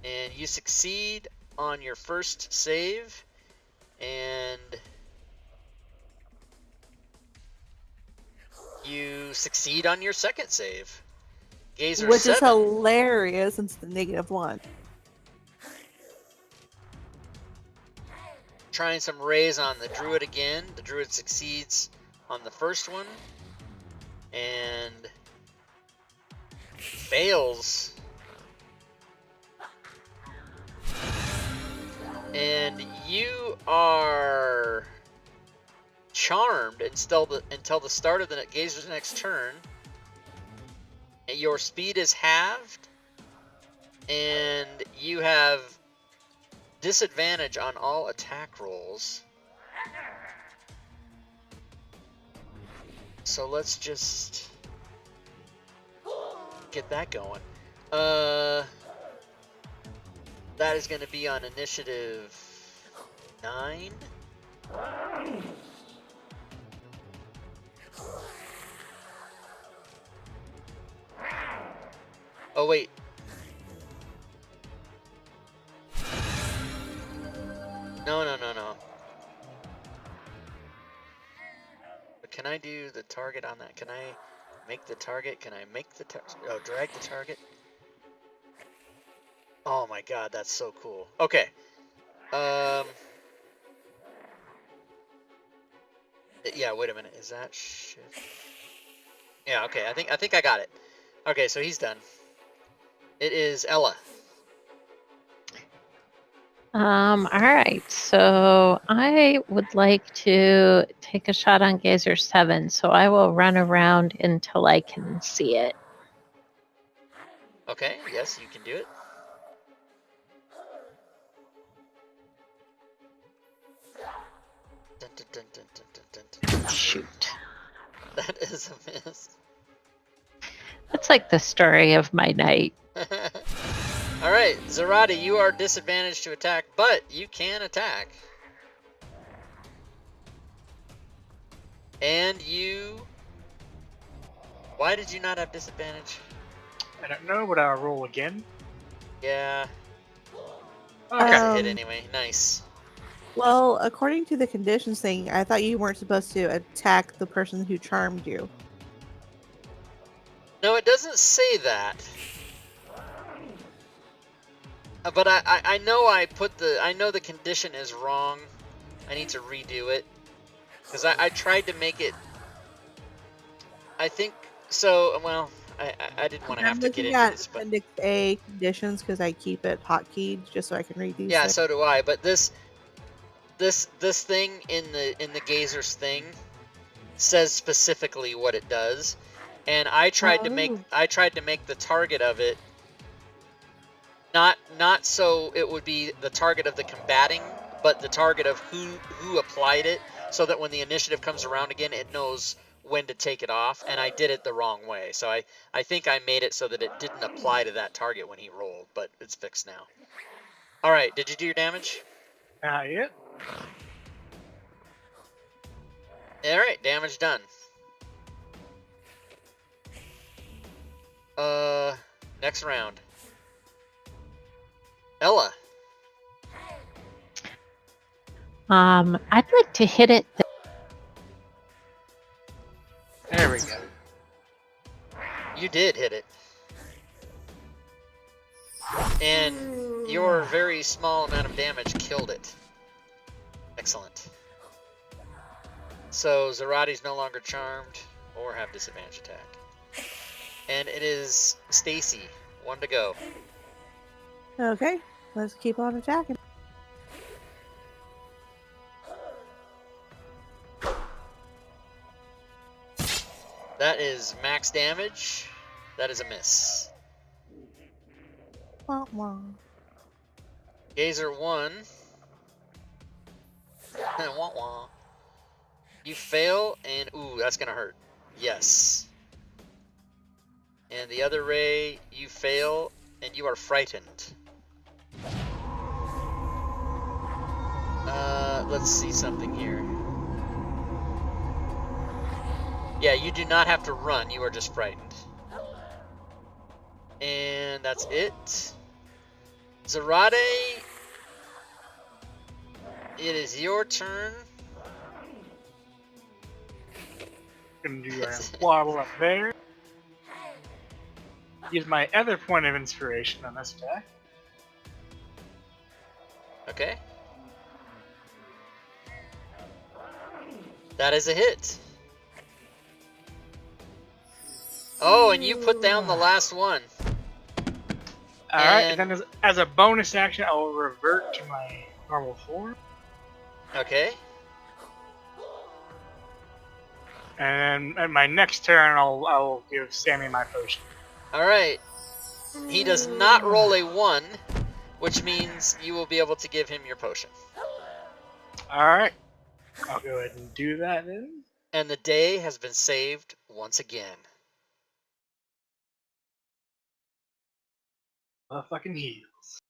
Speaker 1: And you succeed on your first save. And you succeed on your second save. Gazer
Speaker 5: Which
Speaker 1: 7.
Speaker 5: is hilarious since the -1.
Speaker 1: Trying some rays on the druid again. The druid succeeds on the first one. And fails. And you are charmed until the start of the Gazer's next turn. Your speed is halved, and you have disadvantage on all attack rolls. So let's just get that going. That is going to be on initiative 9. Oh, wait. No. But can I do the target on that? Can I make the target? Can I make the drag the target? Oh my god, that's so cool. Okay. Yeah, wait a minute. Is that shit? Yeah, okay. I think I got it. Okay, so he's done. It is Ella.
Speaker 3: All right, so I would like to take a shot on Gazer 7, so I will run around until I can see it.
Speaker 1: Okay, yes, you can do it. Dun, dun, dun, dun, dun, dun, dun, dun.
Speaker 3: Shoot.
Speaker 1: That is a miss.
Speaker 3: That's like the story of my night.
Speaker 1: All right, Zarati, you are disadvantaged to attack, but you can attack. And you... Why did you not have disadvantage?
Speaker 6: I don't know, but I'll roll again.
Speaker 1: Yeah.
Speaker 6: Okay.
Speaker 1: That's a hit anyway. Nice.
Speaker 5: Well, according to the conditions thing, I thought you weren't supposed to attack the person who charmed you.
Speaker 1: No, it doesn't say that. But I know I know the condition is wrong. I need to redo it. Because I tried to make it... I think... So, well, I didn't want to have to get into this, but...
Speaker 5: Appendix A conditions because I keep it hotkeyed just so I can read these.
Speaker 1: Yeah,
Speaker 5: things.
Speaker 1: so do I. But this thing in the Gazer's thing says specifically what it does. and I tried to make the target of it not so it would be the target of the combating, but the target of who applied it, so that when the initiative comes around again, it knows when to take it off. And I did it the wrong way, so I think I made it so that it didn't apply to that target when he rolled, but it's fixed now. All right, did you do your damage?
Speaker 6: Yeah.
Speaker 1: All right, damage done. Next round. Ella.
Speaker 3: I'd like to hit it.
Speaker 6: There we go.
Speaker 1: You did hit it. And your very small amount of damage killed it. Excellent. So Zarati's no longer charmed or have disadvantage attack. And it is Stacy. 1 to go.
Speaker 5: Okay, let's keep on attacking.
Speaker 1: That is max damage. That is a miss.
Speaker 5: Wah, wah.
Speaker 1: Gazer 1. Wah, wah. You fail, and ooh, that's gonna hurt. Yes. And the other ray, you fail, and you are frightened. Let's see something here. Yeah, you do not have to run, you are just frightened. And that's it. Zarate, it is your turn.
Speaker 6: Gonna do a waddle up there. Use my other point of inspiration on this attack.
Speaker 1: Okay. That is a hit. Oh, and you put down the last one.
Speaker 6: Alright, and then as a bonus action, I will revert to my normal form.
Speaker 1: Okay.
Speaker 6: And at my next turn, I will give Sammy my potion.
Speaker 1: Alright. He does not roll a 1, which means you will be able to give him your potion.
Speaker 6: Alright. I'll go ahead and do that then.
Speaker 1: And the day has been saved once again.
Speaker 6: Fucking heals.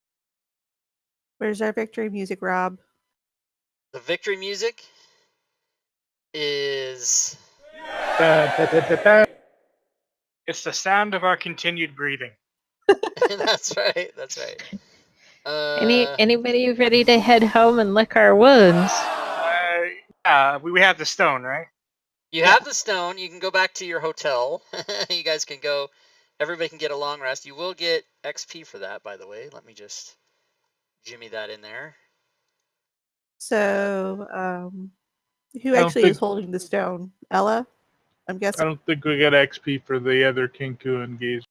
Speaker 5: Where's our victory music, Rob?
Speaker 1: The victory music is...
Speaker 6: It's the sound of our continued breathing.
Speaker 1: That's right, that's right.
Speaker 3: Anybody ready to head home and lick our wounds?
Speaker 6: Yeah, we have the stone, right?
Speaker 1: You have the stone. You can go back to your hotel. You guys can go. Everybody can get a long rest. You will get XP for that, by the way. Let me just jimmy that in there.
Speaker 5: So, who actually is holding the stone? Ella? I'm guessing.
Speaker 4: I don't think we got XP for the other Kenku and Gaze.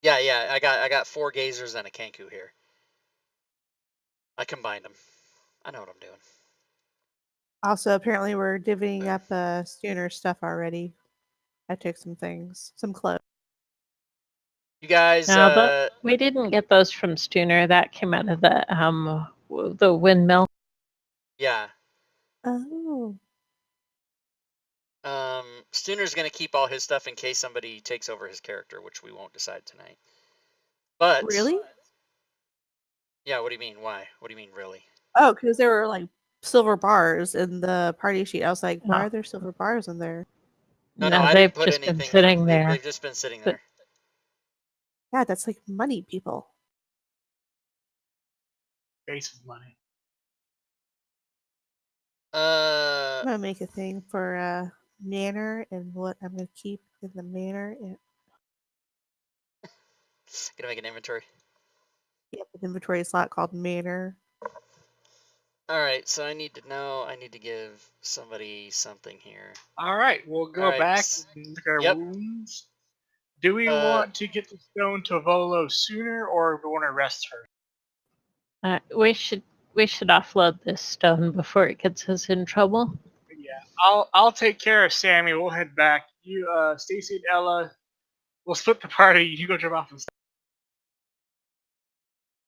Speaker 1: Yeah. I got 4 gazers and a Kenku here. I combined them. I know what I'm doing.
Speaker 5: Also, apparently we're divvying up Stooner stuff already. I took some things, some clothes.
Speaker 1: You guys,
Speaker 3: No, we didn't get those from Stooner. That came out of the windmill.
Speaker 1: Yeah.
Speaker 5: Oh.
Speaker 1: Stooner's gonna keep all his stuff in case somebody takes over his character, which we won't decide tonight. But
Speaker 5: Really?
Speaker 1: Yeah. What do you mean? Why? What do you mean, really?
Speaker 5: Oh, because there were like silver bars in the party sheet. I was like, why
Speaker 3: No.
Speaker 5: are there silver bars in there?
Speaker 1: No,
Speaker 3: No,
Speaker 1: I
Speaker 3: they've
Speaker 1: didn't put
Speaker 3: just been
Speaker 1: anything.
Speaker 3: sitting there.
Speaker 1: They've just been sitting there.
Speaker 5: Yeah, that's like money, people.
Speaker 6: Base of money.
Speaker 5: I'm gonna make a thing for manor and what I'm gonna keep in the manor. And
Speaker 1: Gonna make an inventory.
Speaker 5: an inventory slot called manor.
Speaker 1: All right, so I need to know. I need to give somebody something here.
Speaker 6: All right, we'll go
Speaker 1: Alright,
Speaker 6: back and look at our
Speaker 1: yep.
Speaker 6: wounds. Do we want to get the stone to Volo sooner, or do we want to rest her?
Speaker 3: We should offload this stone before it gets us in trouble.
Speaker 6: Yeah, I'll take care of Sammy. We'll head back. Stacy and Ella, we'll split the party. You go jump off and stuff.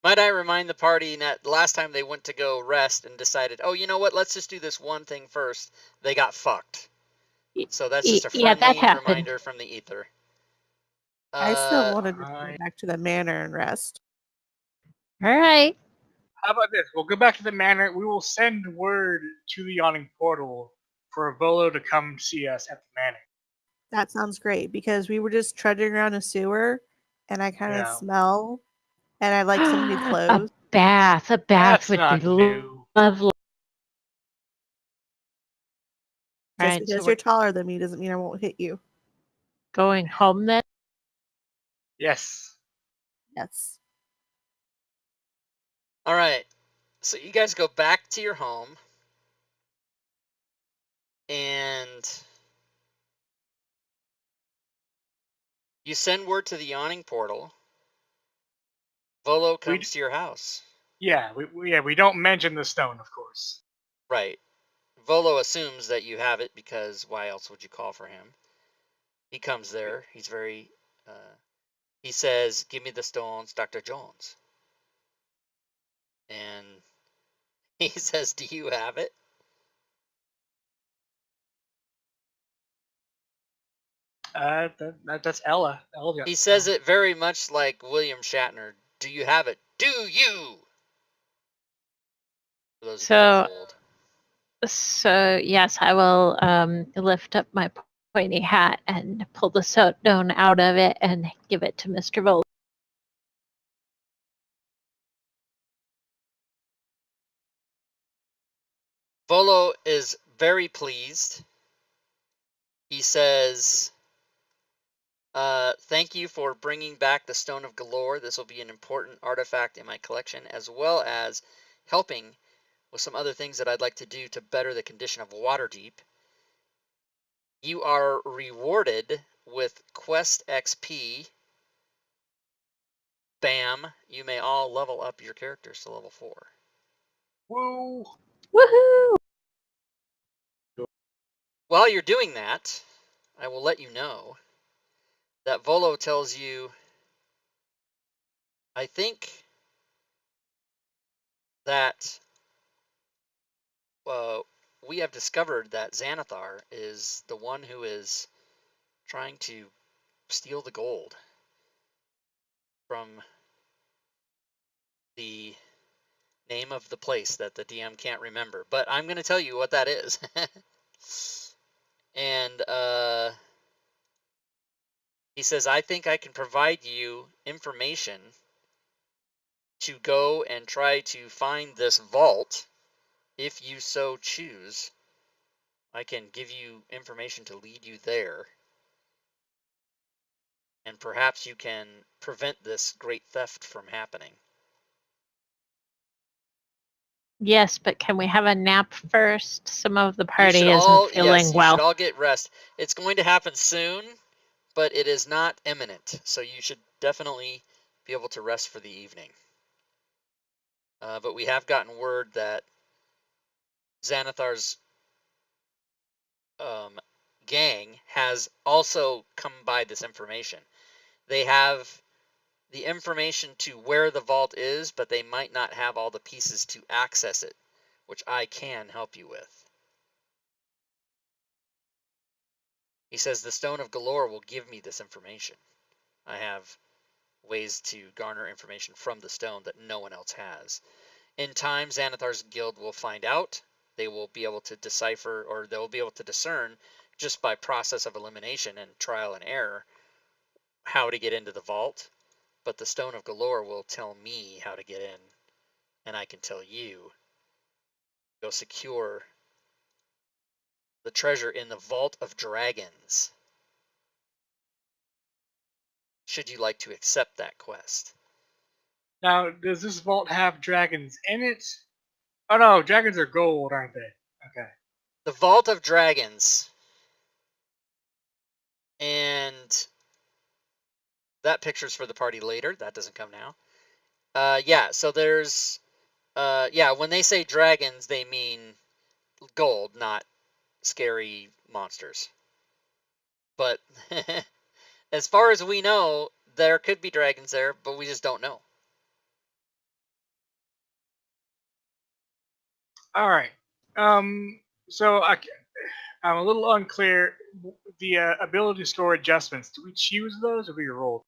Speaker 1: Might I remind the party that last time they went to go rest and decided, oh, you know what? Let's just do this one thing first. They got fucked. So that's just a
Speaker 3: Yeah, that
Speaker 1: friendly
Speaker 3: happened.
Speaker 1: reminder from the ether.
Speaker 5: I still wanted to go
Speaker 6: Alright.
Speaker 5: back to the manor and rest.
Speaker 3: All right.
Speaker 6: How about this? We'll go back to the manor. We will send word to the yawning portal for Volo to come see us at the manor.
Speaker 5: That sounds great because we were just trudging around a sewer, and I kind of
Speaker 6: Yeah.
Speaker 5: smell, and I like some new
Speaker 3: A
Speaker 5: clothes.
Speaker 3: bath. A bath
Speaker 6: That's
Speaker 3: would
Speaker 6: not
Speaker 3: be
Speaker 6: new.
Speaker 3: lovely.
Speaker 5: Just
Speaker 3: Right, so
Speaker 5: because
Speaker 3: we're
Speaker 5: you're taller than me doesn't mean I won't hit you.
Speaker 3: going home then?
Speaker 6: Yes.
Speaker 5: Yes.
Speaker 1: All right. So you guys go back to your home. And you send word to the yawning portal. Volo comes to your house.
Speaker 6: Yeah, we don't mention the stone, of course.
Speaker 1: Right. Volo assumes that you have it because why else would you call for him? He comes there. He's very. He says, "Give me the stones, Dr. Jones." And he says, "Do you have it?"
Speaker 6: That's Ella.
Speaker 1: He says it very much like William Shatner. Do you have it? Do you? For those of you that are old.
Speaker 3: So yes, I will lift up my pointy hat and pull the stone out of it and give it to Mr. Volo.
Speaker 1: Volo is very pleased. He says, thank you for bringing back the Stone of Galore. This will be an important artifact in my collection, as well as helping with some other things that I'd like to do to better the condition of Waterdeep. You are rewarded with Quest XP. Bam! You may all level up your characters to level 4.
Speaker 6: Woo!
Speaker 3: Woohoo!
Speaker 1: While you're doing that, I will let you know that Volo tells you, I think that we have discovered that Xanathar is the one who is trying to steal the gold from the name of the place that the DM can't remember. But I'm going to tell you what that is. And he says, I think I can provide you information to go and try to find this vault if you so choose. I can give you information to lead you there. And perhaps you can prevent this great theft from happening.
Speaker 3: Yes, but can we have a nap first? Some of the party
Speaker 1: You
Speaker 3: isn't feeling
Speaker 1: you
Speaker 3: well.
Speaker 1: should all get rest. It's going to happen soon, but it is not imminent. So you should definitely be able to rest for the evening. But we have gotten word that Xanathar's gang has also come by this information. They have the information to where the vault is, but they might not have all the pieces to access it, which I can help you with. He says the Stone of Galore will give me this information. I have ways to garner information from the stone that no one else has. In time, Xanathar's guild will find out. They will be able to decipher, or they'll be able to discern, just by process of elimination and trial and error, how to get into the vault. But the Stone of Galore will tell me how to get in, and I can tell you, go secure the treasure in the Vault of Dragons. Should you like to accept that quest?
Speaker 6: Now, does this vault have dragons in it? Oh no, dragons are gold, aren't they? Okay.
Speaker 1: The Vault of Dragons. And that picture's for the party later. That doesn't come now. Yeah, so there's... yeah, when they say dragons, they mean gold, not scary monsters. But as far as we know, there could be dragons there, but we just don't know.
Speaker 6: All right. So I'm a little unclear. The ability score adjustments. Do we choose those, or do we roll?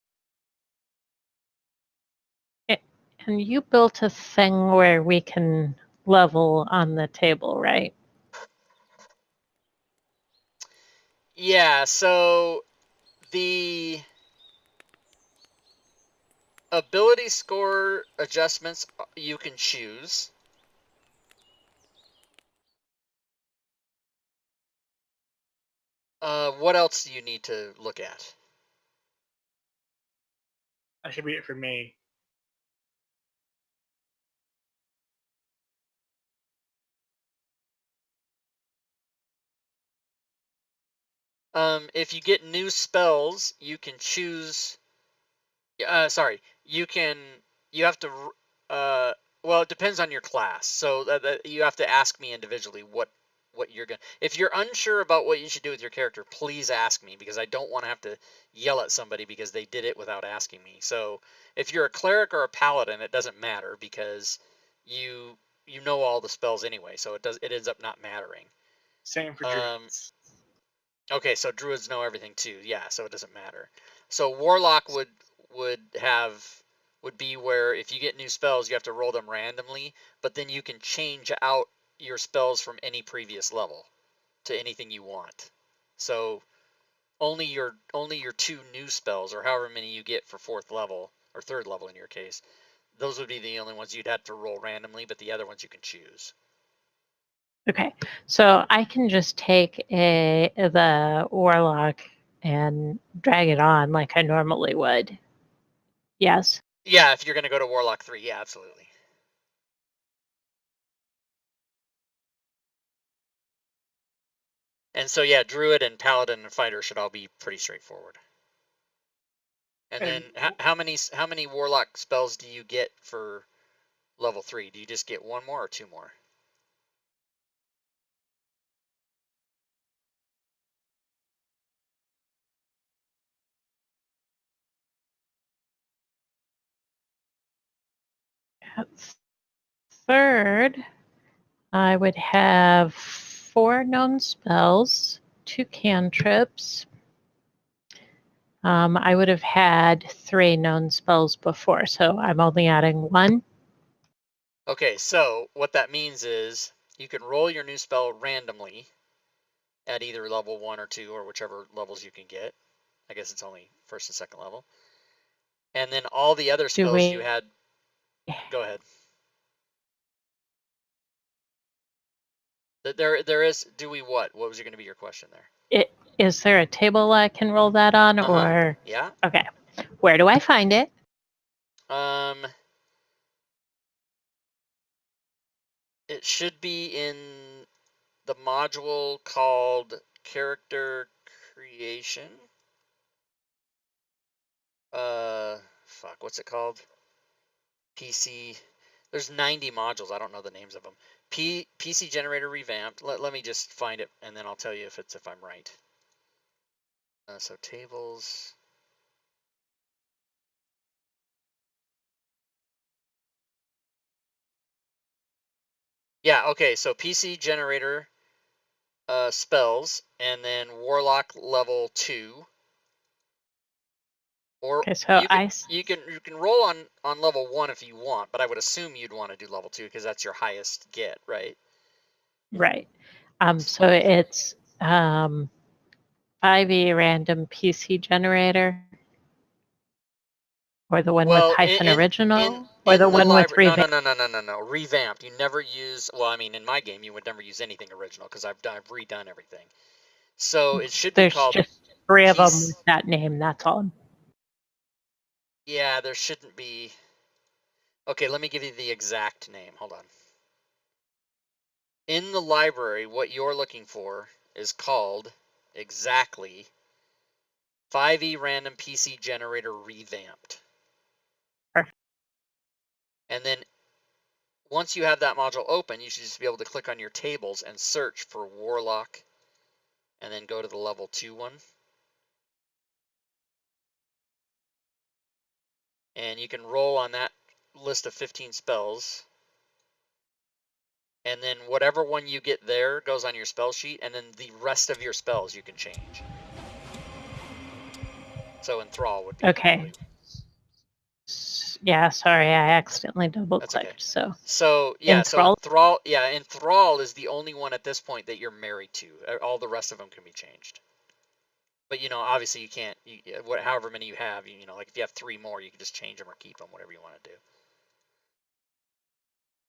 Speaker 3: And you built a thing where we can level on the table, right?
Speaker 1: Yeah, so the ability score adjustments you can choose. What else do you need to look at?
Speaker 6: That should be it for me.
Speaker 1: If you get new spells, you can choose. Sorry, you have to. Well, it depends on your class. So that you have to ask me individually what you're gonna. If you're unsure about what you should do with your character, please ask me, because I don't want to have to yell at somebody because they did it without asking me. So if you're a cleric or a paladin, it doesn't matter, because you know all the spells anyway. So it ends up not mattering.
Speaker 6: Same for druids.
Speaker 1: Okay, so druids know everything too. Yeah, so it doesn't matter. So warlock would be where if you get new spells, you have to roll them randomly, but then you can change out your spells from any previous level to anything you want. So only your 2 new spells, or however many you get for 4th level or 3rd level in your case, those would be the only ones you'd have to roll randomly, but the other ones you can choose.
Speaker 3: Okay, so I can just take the warlock and drag it on like I normally would. Yes.
Speaker 1: Yeah, if you're going to go to warlock 3, yeah, absolutely. And so yeah, druid and paladin and fighter should all be pretty straightforward. And then how many warlock spells do you get for level 3? Do you just get 1 more or 2 more?
Speaker 3: Third, I would have 4 known spells, 2 cantrips. I would have had 3 known spells before, so I'm only adding 1.
Speaker 1: Okay, so what that means is you can roll your new spell randomly at either level 1 or 2, or whichever levels you can get. I guess it's only 1st and 2nd level. And then all the other spells you had. Go ahead. There is. Do we what? What was going to be your question there?
Speaker 3: Is there a table I can roll that on, or?
Speaker 1: Yeah.
Speaker 3: Okay. Where do I find it?
Speaker 1: It should be in the module called Character Creation. Fuck, what's it called? PC. There's 90 modules. I don't know the names of them. PC Generator Revamped. Let me just find it, and then I'll tell you if I'm right. So tables. Yeah, okay, so PC Generator spells, and then Warlock level 2. Or
Speaker 3: okay, so
Speaker 1: you can roll on level 1 if you want, but I would assume you'd want to do level 2 because that's your highest get, right?
Speaker 3: Right. So it's 5e random PC generator, or the one with hyphen original, or the one with revamped.
Speaker 1: No. Revamped. You never use. Well, I mean, in my game, you would never use anything original because I've redone everything. So it should be called.
Speaker 3: There's just 3 of them with that name. That's all.
Speaker 1: Yeah, there shouldn't be. Okay, let me give you the exact name. Hold on. In the library, what you're looking for is called exactly 5e Random PC Generator Revamped.
Speaker 3: Perfect.
Speaker 1: And then once you have that module open, you should just be able to click on your tables and search for Warlock, and then go to the level 2 one. and you can roll on that list of 15 spells. And then whatever one you get there goes on your spell sheet, and then the rest of your spells you can change. So Enthrall would be
Speaker 3: Okay. Yeah, sorry, I accidentally double clicked.
Speaker 1: Okay.
Speaker 3: So
Speaker 1: Enthrall, Enthrall is the only one at this point that you're married to. All the rest of them can be changed. But obviously you can't. However many you have, like if you have 3 more, you can just change them or keep them, whatever you want to do.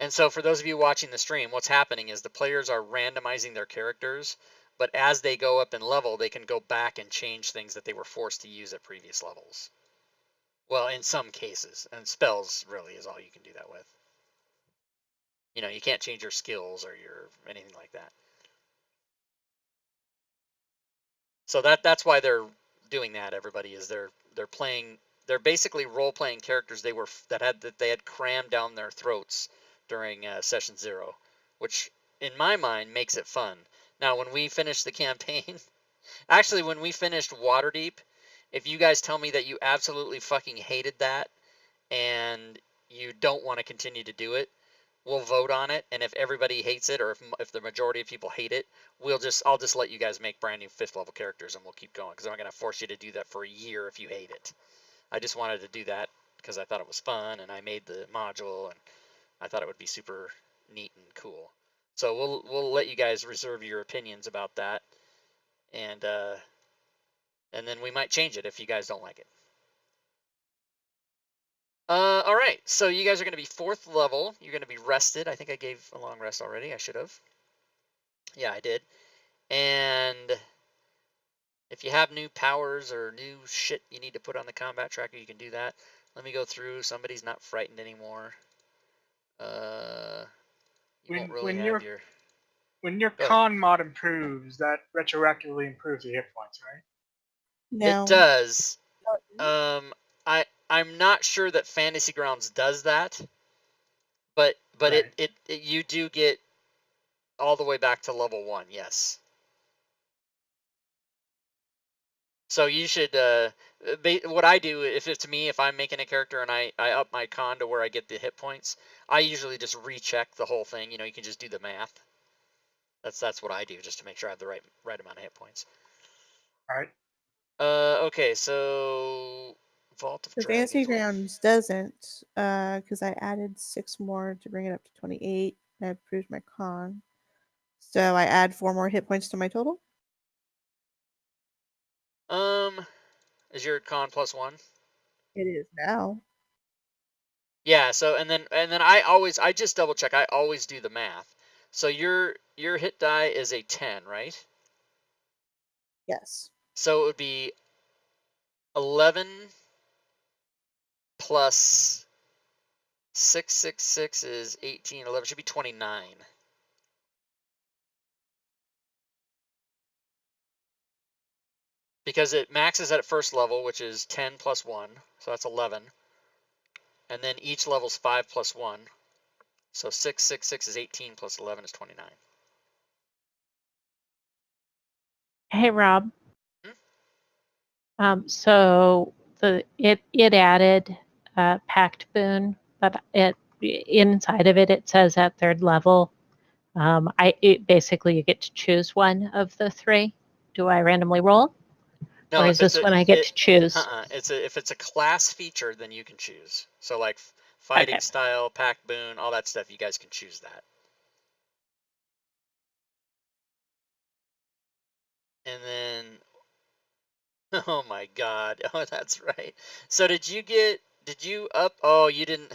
Speaker 1: And so for those of you watching the stream, what's happening is the players are randomizing their characters, but as they go up in level, they can go back and change things that they were forced to use at previous levels. Well, in some cases, and spells really is all you can do that with. You can't change your skills or anything like that. So that's why they're doing that. Everybody is they're basically role playing characters that they had crammed down their throats during session 0, which in my mind makes it fun. Now, when we finish the campaign, actually when we finished Waterdeep, if you guys tell me that you absolutely fucking hated that and you don't want to continue to do it, we'll vote on it, and if everybody hates it, or if the majority of people hate it, I'll just let you guys make brand new 5th level characters, and we'll keep going, because I'm not going to force you to do that for a year if you hate it. I just wanted to do that because I thought it was fun, and I made the module, and I thought it would be super neat and cool. So we'll let you guys reserve your opinions about that, and then we might change it if you guys don't like it. All right, so you guys are going to be 4th level. You're going to be rested. I think I gave a long rest already. I should have. Yeah, I did. And if you have new powers or new shit you need to put on the combat tracker, you can do that. Let me go through. Somebody's not frightened anymore.
Speaker 6: When your con mod improves, that retroactively improves the hit points, right?
Speaker 5: No.
Speaker 1: It does. I'm not sure that Fantasy Grounds does that, but right. You do get all the way back to level 1, yes. So you should, what I do, if it's me, if I'm making a character and I up my con to where I get the hit points, I usually just recheck the whole thing. You can just do the math. That's what I do, just to make sure I have the right amount of hit points.
Speaker 6: All right.
Speaker 1: Okay, so Vault of
Speaker 5: the
Speaker 1: Dragons.
Speaker 5: Fantasy Grounds doesn't, because I added 6 more to bring it up to 28. And I improved my con. So I add 4 more hit points to my total.
Speaker 1: Is your con +1?
Speaker 5: It is now.
Speaker 1: Yeah, so and then I just double check. I always do the math. So your hit die is a 10, right?
Speaker 5: Yes.
Speaker 1: So it would be 11 plus 666 is 18. 11 should be 29. Because it maxes at 1st level, which is 10 plus 1, so that's 11. And then each level's 5 plus 1. So 666 is 18 plus 11 is 29.
Speaker 3: Hey, Rob. So it added Pact Boon, but inside of it says at 3rd level. Basically you get to choose one of the 3. Do I randomly roll?
Speaker 1: No,
Speaker 3: or is this when I get to choose?
Speaker 1: If it's a class feature, then you can choose. So like fighting style, Pact Boon, all that stuff, you guys can choose that. And then, oh my God, oh that's right. So did you up? Oh, you didn't.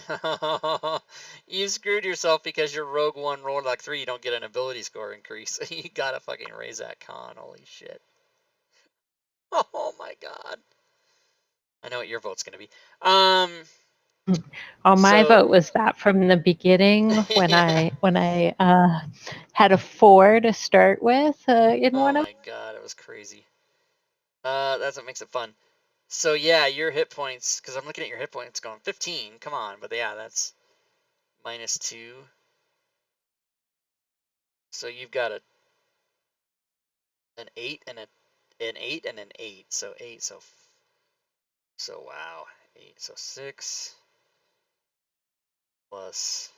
Speaker 1: You screwed yourself because your Rogue One rolled like 3. You don't get an ability score increase. You gotta fucking raise that con. Holy shit. Oh my God. I know what your vote's gonna be.
Speaker 3: My vote was that from the beginning when I had a 4 to start with in one of.
Speaker 1: Oh my God, it was crazy. That's what makes it fun. So yeah, your hit points, because I'm looking at your hit points going 15. Come on, but yeah, that's -2. So you've got an 8 and an 8 and an 8. So 8. So wow, 8. So 6 plus.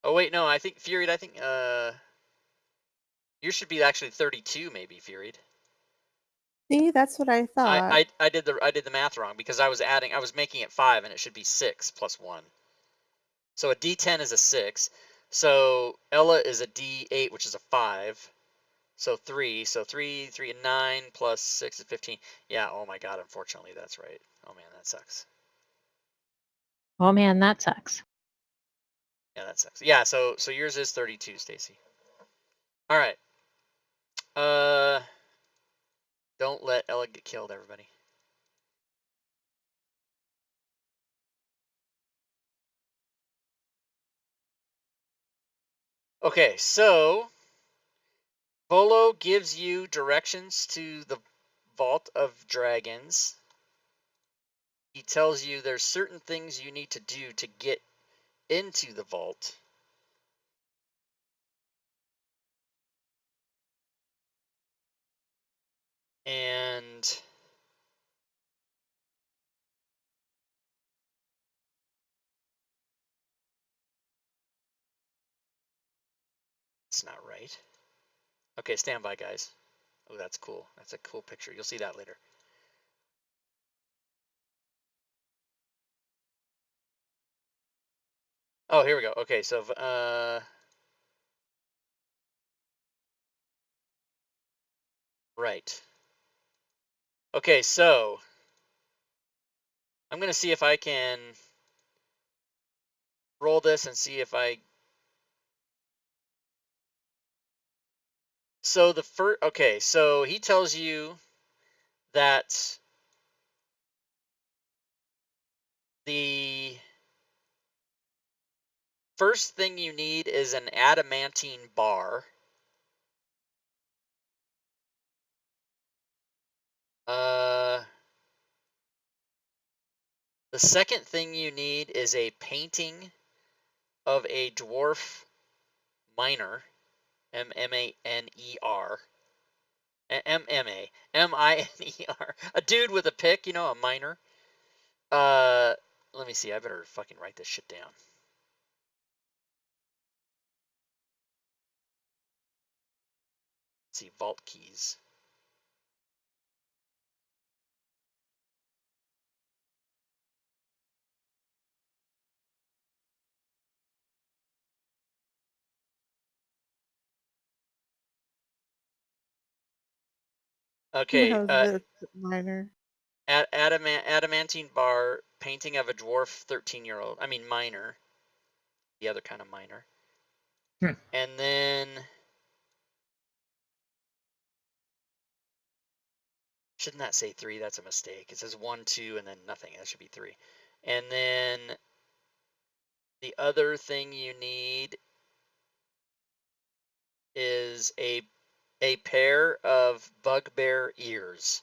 Speaker 1: Oh wait, no. I think Furied. I think you should be actually 32, maybe Furied.
Speaker 5: See, that's what I thought.
Speaker 1: I did the math wrong because I was making it 5 and it should be 6 plus 1. So a D10 is a 6. So Ella is a D8, which is a 5. So 3. So 3 and 9 plus 6 is 15. Yeah. Oh my God. Unfortunately, that's right. Oh man, that sucks.
Speaker 3: Oh man, that sucks.
Speaker 1: Yeah, that sucks. Yeah. So yours is 32, Stacy. All right. Don't let Ella get killed, everybody. Okay, so Volo gives you directions to the Vault of Dragons. He tells you there's certain things you need to do to get into the vault. And it's not right. Okay, stand by, guys. Oh, that's cool. That's a cool picture. You'll see that later. Oh, here we go. Okay, so right. Okay, so I'm gonna see if I can roll this and see if I. So the first. Okay, so he tells you that the first thing you need is an adamantine bar. The second thing you need is a painting of a dwarf miner, M-M-A-N-E-R, M-M-A-M-I-N-E-R, a dude with a pick, you know, a miner. Let me see, I better fucking write this shit down. Let's see, vault keys. Okay,
Speaker 5: The minor.
Speaker 1: adamantine bar, painting of a dwarf 13-year-old. I mean, miner. The other kind of miner. And then shouldn't that say 3? That's a mistake. It says 1, 2, and then nothing. That should be 3. And then the other thing you need is a pair of bugbear ears.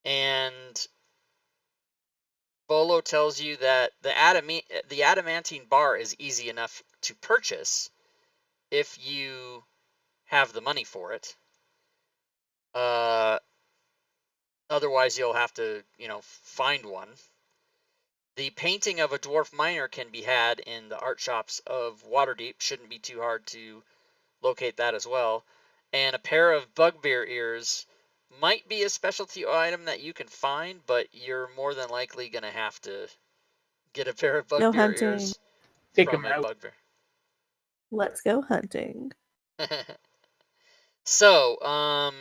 Speaker 1: And Bolo tells you that the adamantine bar is easy enough to purchase if you have the money for it. Otherwise, you'll have to, find one. The painting of a dwarf miner can be had in the art shops of Waterdeep. Shouldn't be too hard to locate that as well. And a pair of bugbear ears might be a specialty item that you can find, but you're more than likely going to have to get a pair of bugbear ears from a bugbear.
Speaker 5: Let's go hunting.
Speaker 1: So,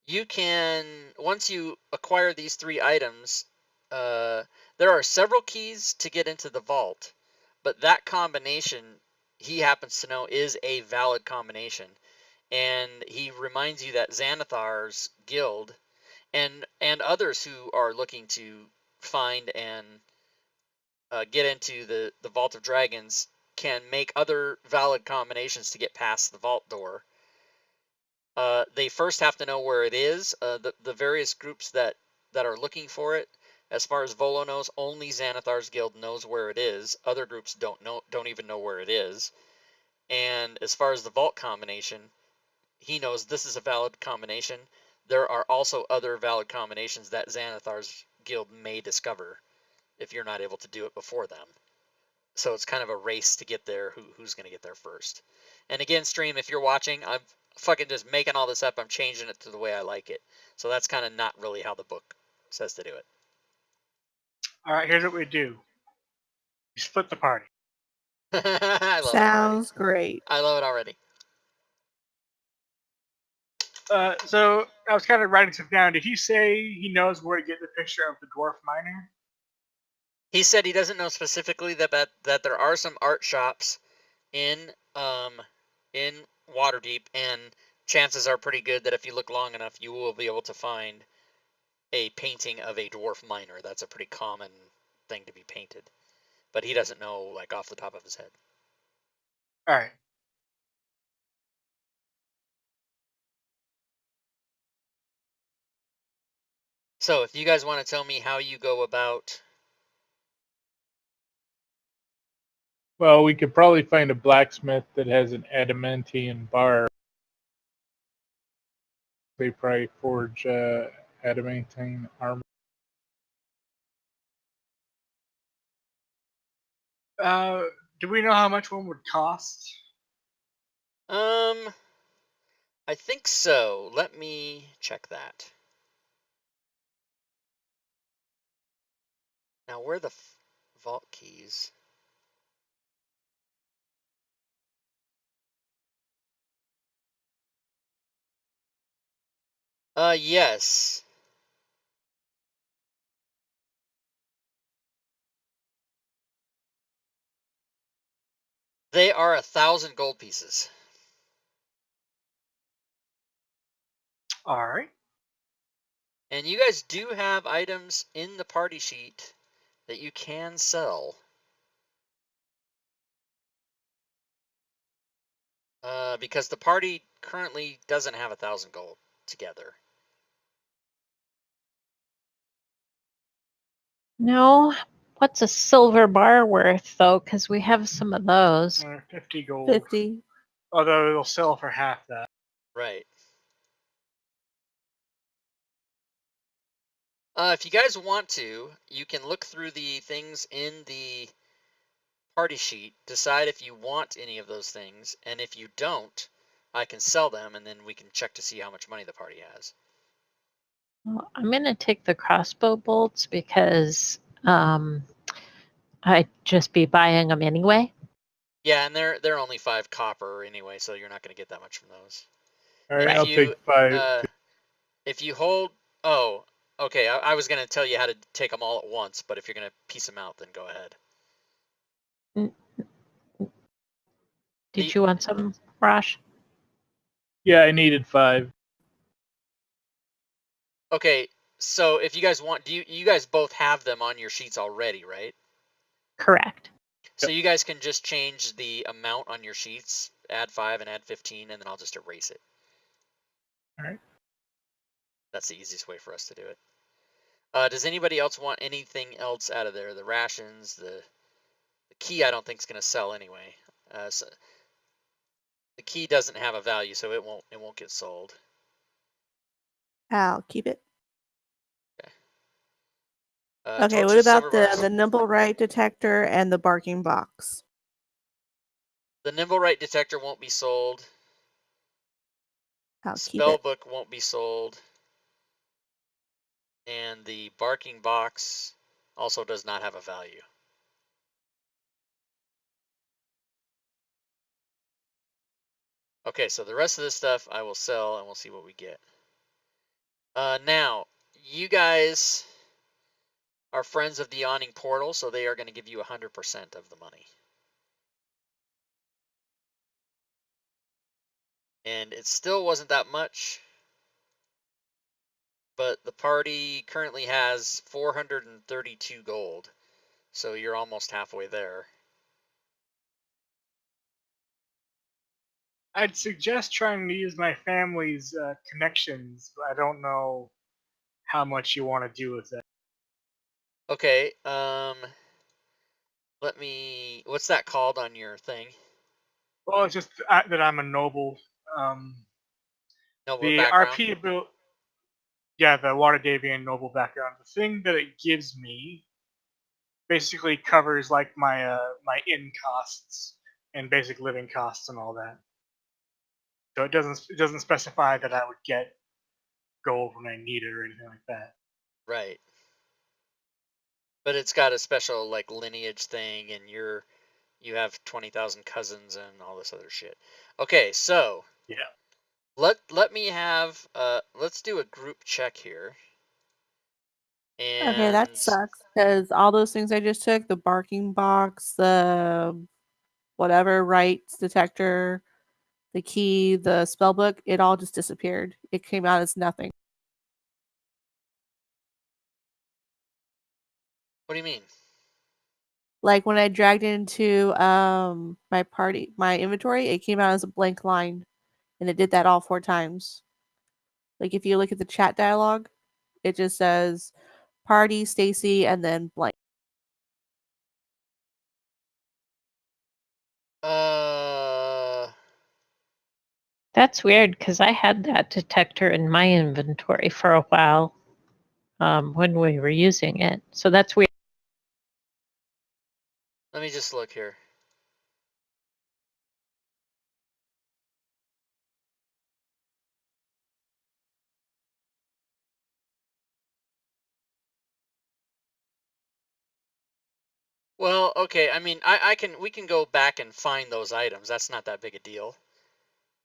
Speaker 1: you can, once you acquire these 3 items, there are several keys to get into the vault, but that combination, he happens to know, is a valid combination. And he reminds you that Xanathar's guild and others who are looking to find and get into the Vault of Dragons can make other valid combinations to get past the vault door. They first have to know where it is. The various groups that are looking for it, As far as Volo knows, only Xanathar's guild knows where it is. Other groups don't even know where it is. And as far as the vault combination, he knows this is a valid combination. There are also other valid combinations that Xanathar's guild may discover if you're not able to do it before them. So it's kind of a race to get there, who's going to get there first. And again, stream, if you're watching, I'm fucking just making all this up. I'm changing it to the way I like it. So that's kind of not really how the book says to do it.
Speaker 6: All right, here's what we do. We split the party.
Speaker 1: I love
Speaker 5: Sounds great.
Speaker 1: I love it already.
Speaker 6: So I was kind of writing stuff down. Did he say he knows where to get the picture of the dwarf miner?
Speaker 1: He said he doesn't know specifically that there are some art shops in Waterdeep, and chances are pretty good that if you look long enough, you will be able to find a painting of a dwarf miner. That's a pretty common thing to be painted, but he doesn't know like off the top of his head.
Speaker 6: All right.
Speaker 1: So if you guys want to tell me how you go about...
Speaker 4: Well, we could probably find a blacksmith that has an adamantine bar. They probably forge adamantine armor.
Speaker 6: Do we know how much one would cost?
Speaker 1: I think so. Let me check that. Now, where are the vault keys? Yes. They are 1,000 gold pieces.
Speaker 6: All right.
Speaker 1: And you guys do have items in the party sheet that you can sell. Because the party currently doesn't have 1,000 gold together.
Speaker 3: No. What's a silver bar worth, though? Because we have some of those.
Speaker 6: 50 gold.
Speaker 5: 50.
Speaker 6: Although it'll sell for half that.
Speaker 1: Right. If you guys want to, you can look through the things in the party sheet, decide if you want any of those things, and if you don't, I can sell them, and then we can check to see how much money the party has.
Speaker 3: Well, I'm going to take the crossbow bolts because I'd just be buying them anyway.
Speaker 1: Yeah, and they're only 5 copper anyway, so you're not going to get that much from those.
Speaker 4: All right, I'll take 5.
Speaker 1: If you hold... Oh, okay, I was going to tell you how to take them all at once, but if you're going to piece them out, then go ahead.
Speaker 3: Did you want some, Rosh?
Speaker 4: Yeah, I needed 5.
Speaker 1: Okay, so if you guys want... You guys both have them on your sheets already, right?
Speaker 3: Correct.
Speaker 1: So you guys can just change the amount on your sheets, add 5 and add 15, and then I'll just erase it.
Speaker 4: All right.
Speaker 1: That's the easiest way for us to do it. Does anybody else want anything else out of there? The rations, the key I don't think is going to sell anyway. So the key doesn't have a value, so it won't get sold.
Speaker 5: I'll keep it.
Speaker 1: Okay.
Speaker 5: Okay, what about the nimble right detector and the barking box?
Speaker 1: The nimble right detector won't be sold.
Speaker 5: I'll keep it.
Speaker 1: Spellbook won't be sold. And the barking box also does not have a value. Okay, so the rest of this stuff I will sell and we'll see what we get. Now, you guys are friends of the Yawning Portal, so they are going to give you 100% of the money. And it still wasn't that much, but the party currently has 432 gold, so you're almost halfway there.
Speaker 6: I'd suggest trying to use my family's connections, but I don't know how much you want to do with that.
Speaker 1: Okay. What's that called on your thing?
Speaker 6: Well, it's just that I'm a noble.
Speaker 1: Noble
Speaker 6: The
Speaker 1: background.
Speaker 6: RP ability, yeah, the Waterdeepian noble background. The thing that it gives me basically covers like my my inn costs and basic living costs and all that. So it doesn't specify that I would get gold when I need it or anything like that.
Speaker 1: Right. But it's got a special like lineage thing, and you have 20,000 cousins and all this other shit. Okay, so
Speaker 6: Yeah.
Speaker 1: let me have let's do a group check here. And
Speaker 5: Okay, that sucks because all those things I just took, the barking box, the whatever rights detector, the key, the spell book, it all just disappeared. It came out as nothing.
Speaker 1: What do you mean?
Speaker 5: Like when I dragged into my inventory, it came out as a blank line, and it did that all 4 times. Like if you look at the chat dialogue, it just says party Stacy and then blank.
Speaker 3: That's weird because I had that detector in my inventory for a while when we were using it. So that's weird.
Speaker 1: Let me just look here. Well, okay. I mean, we can go back and find those items. That's not that big a deal.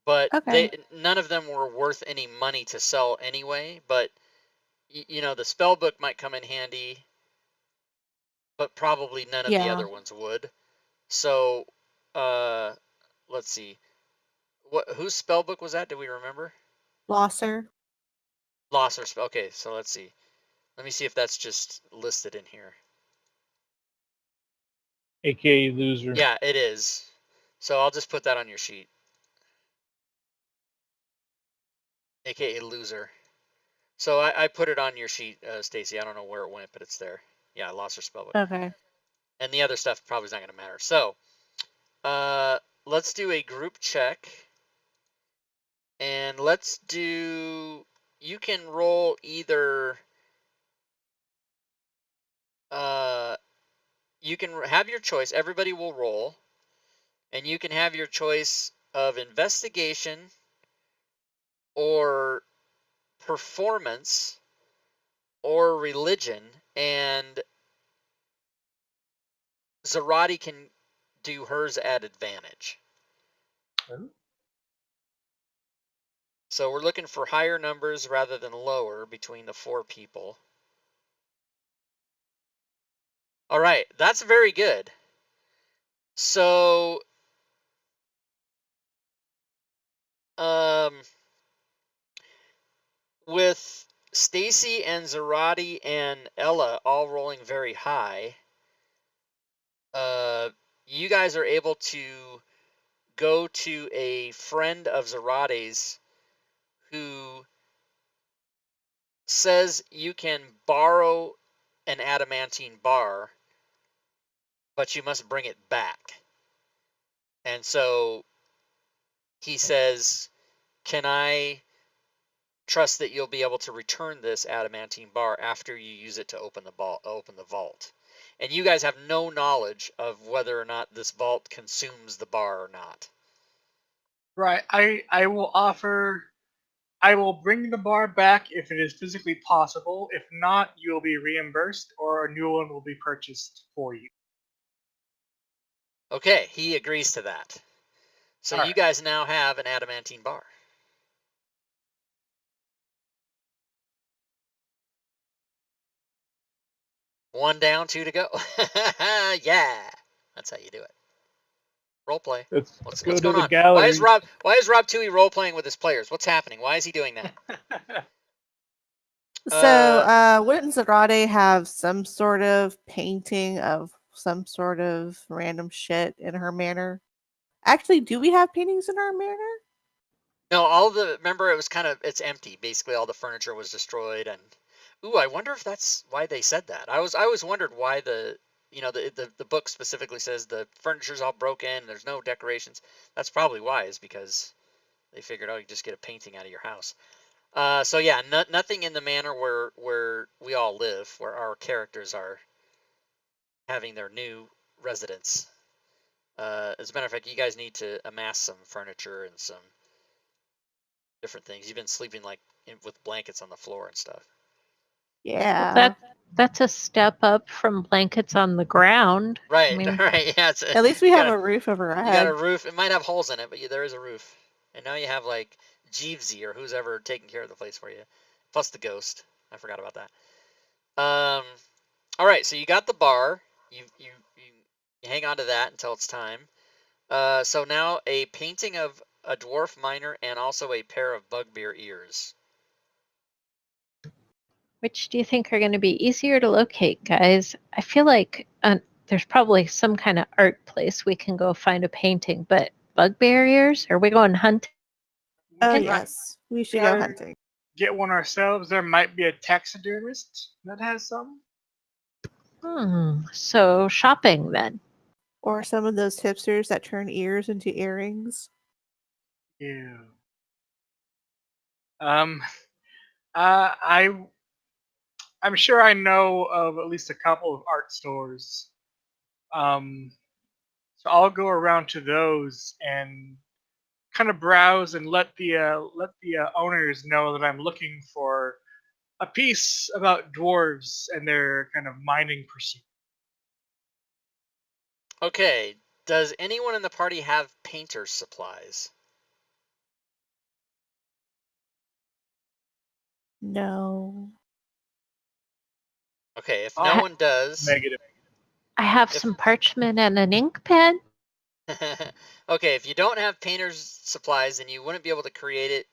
Speaker 1: But
Speaker 5: Okay.
Speaker 1: none of them were worth any money to sell anyway. But you know, the spell book might come in handy, but probably none of the
Speaker 5: Yeah.
Speaker 1: other ones would. So, let's see. Whose spell book was that? Do we remember?
Speaker 5: Losser.
Speaker 1: Losser spell. Okay, so let's see. Let me see if that's just listed in here.
Speaker 4: AKA loser.
Speaker 1: Yeah, it is. So I'll just put that on your sheet. AKA loser. So I put it on your sheet, Stacy. I don't know where it went, but it's there. Yeah, lost her spell book.
Speaker 5: Okay.
Speaker 1: And the other stuff probably is not going to matter. So, let's do a group check. And let's do. You can roll either. You can have your choice. Everybody will roll, and you can have your choice of investigation or performance or religion, and Zarati can do hers at advantage.
Speaker 6: Oh.
Speaker 1: So we're looking for higher numbers rather than lower between the 4 people. All right, that's very good. So, with Stacy and Zarati and Ella all rolling very high, you guys are able to go to a friend of Zarati's who says you can borrow an adamantine bar, but you must bring it back. And so he says, can I trust that you'll be able to return this adamantine bar after you use it to open the vault? And you guys have no knowledge of whether or not this vault consumes the bar or not.
Speaker 6: Right. I will offer. I will bring the bar back if it is physically possible. If not, you will be reimbursed, or a new one will be purchased for you.
Speaker 1: Okay, he agrees to that. So you guys now have an adamantine bar. One down, 2 to go. Yeah, that's how you do it. Role play.
Speaker 4: Let's go
Speaker 1: what's
Speaker 4: to
Speaker 1: going
Speaker 4: the
Speaker 1: on?
Speaker 4: gallery.
Speaker 1: Why is Rob Toohey role playing with his players? What's happening? Why is he doing that?
Speaker 5: So, wouldn't Zarate have some sort of painting of some sort of random shit in her manor? Actually, do we have paintings in our manor?
Speaker 1: No, remember it was it's empty. Basically all the furniture was destroyed, and Ooh, I wonder if that's why they said that. I always wondered why the book specifically says the furniture's all broken, there's no decorations. That's probably why, is because they figured, oh, you just get a painting out of your house. So yeah, nothing in the manor where we all live, where our characters are having their new residence. As a matter of fact, you guys need to amass some furniture and some different things. You've been sleeping with blankets on the floor and stuff.
Speaker 5: Yeah.
Speaker 3: That's a step up from blankets on the ground.
Speaker 1: Right,
Speaker 3: I mean,
Speaker 1: right. Yeah,
Speaker 5: At least we have a roof over our
Speaker 1: you got
Speaker 5: head.
Speaker 1: a roof. It might have holes in it, but there is a roof. And now you have like Jeevesy or who's ever taking care of the place for you, plus the ghost. I forgot about that. All right, so you got the bar. You hang on to that until it's time. So now a painting of a dwarf miner and also a pair of bugbear ears.
Speaker 3: which do you think are going to be easier to locate, guys? I feel like there's probably some kind of art place we can go find a painting, but bugbear ears? Are we going hunting?
Speaker 5: Oh,
Speaker 6: We
Speaker 5: yes. We should go hunting.
Speaker 6: Get one ourselves. There might be a taxidermist that has some.
Speaker 3: So shopping then.
Speaker 5: Or some of those hipsters that turn ears into earrings.
Speaker 6: Yeah. I'm sure I know of at least a couple of art stores. So I'll go around to those and kind of browse and let the owners know that I'm looking for a piece about dwarves and their kind of mining pursuit.
Speaker 1: Okay. Does anyone in the party have painter's supplies?
Speaker 5: No.
Speaker 1: Okay, if no one does.
Speaker 4: Negative.
Speaker 3: I have some parchment and an ink pen.
Speaker 1: Okay, if you don't have painter's supplies, then you wouldn't be able to create it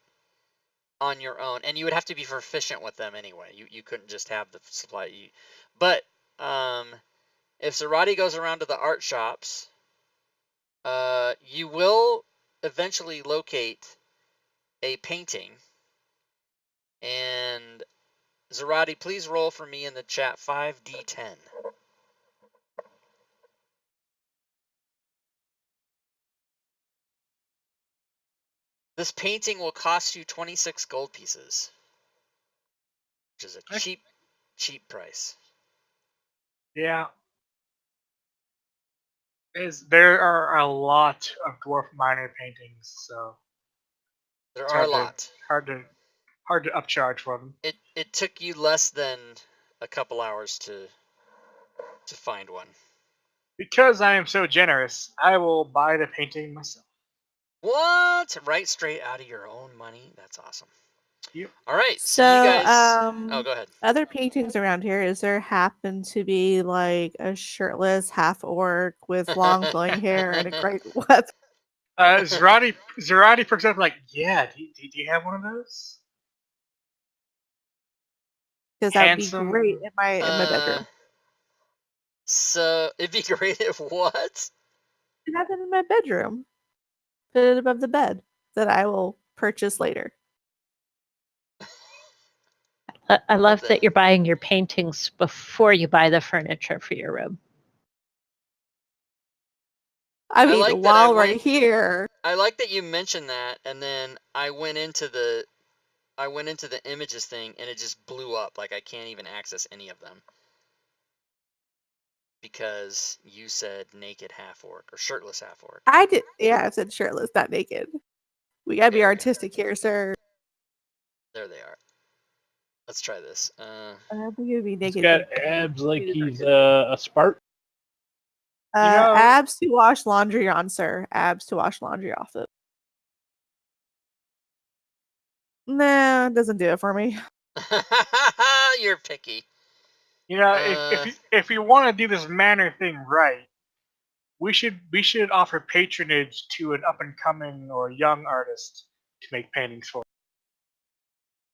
Speaker 1: on your own, and you would have to be proficient with them anyway. You couldn't just have the supply. But if Zarati goes around to the art shops, you will eventually locate a painting. And Zarati, please roll for me in the chat 5d10. This painting will cost you 26 gold pieces, which is a cheap price.
Speaker 6: Yeah. There are a lot of dwarf miner paintings, so
Speaker 1: there are a lot.
Speaker 6: Hard to upcharge for them.
Speaker 1: It took you less than a couple hours to find one.
Speaker 6: Because I am so generous, I will buy the painting myself.
Speaker 1: What? Right straight out of your own money? That's awesome.
Speaker 6: Yep.
Speaker 1: All right.
Speaker 5: So,
Speaker 1: you guys. Oh, go ahead.
Speaker 5: Other paintings around here, is there happen to be like a shirtless half orc with long flowing hair and a great weapon?
Speaker 6: Zarati perks up like, yeah, do you have one of those?
Speaker 5: Because that would be great in my bedroom.
Speaker 1: So it'd be great if what?
Speaker 5: I have it in my bedroom. Put it above the bed that I will purchase later.
Speaker 3: I love that you're buying your paintings before you buy the furniture for your room.
Speaker 5: I mean, while we're here.
Speaker 1: I like that you mentioned that, and then I went into the images thing, and it just blew up. Like I can't even access any of them because you said naked half orc or shirtless half orc.
Speaker 5: I did. Yeah, I said shirtless, not naked. We gotta be artistic here, sir.
Speaker 1: There they are. Let's try this.
Speaker 5: I think it would be naked.
Speaker 4: He's got abs like he's a Spartan.
Speaker 5: Abs to wash laundry on, sir. Abs to wash laundry off of. Nah, doesn't do it for me.
Speaker 1: You're picky.
Speaker 6: If you want to do this manor thing right, we should offer patronage to an up and coming or young artist to make paintings for.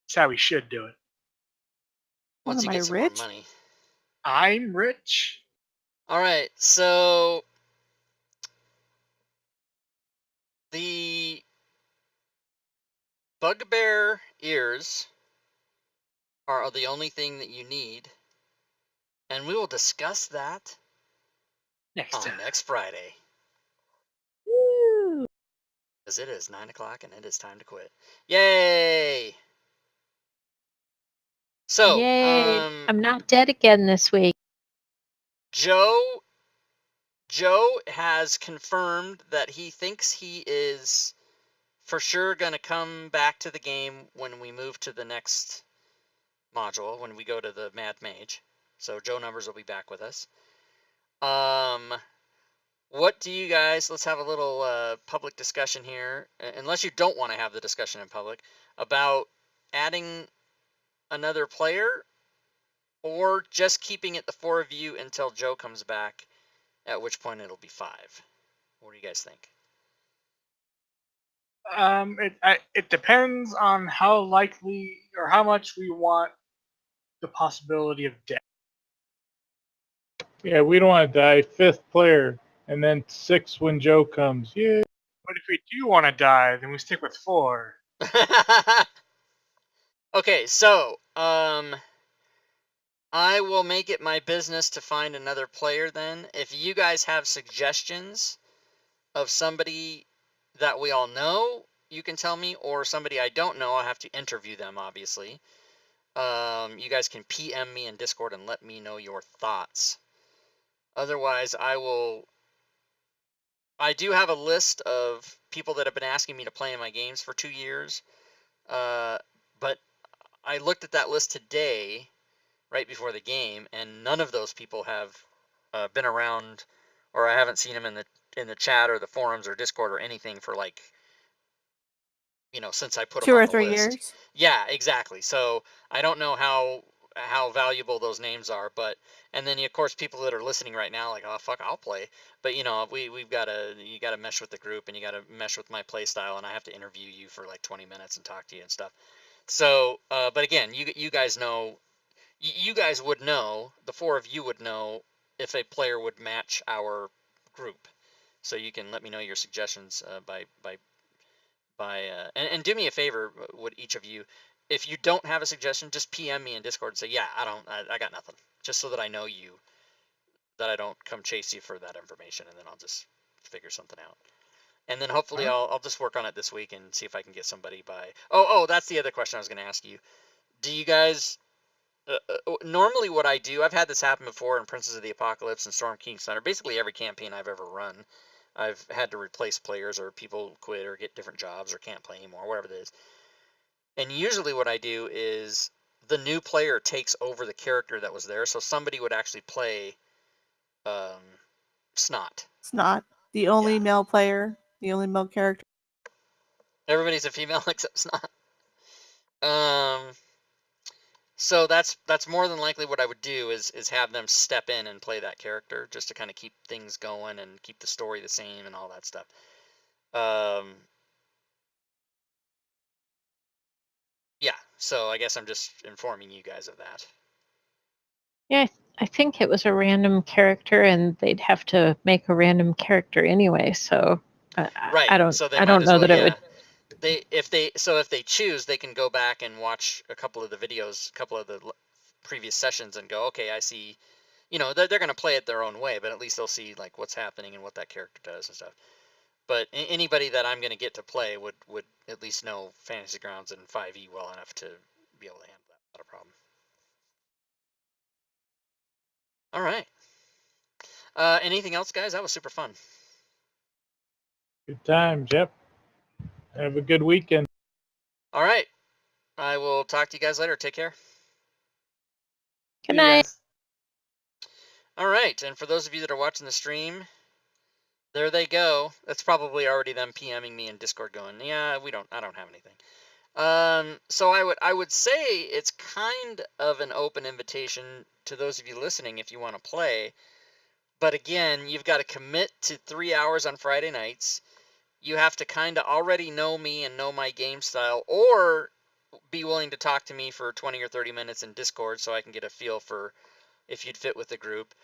Speaker 6: That's how we should do it.
Speaker 1: Once you get some more money.
Speaker 6: I'm rich.
Speaker 1: All right, so the bugbear ears are the only thing that you need. And we will discuss that next Friday.
Speaker 5: Woo!
Speaker 1: Because it is 9 o'clock and it is time to quit. Yay! So,
Speaker 3: Yay! I'm not dead again this week.
Speaker 1: Joe has confirmed that he thinks he is for sure going to come back to the game when we move to the next module, when we go to the Mad Mage. So Joe Numbers will be back with us. What do you guys, let's have a little public discussion here, unless you don't want to have the discussion in public, about adding another player or just keeping it the 4 of you until Joe comes back, at which point it'll be 5. What do you guys think?
Speaker 6: It depends on how likely or how much we want the possibility of death.
Speaker 4: Yeah, we don't want to die. 5th player, and then 6 when Joe comes. Yeah.
Speaker 6: But if we do want to die, then we stick with 4.
Speaker 1: Okay, so I will make it my business to find another player then. If you guys have suggestions of somebody that we all know, you can tell me, or somebody I don't know, I'll have to interview them, obviously. You guys can PM me in Discord and let me know your thoughts. Otherwise, I do have a list of people that have been asking me to play in my games for 2 years. But I looked at that list today, right before the game, and none of those people have been around, or I haven't seen them in the chat or the forums or Discord or anything for like, since I put them
Speaker 5: 2
Speaker 1: on
Speaker 5: or
Speaker 1: the
Speaker 5: 3
Speaker 1: list.
Speaker 5: years.
Speaker 1: Yeah, exactly. So I don't know how valuable those names are, and then of course people that are listening right now, like, oh fuck, I'll play. But you gotta mesh with the group, and you gotta mesh with my play style, and I have to interview you for like 20 minutes and talk to you and stuff. So, but again, you guys know, you guys would know, the 4 of you would know if a player would match our group. So you can let me know your suggestions and do me a favor, would each of you, if you don't have a suggestion, just PM me in Discord and say, yeah, I got nothing, just so that I know you, that I don't come chase you for that information, and then I'll just figure something out. And then hopefully I'll just work on it this week and see if I can get somebody by. Oh, that's the other question I was going to ask you. Do you guys normally what I do? I've had this happen before in Princes of the Apocalypse and Storm King Thunder. Basically every campaign I've ever run, I've had to replace players, or people quit or get different jobs or can't play anymore, whatever it is. And usually what I do is the new player takes over the character that was there. So somebody would actually play Snot.
Speaker 5: Snot, the only male player, the only male character.
Speaker 1: Everybody's a female except Snot. So that's more than likely what I would do is have them step in and play that character, just to kind of keep things going and keep the story the same and all that stuff. Yeah, so I guess I'm just informing you guys of that.
Speaker 3: Yeah, I think it was a random character, and they'd have to make a random character anyway. So
Speaker 1: right.
Speaker 3: I don't.
Speaker 1: So
Speaker 3: I don't know that it would.
Speaker 1: If they choose, they can go back and watch a couple of the videos, a couple of the previous sessions, and go, okay, I see. They're going to play it their own way, but at least they'll see like what's happening and what that character does and stuff. But anybody that I'm going to get to play would at least know Fantasy Grounds and 5e well enough to be able to handle that. Not a problem. All right. Anything else, guys? That was super fun.
Speaker 4: Good time, Jeff. Have a good weekend.
Speaker 1: All right. I will talk to you guys later. Take care.
Speaker 3: Good night.
Speaker 1: All right. And for those of you that are watching the stream, there they go. That's probably already them PMing me in Discord going, yeah, I don't have anything. So I would say it's kind of an open invitation to those of you listening if you want to play. But again, you've got to commit to 3 hours on Friday nights. You have to kind of already know me and know my game style, or be willing to talk to me for 20 or 30 minutes in Discord so I can get a feel for if you'd fit with the group.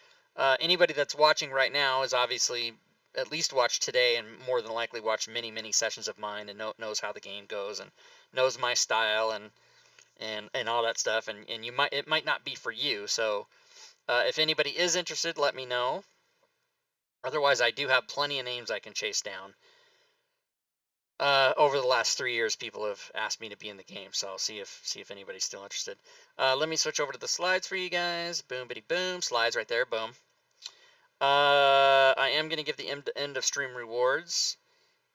Speaker 1: Anybody that's watching right now is obviously at least watched today, and more than likely watched many sessions of mine, and knows how the game goes and knows my style, and and all that stuff, and it might not be for you. So if anybody is interested, let me know. Otherwise, I do have plenty of names I can chase down. Over the last 3 years, people have asked me to be in the game, so I'll see if anybody's still interested. Let me switch over to the slides for you guys. Boom, bitty, boom. Slides right there. Boom. I am going to give the end of stream rewards,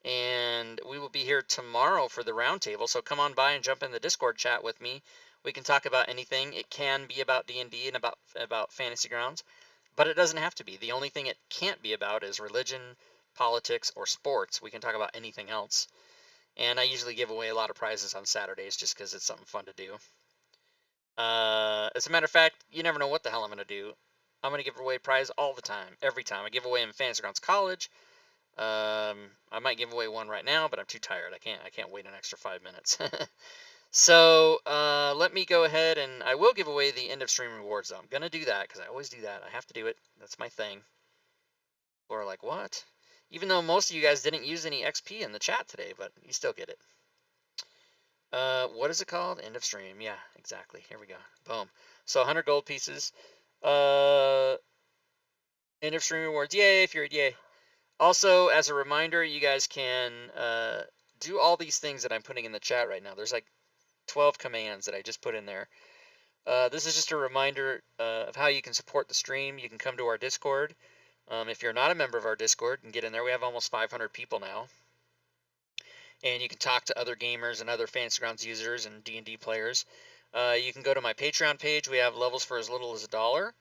Speaker 1: and we will be here tomorrow for the roundtable. So come on by and jump in the Discord chat with me. We can talk about anything. It can be about D&D and about Fantasy Grounds, but it doesn't have to be. The only thing it can't be about is religion, politics, or sports. We can talk about anything else. And I usually give away a lot of prizes on Saturdays just because it's something fun to do. As a matter of fact, you never know what the hell I'm going to do. I'm going to give away prizes all the time, every time. I give away in Fantasy Grounds College. I might give away one right now, but I'm too tired. I can't wait an extra 5 minutes. So let me go ahead, and I will give away the end of stream rewards, though. I'm going to do that because I always do that. I have to do it. That's my thing. People are like, what? Even though most of you guys didn't use any XP in the chat today, but you still get it. What is it called? End of stream. Yeah, exactly. Here we go. Boom. So 100 gold pieces. End of stream rewards. Yay, if you're yay. Also, as a reminder, you guys can do all these things that I'm putting in the chat right now. There's like 12 commands that I just put in there. This is just a reminder of how you can support the stream. You can come to our Discord. If you're not a member of our Discord, and get in there. We have almost 500 people now. And you can talk to other gamers and other Fantasy Grounds users and D&D players. You can go to my Patreon page. We have levels for as little as $1.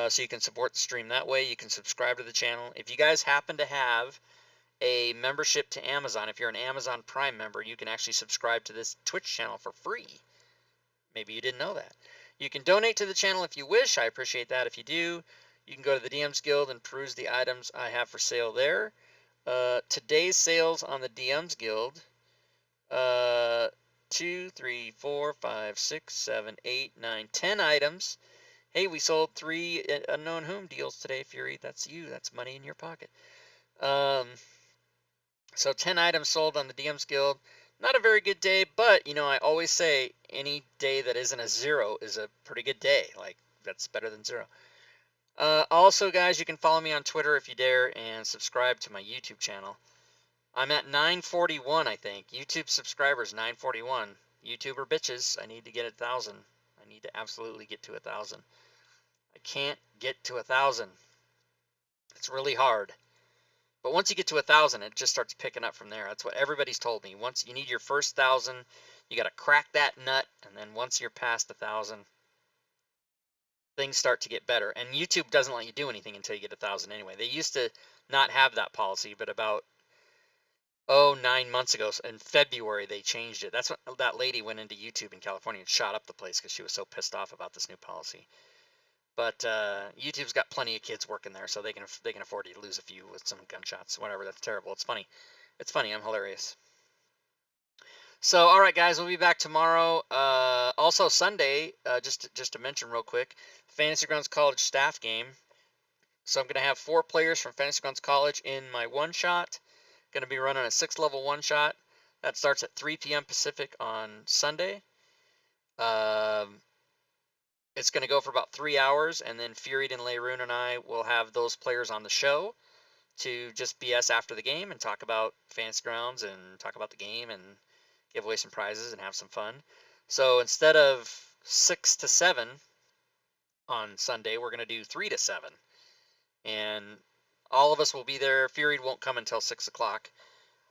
Speaker 1: So you can support the stream that way. You can subscribe to the channel. If you guys happen to have a membership to Amazon, if you're an Amazon Prime member, you can actually subscribe to this Twitch channel for free. Maybe you didn't know that. You can donate to the channel if you wish. I appreciate that if you do. You can go to the DMs Guild and peruse the items I have for sale there. Today's sales on the DMs Guild, 2, 3, 4, 5, 6, 7, 8, 9, 10 items. Hey, we sold 3 unknown whom deals today, Fury. That's you. That's money in your pocket. So 10 items sold on the DMs Guild. Not a very good day, but, you know, I always say any day that isn't a 0 is a pretty good day. Like, that's better than 0. Also, guys, you can follow me on Twitter if you dare, and subscribe to my YouTube channel. I'm at 941, I think. YouTube subscribers, 941. YouTuber bitches, I need to get 1,000. I need to absolutely get to 1,000. I can't get to 1,000. It's really hard. But once you get to 1,000, it just starts picking up from there. That's what everybody's told me. Once you need your first 1,000, you got to crack that nut, and then once you're past 1,000, things start to get better. And YouTube doesn't let you do anything until you get 1,000 anyway. They used to not have that policy, but about 9 months ago in February they changed it. That's when that lady went into YouTube in California and shot up the place because she was so pissed off about this new policy. But YouTube's got plenty of kids working there, so they can afford you to lose a few with some gunshots. Whatever, that's terrible. It's funny. It's funny. I'm hilarious. So, all right, guys, we'll be back tomorrow. Also, Sunday, just to mention real quick, Fantasy Grounds College staff game. So I'm going to have 4 players from Fantasy Grounds College in my one-shot. Going to be running a 6-level one-shot. That starts at 3 p.m. Pacific on Sunday. It's going to go for about 3 hours, and then Furied and Leyrune and I will have those players on the show to just BS after the game and talk about Fantasy Grounds and talk about the game and give away some prizes and have some fun. So instead of 6 to 7 on Sunday, we're going to do 3 to 7. And all of us will be there. Furied won't come until 6 o'clock,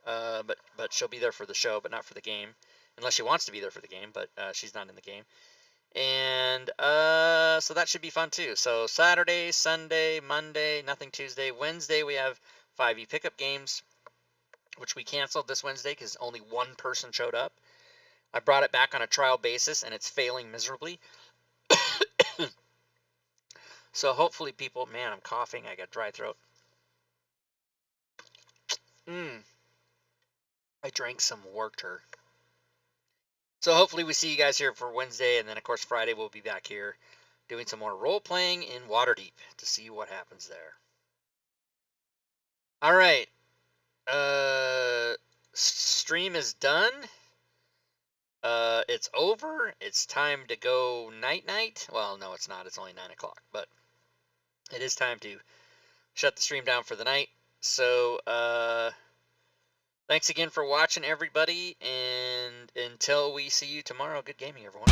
Speaker 1: but she'll be there for the show, but not for the game. Unless she wants to be there for the game, but she's not in the game. And so that should be fun too. So Saturday, Sunday, Monday, nothing Tuesday. Wednesday we have 5e pickup games, which we canceled this Wednesday because only one person showed up. I brought it back on a trial basis, and it's failing miserably. So hopefully people... Man, I'm coughing. I got dry throat. I drank some water. So hopefully we see you guys here for Wednesday, and then of course Friday we'll be back here doing some more role-playing in Waterdeep to see what happens there. All right. Stream is done. It's over. It's time to go night-night. Well, no, it's not. It's only 9 o'clock, but it is time to shut the stream down for the night. So, thanks again for watching, everybody, and until we see you tomorrow, good gaming, everyone.